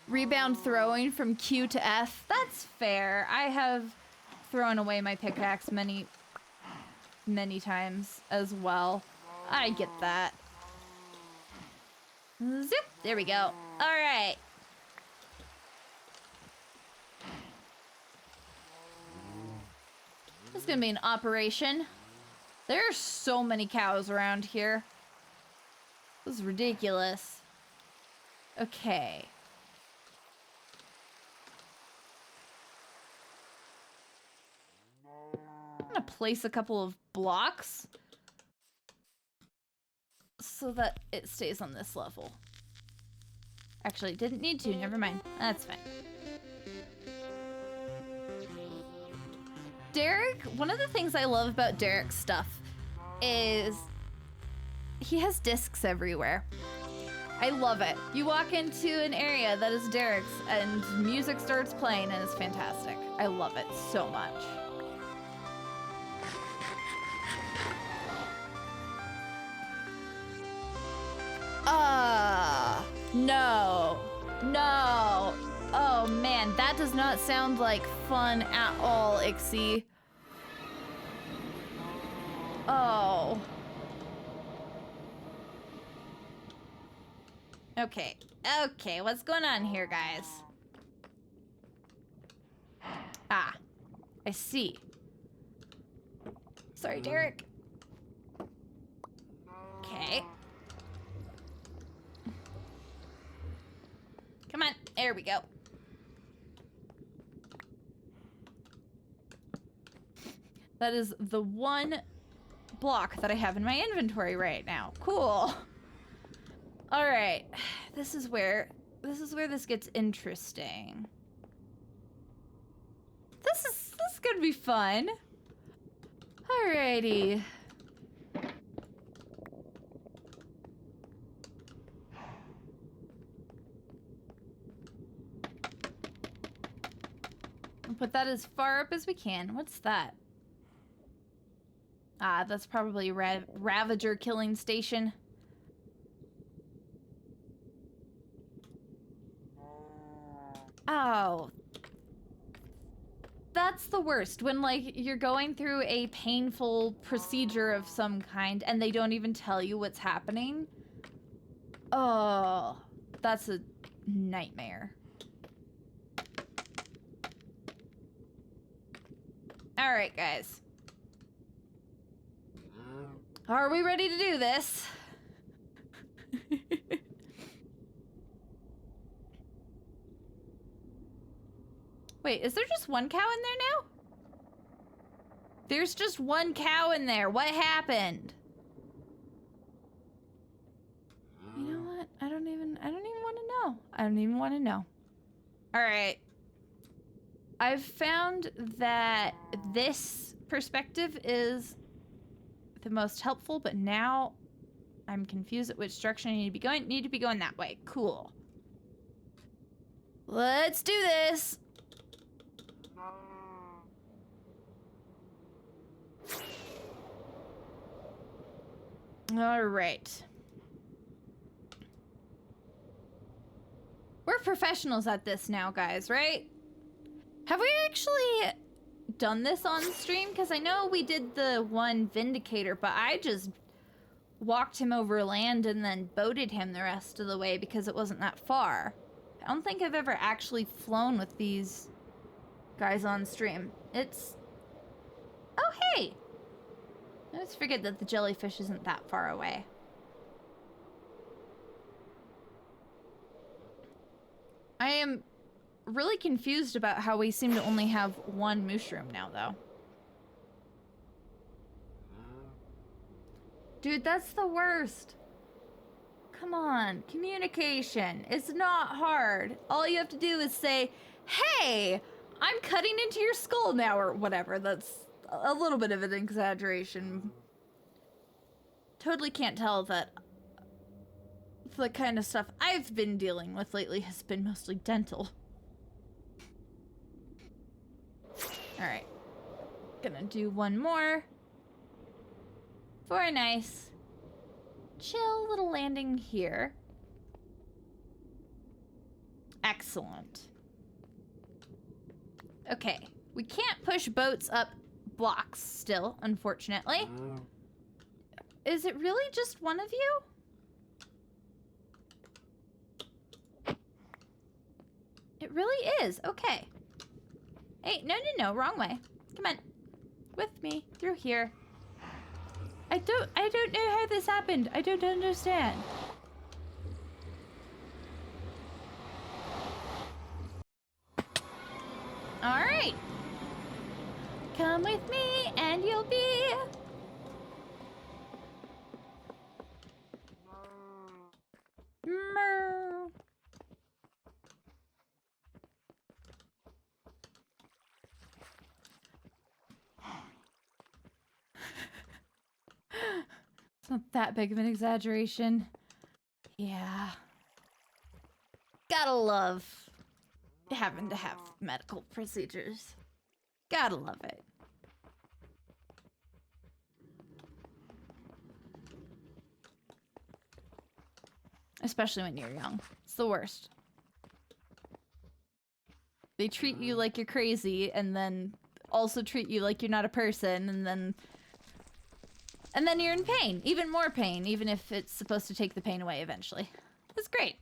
[SPEAKER 1] Rebound throwing from Q to F. That's fair. I have thrown away my pickaxe many times as well. I get that. Zoop. There we go. All right. This is gonna be an operation. There are so many cows around here. This is ridiculous. Okay. I'm gonna place a couple of blocks so that it stays on this level. Actually, didn't need to. Never mind. That's fine. Derek, one of the things I love about Derek's stuff is he has discs everywhere. I love it. You walk into an area that is Derek's and music starts playing and it's fantastic. I love it so much. No. No. Oh man, that does not sound like fun at all, Ixie. Oh. Okay. Okay, what's going on here, guys? Ah. I see. Sorry, Derek. Okay. Come on. There we go. That is the one block that I have in my inventory right now. Cool. All right. This is where this gets interesting. This is gonna be fun. Alrighty. We'll put that as far up as we can. What's that? Ah, that's probably Ravager killing station. Oh. That's the worst, when like you're going through a painful procedure of some kind and they don't even tell you what's happening. Oh, that's a nightmare. All right, guys. Are we ready to do this? Wait, is there just one cow in there now? There's just one cow in there. What happened? You know what? I don't even want to know. I don't even want to know. All right. I've found that this perspective is the most helpful, but now I'm confused at which direction I need to be going. Need to be going that way. Cool. Let's do this. All right. We're professionals at this now, guys, right? Have we actually done this on stream? Because I know we did the one Vindicator, but I just walked him over land and then boated him the rest of the way because it wasn't that far. I don't think I've ever actually flown with these guys on stream. It's... Oh, hey! I always forget that the jellyfish isn't that far away. I am really confused about how we seem to only have one mushroom now, though. Dude, that's the worst. Come on, communication. It's not hard. All you have to do is say, hey, I'm cutting into your skull now, or whatever. That's a little bit of an exaggeration. Totally can't tell that the kind of stuff I've been dealing with lately has been mostly dental. Alright. Gonna do one more. For a nice, chill little landing here. Excellent. Okay. We can't push boats up blocks still, unfortunately. Is it really just one of you? It really is. Okay. Hey, no, wrong way. Come on. With me. Through here. I don't know how this happened. I don't understand. Alright. Come with me and you'll be... Mer. It's not that big of an exaggeration. Yeah. Gotta love having to have medical procedures. Gotta love it. Especially when you're young. It's the worst. They treat you like you're crazy and then also treat you like you're not a person and then you're in pain. Even more pain, even if it's supposed to take the pain away eventually. It's great.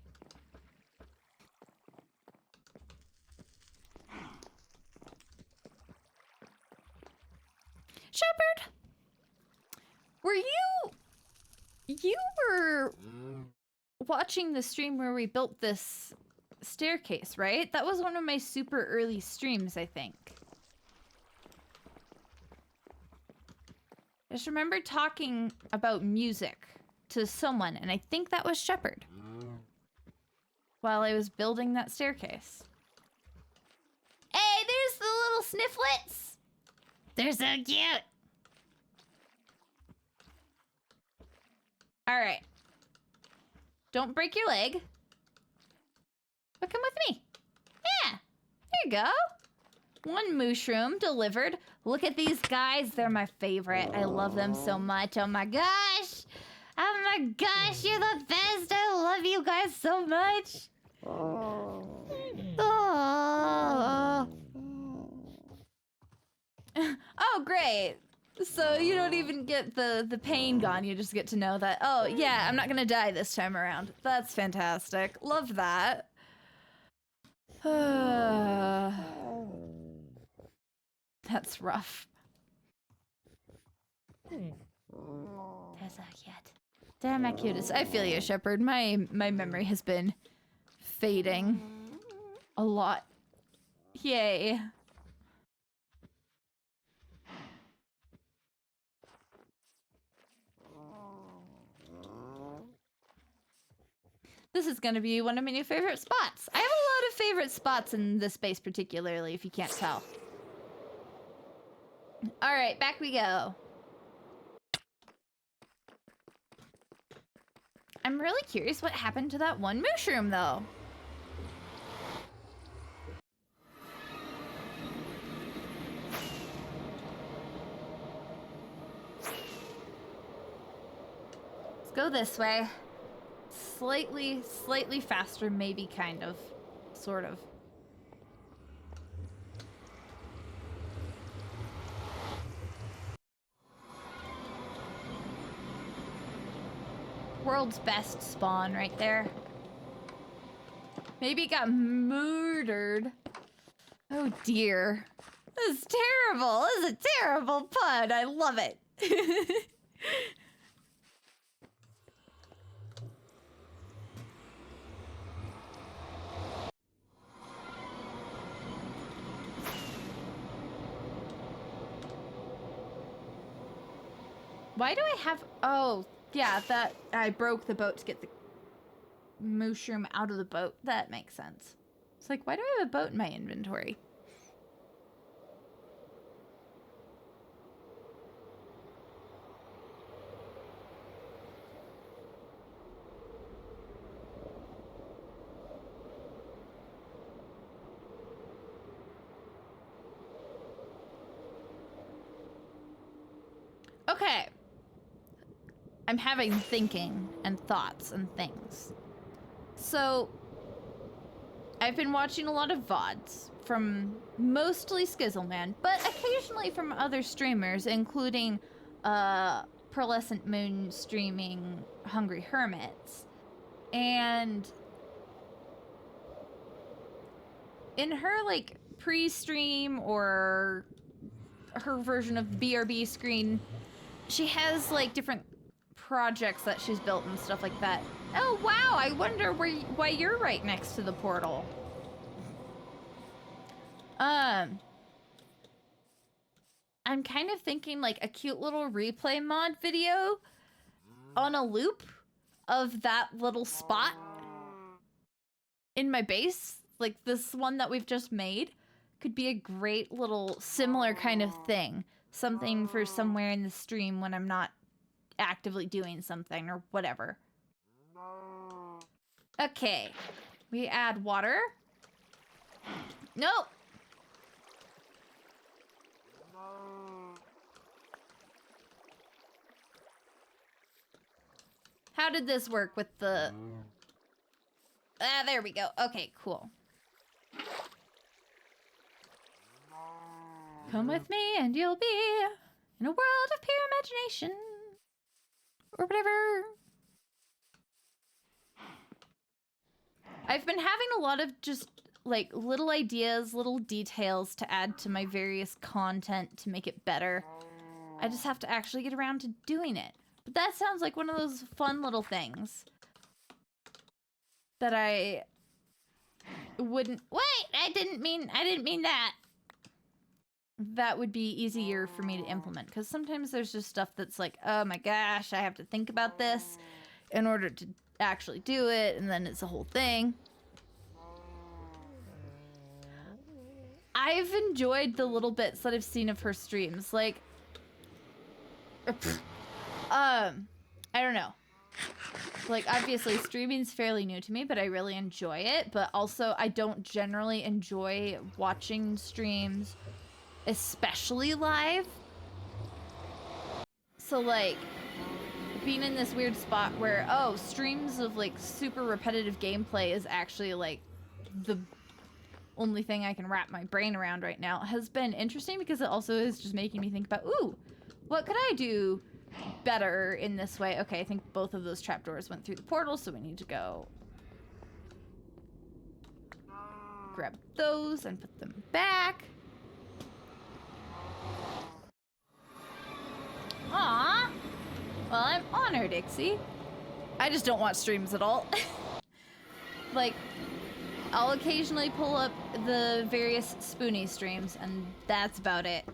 [SPEAKER 1] Shepard! You were watching the stream where we built this staircase, right? That was one of my super early streams, I think. I just remember talking about music to someone, and I think that was Shepard. While I was building that staircase. Hey, there's the little snifflets! They're so cute! Alright. Don't break your leg. But come with me. Yeah, there you go. One mushroom delivered. Look at these guys. They're my favorite. I love them so much. Oh my gosh. Oh my gosh, you're the best. I love you guys so much. Oh. Oh, great. So you don't even get the pain gone. You just get to know that, oh, yeah, I'm not gonna die this time around. That's fantastic. Love that. That's rough. They're so cute. They're my cutest. I feel you, Shepard. My memory has been fading a lot Yay. This is gonna be one of my new favorite spots. I have a lot of favorite spots in this space particularly, if you can't tell. All right, back we go. I'm really curious what happened to that one mushroom, though. Let's go this way. Slightly faster, maybe, kind of. Sort of. World's best spawn right there. Maybe it got murdered. Oh dear. This is terrible. This is a terrible pun. I love it. Why do I have... Oh, yeah, that... I broke the boat to get the mushroom out of the boat. That makes sense. It's like, why do I have a boat in my inventory? Okay. I'm having thinking and thoughts and things. So, I've been watching a lot of VODs from mostly Skizzleman, but occasionally from other streamers, including Pearlescent Moon streaming Hungry Hermits. And in her, like, pre-stream or her version of BRB screen, she has, like, different projects that she's built and stuff like that. Oh, wow, I wonder why you're right next to the portal. I'm kind of thinking, like, a cute little replay mod video on a loop of that little spot in my base. Like, this one that we've just made could be a great little similar kind of thing. Something for somewhere in the stream when I'm not actively doing something or whatever. Okay. We add water. Nope. How did this work with the... Ah, there we go. Okay, cool. Come with me and you'll be in a world of pure imagination. Or whatever. I've been having a lot of just, like, little ideas, little details to add to my various content to make it better. I just have to actually get around to doing it. But that sounds like one of those fun little things that I wouldn't... Wait! I didn't mean that! That would be easier for me to implement, because sometimes there's just stuff that's like, oh my gosh, I have to think about this in order to actually do it, and then it's a whole thing. I've enjoyed the little bits that I've seen of her streams, like, I don't know. Like, obviously, streaming's fairly new to me, but I really enjoy it, but also I don't generally enjoy watching streams, especially live. So, like, being in this weird spot where, oh, streams of, like, super repetitive gameplay is actually, like, the only thing I can wrap my brain around right now has been interesting, because it also is just making me think about, ooh, what could I do better in this way? Okay, I think both of those trapdoors went through the portal, so we need to go grab those and put them back. Aww. Well, I'm honored, Ixie. I just don't watch streams at all. Like, I'll occasionally pull up the various Spoonie streams, and that's about it.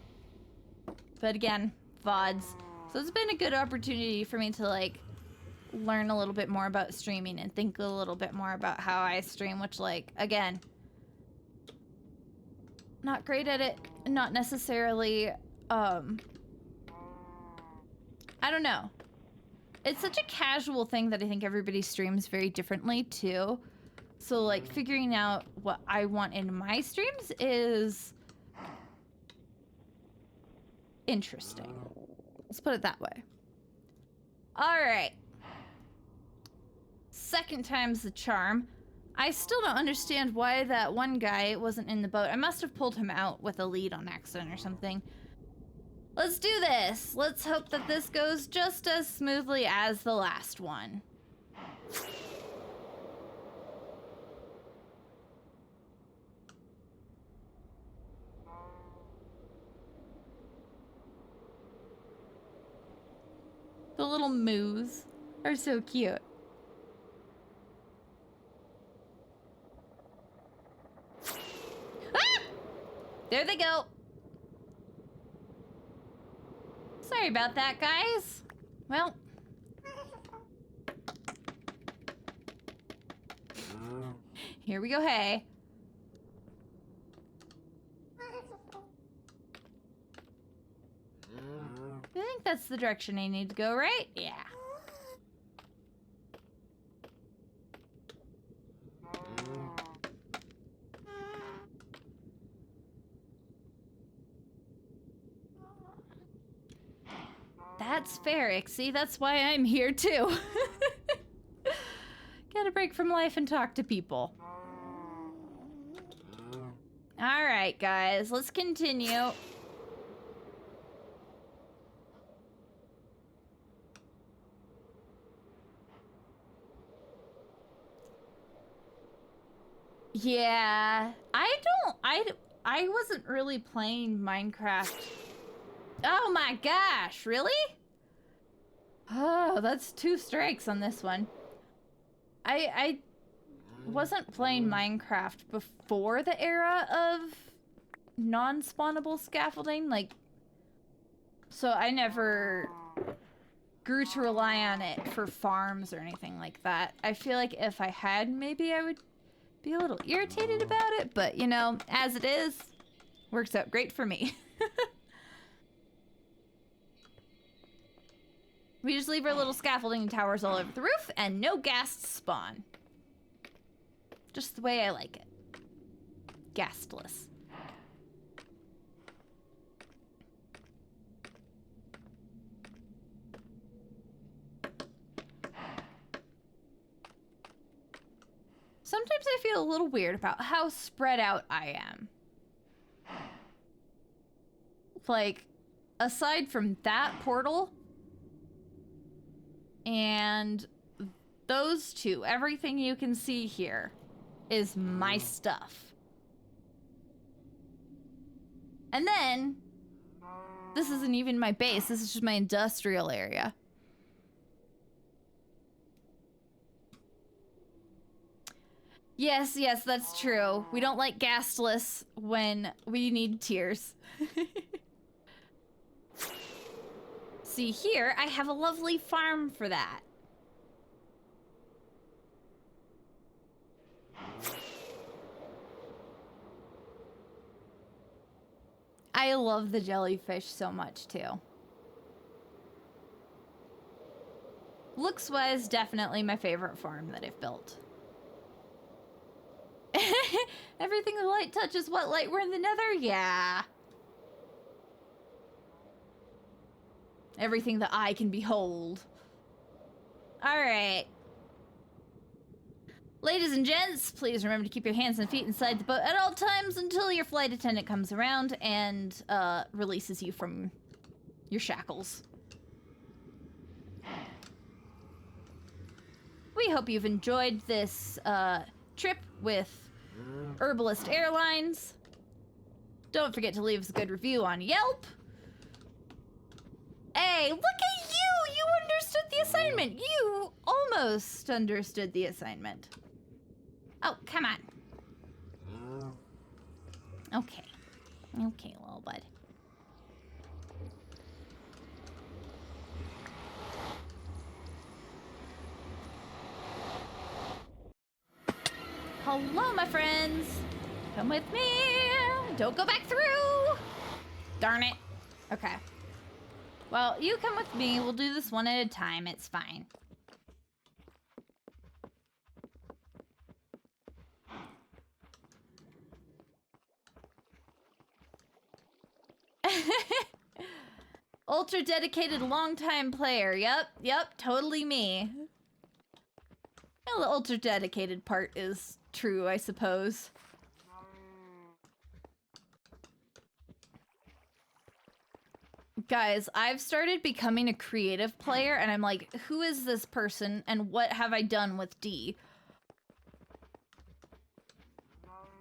[SPEAKER 1] But again, VODs. So it's been a good opportunity for me to, like, learn a little bit more about streaming and think a little bit more about how I stream, which, like, again, not great at it, not necessarily, I don't know. It's such a casual thing that I think everybody streams very differently, too. So, like, figuring out what I want in my streams is interesting. Let's put it that way. All right. Second time's the charm. I still don't understand why that one guy wasn't in the boat. I must have pulled him out with a lead on accident or something. Let's do this. Let's hope that this goes just as smoothly as the last one. The little moos are so cute. Ah! There they go. Sorry about that, guys. Well. Here we go, hey. I think that's the direction I need to go, right? Yeah. That's fair, Ixie. That's why I'm here, too. Get a break from life and talk to people. All right, guys. Let's continue. Yeah. I wasn't really playing Minecraft. Oh my gosh, really? Oh, that's 2 strikes on this one. I wasn't playing Minecraft before the era of non-spawnable scaffolding, like, so I never grew to rely on it for farms or anything like that. I feel like if I had, maybe I would be a little irritated about it, but you know, as it is, works out great for me. We just leave our little scaffolding towers all over the roof and no ghasts spawn. Just the way I like it. Ghastless. Sometimes I feel a little weird about how spread out I am. Like, aside from that portal and those two, everything you can see here is my stuff. And then, this isn't even my base, this is just my industrial area. Yes, yes, that's true. We don't like Ghastless when we need tears. See here, I have a lovely farm for that. I love the jellyfish so much too. Looks-wise, definitely my favorite farm that I've built. Everything the light touches, what light we're in the nether? Yeah. Everything the eye can behold. Alright. Ladies and gents, please remember to keep your hands and feet inside the boat at all times until your flight attendant comes around and releases you from your shackles. We hope you've enjoyed this trip with Herbalist Airlines. Don't forget to leave us a good review on Yelp. Hey, look at you! You understood the assignment! You almost understood the assignment. Oh, come on. Okay. Okay, little bud. Hello, my friends. Come with me. Don't go back through. Darn it. Okay. Well, you come with me. We'll do this one at a time. It's fine. Ultra dedicated longtime player. Yep, totally me. Well, the ultra dedicated part is true, I suppose. Guys, I've started becoming a creative player, and I'm like, who is this person, and what have I done with D?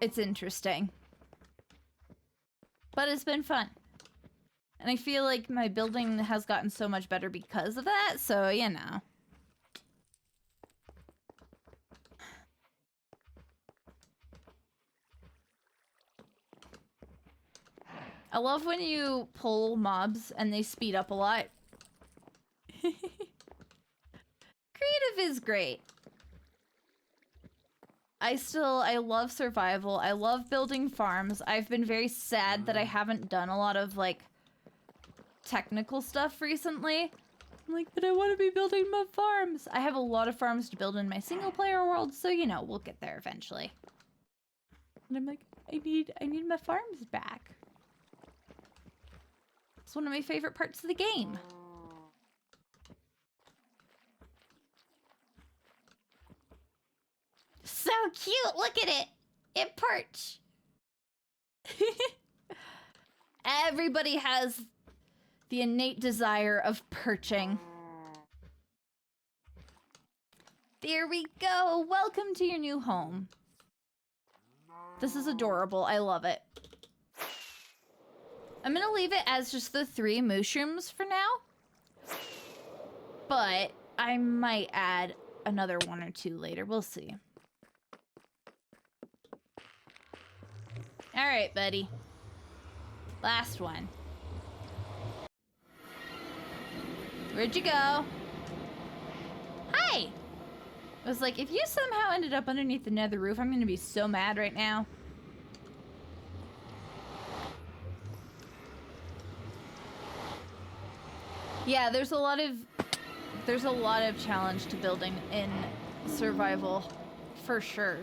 [SPEAKER 1] It's interesting. But it's been fun. And I feel like my building has gotten so much better because of that, so, you know. I love when you pull mobs and they speed up a lot. Creative is great. I love survival. I love building farms. I've been very sad that I haven't done a lot of, like, technical stuff recently. I'm like, but I want to be building my farms. I have a lot of farms to build in my single player world, so, you know, we'll get there eventually. And I'm like, I need my farms back. It's one of my favorite parts of the game. So cute! Look at it! It perch! Everybody has the innate desire of perching. There we go! Welcome to your new home. This is adorable. I love it. I'm gonna leave it as just the 3 mushrooms for now. But I might add another 1 or 2 later. We'll see. Alright, buddy. Last one. Where'd you go? Hi! I was like, if you somehow ended up underneath the nether roof, I'm gonna be so mad right now. Yeah, there's a lot of challenge to building in survival, for sure.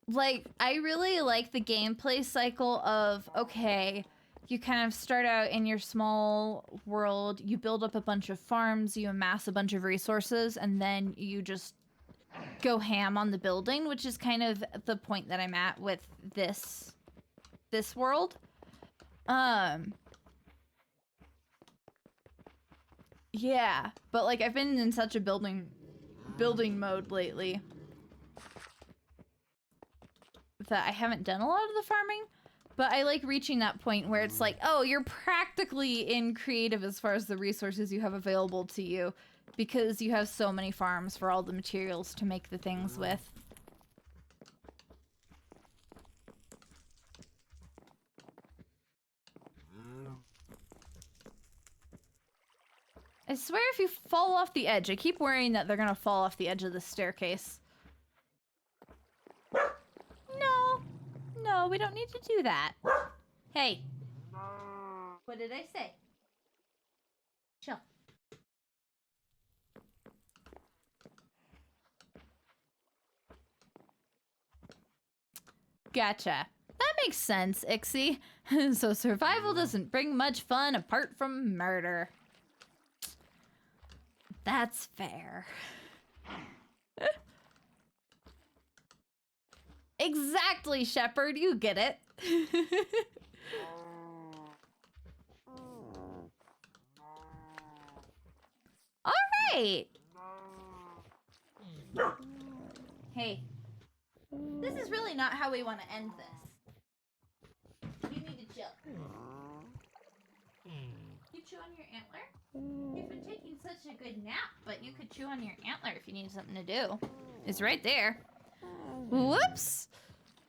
[SPEAKER 1] Like, I really like the gameplay cycle of, okay, you kind of start out in your small world, you build up a bunch of farms, you amass a bunch of resources, and then you just go ham on the building, which is kind of the point that I'm at with this world. Yeah, but like I've been in such a building mode lately that I haven't done a lot of the farming, but I like reaching that point where it's like, oh, you're practically in creative as far as the resources you have available to you because you have so many farms for all the materials to make the things with. I swear if you fall off the edge, I keep worrying that they're gonna fall off the edge of the staircase. No, we don't need to do that. Hey. What did I say? Chill. Gotcha. That makes sense, Ixie. So survival doesn't bring much fun apart from murder. That's fair. Exactly, Shepherd. You get it. All right. Hey. This is really not how we want to end this. You need to chill. You chew on your antler? You've been taking such a good nap, but you could chew on your antler if you need something to do. It's right there. Whoops!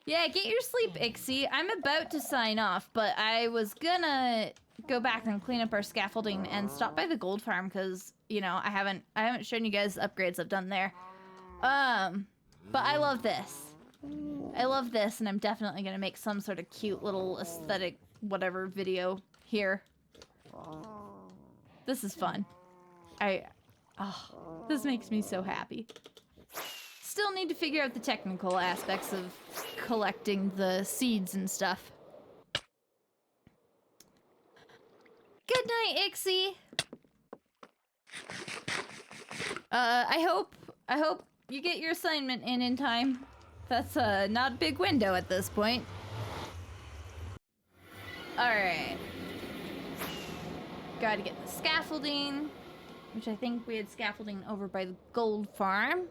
[SPEAKER 1] Yeah, get your sleep, Ixie. I'm about to sign off, but I was gonna go back and clean up our scaffolding and stop by the gold farm because, you know, I haven't shown you guys the upgrades I've done there. But I love this. I love this, and I'm definitely gonna make some sort of cute little aesthetic whatever video here. This is fun. This makes me so happy. Still need to figure out the technical aspects of collecting the seeds and stuff. Good night, Ixie. I hope you get your assignment in time. That's not a big window at this point. Alright. Gotta get the scaffolding, which I think we had scaffolding over by the gold farm.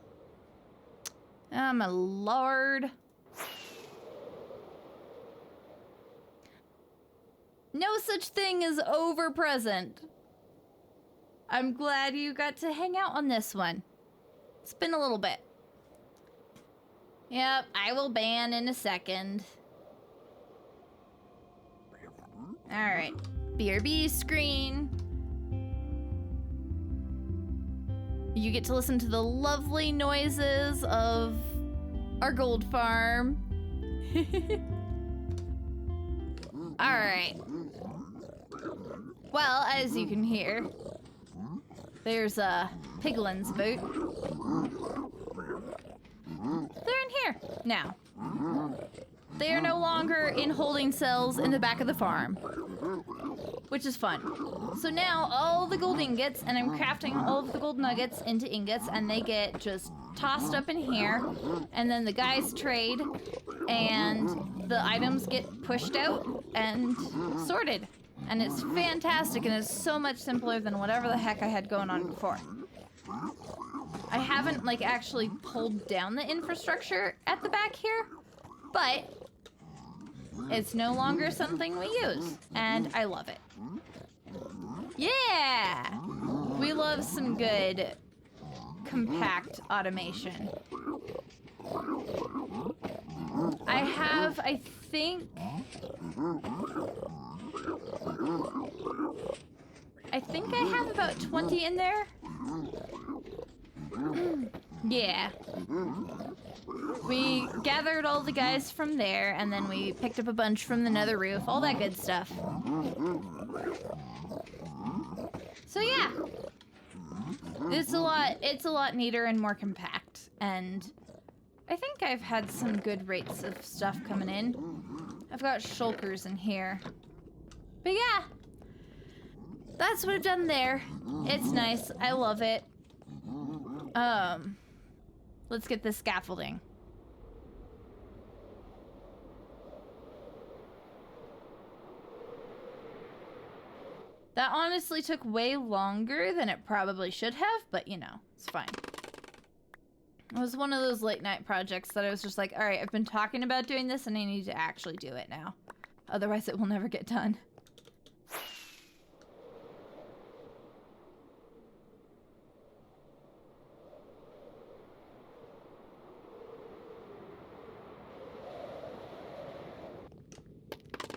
[SPEAKER 1] Oh my lord. No such thing as over present. I'm glad you got to hang out on this one. It's been a little bit. Yep, I will ban in a second. Alright. BRB screen. You get to listen to the lovely noises of our gold farm. Alright. Well, as you can hear, there's a Piglin's boot. They're in here now. They are no longer in holding cells in the back of the farm, which is fun. So now all the gold ingots, and I'm crafting all of the gold nuggets into ingots, and they get just tossed up in here, and then the guys trade, and the items get pushed out and sorted. And it's fantastic, and it's so much simpler than whatever the heck I had going on before. I haven't, like, actually pulled down the infrastructure at the back here, but it's no longer something we use, and I love it. Yeah! We love some good compact automation. I think I have about 20 in there. Yeah. We gathered all the guys from there, and then we picked up a bunch from the nether roof, all that good stuff. So yeah. It's a lot neater and more compact, and I think I've had some good rates of stuff coming in. I've got shulkers in here. But yeah. That's what I've done there. It's nice. I love it. Let's get the scaffolding. That honestly took way longer than it probably should have, but you know, it's fine. It was one of those late night projects that I was just like, all right, I've been talking about doing this and I need to actually do it now. Otherwise it will never get done.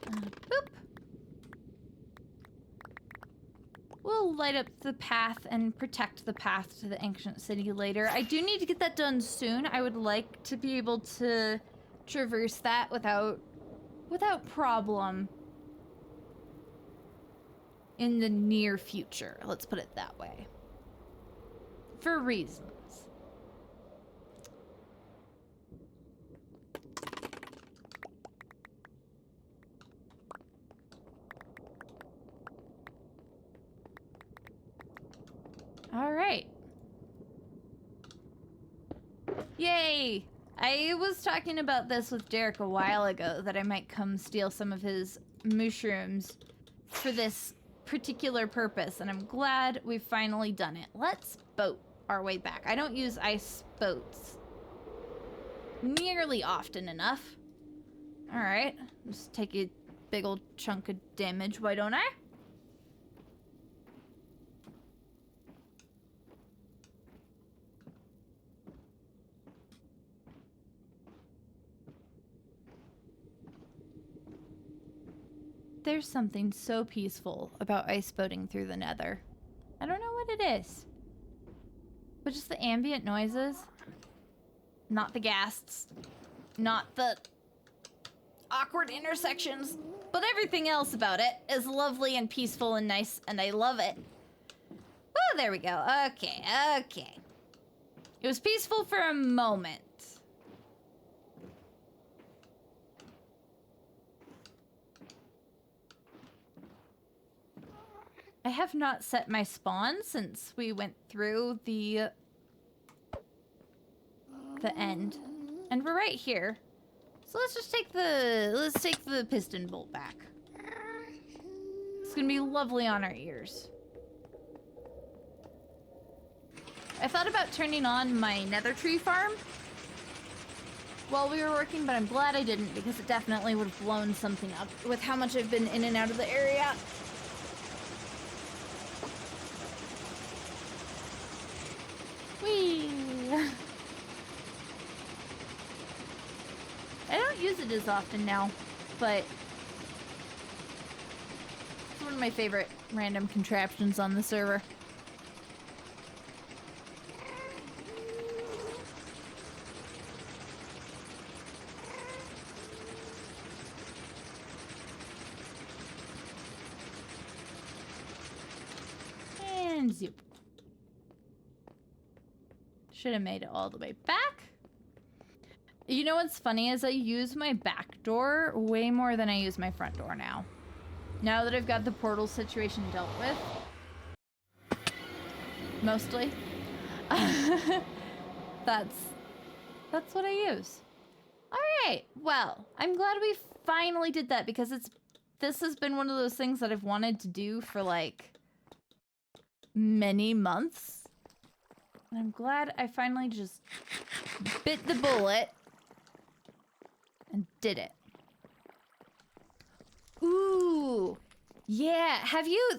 [SPEAKER 1] Boop. We'll light up the path and protect the path to the ancient city later. I do need to get that done soon. I would like to be able to traverse that without problem in the near future. Let's put it that way. For reasons. All right. Yay! I was talking about this with Derek a while ago, that I might come steal some of his mushrooms for this particular purpose, and I'm glad we've finally done it. Let's boat our way back. I don't use ice boats nearly often enough. All right, just take a big old chunk of damage, why don't I? There's something so peaceful about ice boating through the nether. I don't know what it is. But just the ambient noises. Not the ghasts. Not the awkward intersections. But everything else about it is lovely and peaceful and nice, and I love it. Oh, there we go. Okay, okay. It was peaceful for a moment. I have not set my spawn since we went through the end. And we're right here. So let's just take the piston bolt back. It's gonna be lovely on our ears. I thought about turning on my nether tree farm while we were working, but I'm glad I didn't because it definitely would have blown something up with how much I've been in and out of the area. Whee! I don't use it as often now, but it's one of my favorite random contraptions on the server. And zoop. Should have made it all the way back. You know what's funny is I use my back door way more than I use my front door now. Now that I've got the portal situation dealt with. Mostly. That's what I use. Alright, well, I'm glad we finally did that because this has been one of those things that I've wanted to do for like many months. And I'm glad I finally just bit the bullet and did it. Ooh. Yeah,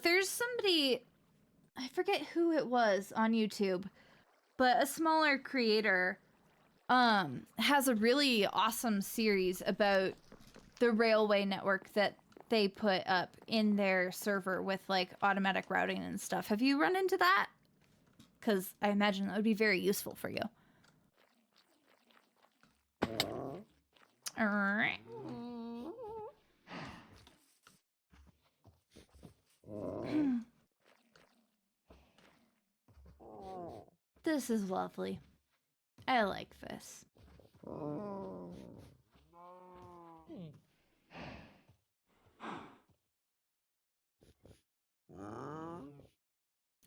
[SPEAKER 1] there's somebody, I forget who it was on YouTube, but a smaller creator has a really awesome series about the railway network that they put up in their server with like automatic routing and stuff. Have you run into that? Because I imagine that would be very useful for you. Alright. This is lovely. I like this.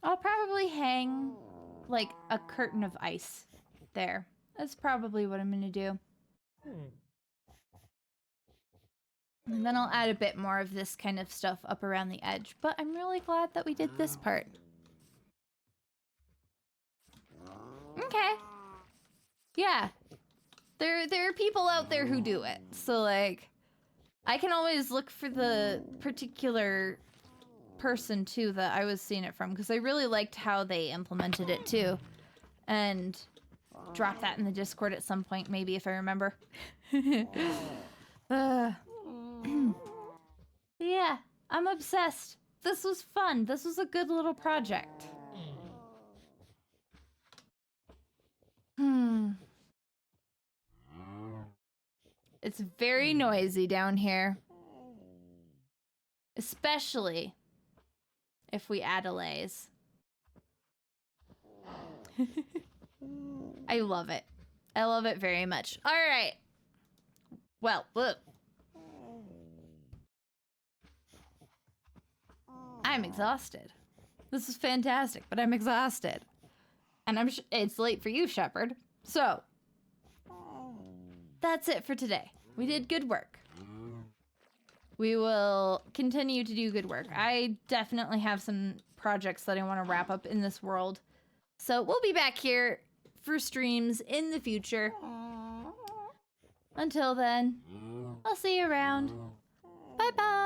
[SPEAKER 1] I'll probably hang like a curtain of ice there. That's probably what I'm gonna do. And then I'll add a bit more of this kind of stuff up around the edge. But I'm really glad that we did this part. Okay. Yeah. There are people out there who do it. So like, I can always look for the particular person too that I was seeing it from, because I really liked how they implemented it too. And drop that in the Discord at some point, maybe, if I remember. Yeah, I'm obsessed. This was fun. This was a good little project. It's very noisy down here. Especially if we add allays. I love it. I love it very much. All right. Well, look. I'm exhausted. This is fantastic, but I'm exhausted. And it's late for you, Shepherd. So, that's it for today. We did good work. We will continue to do good work. I definitely have some projects that I want to wrap up in this world. So we'll be back here for streams in the future. Until then, I'll see you around. Bye-bye.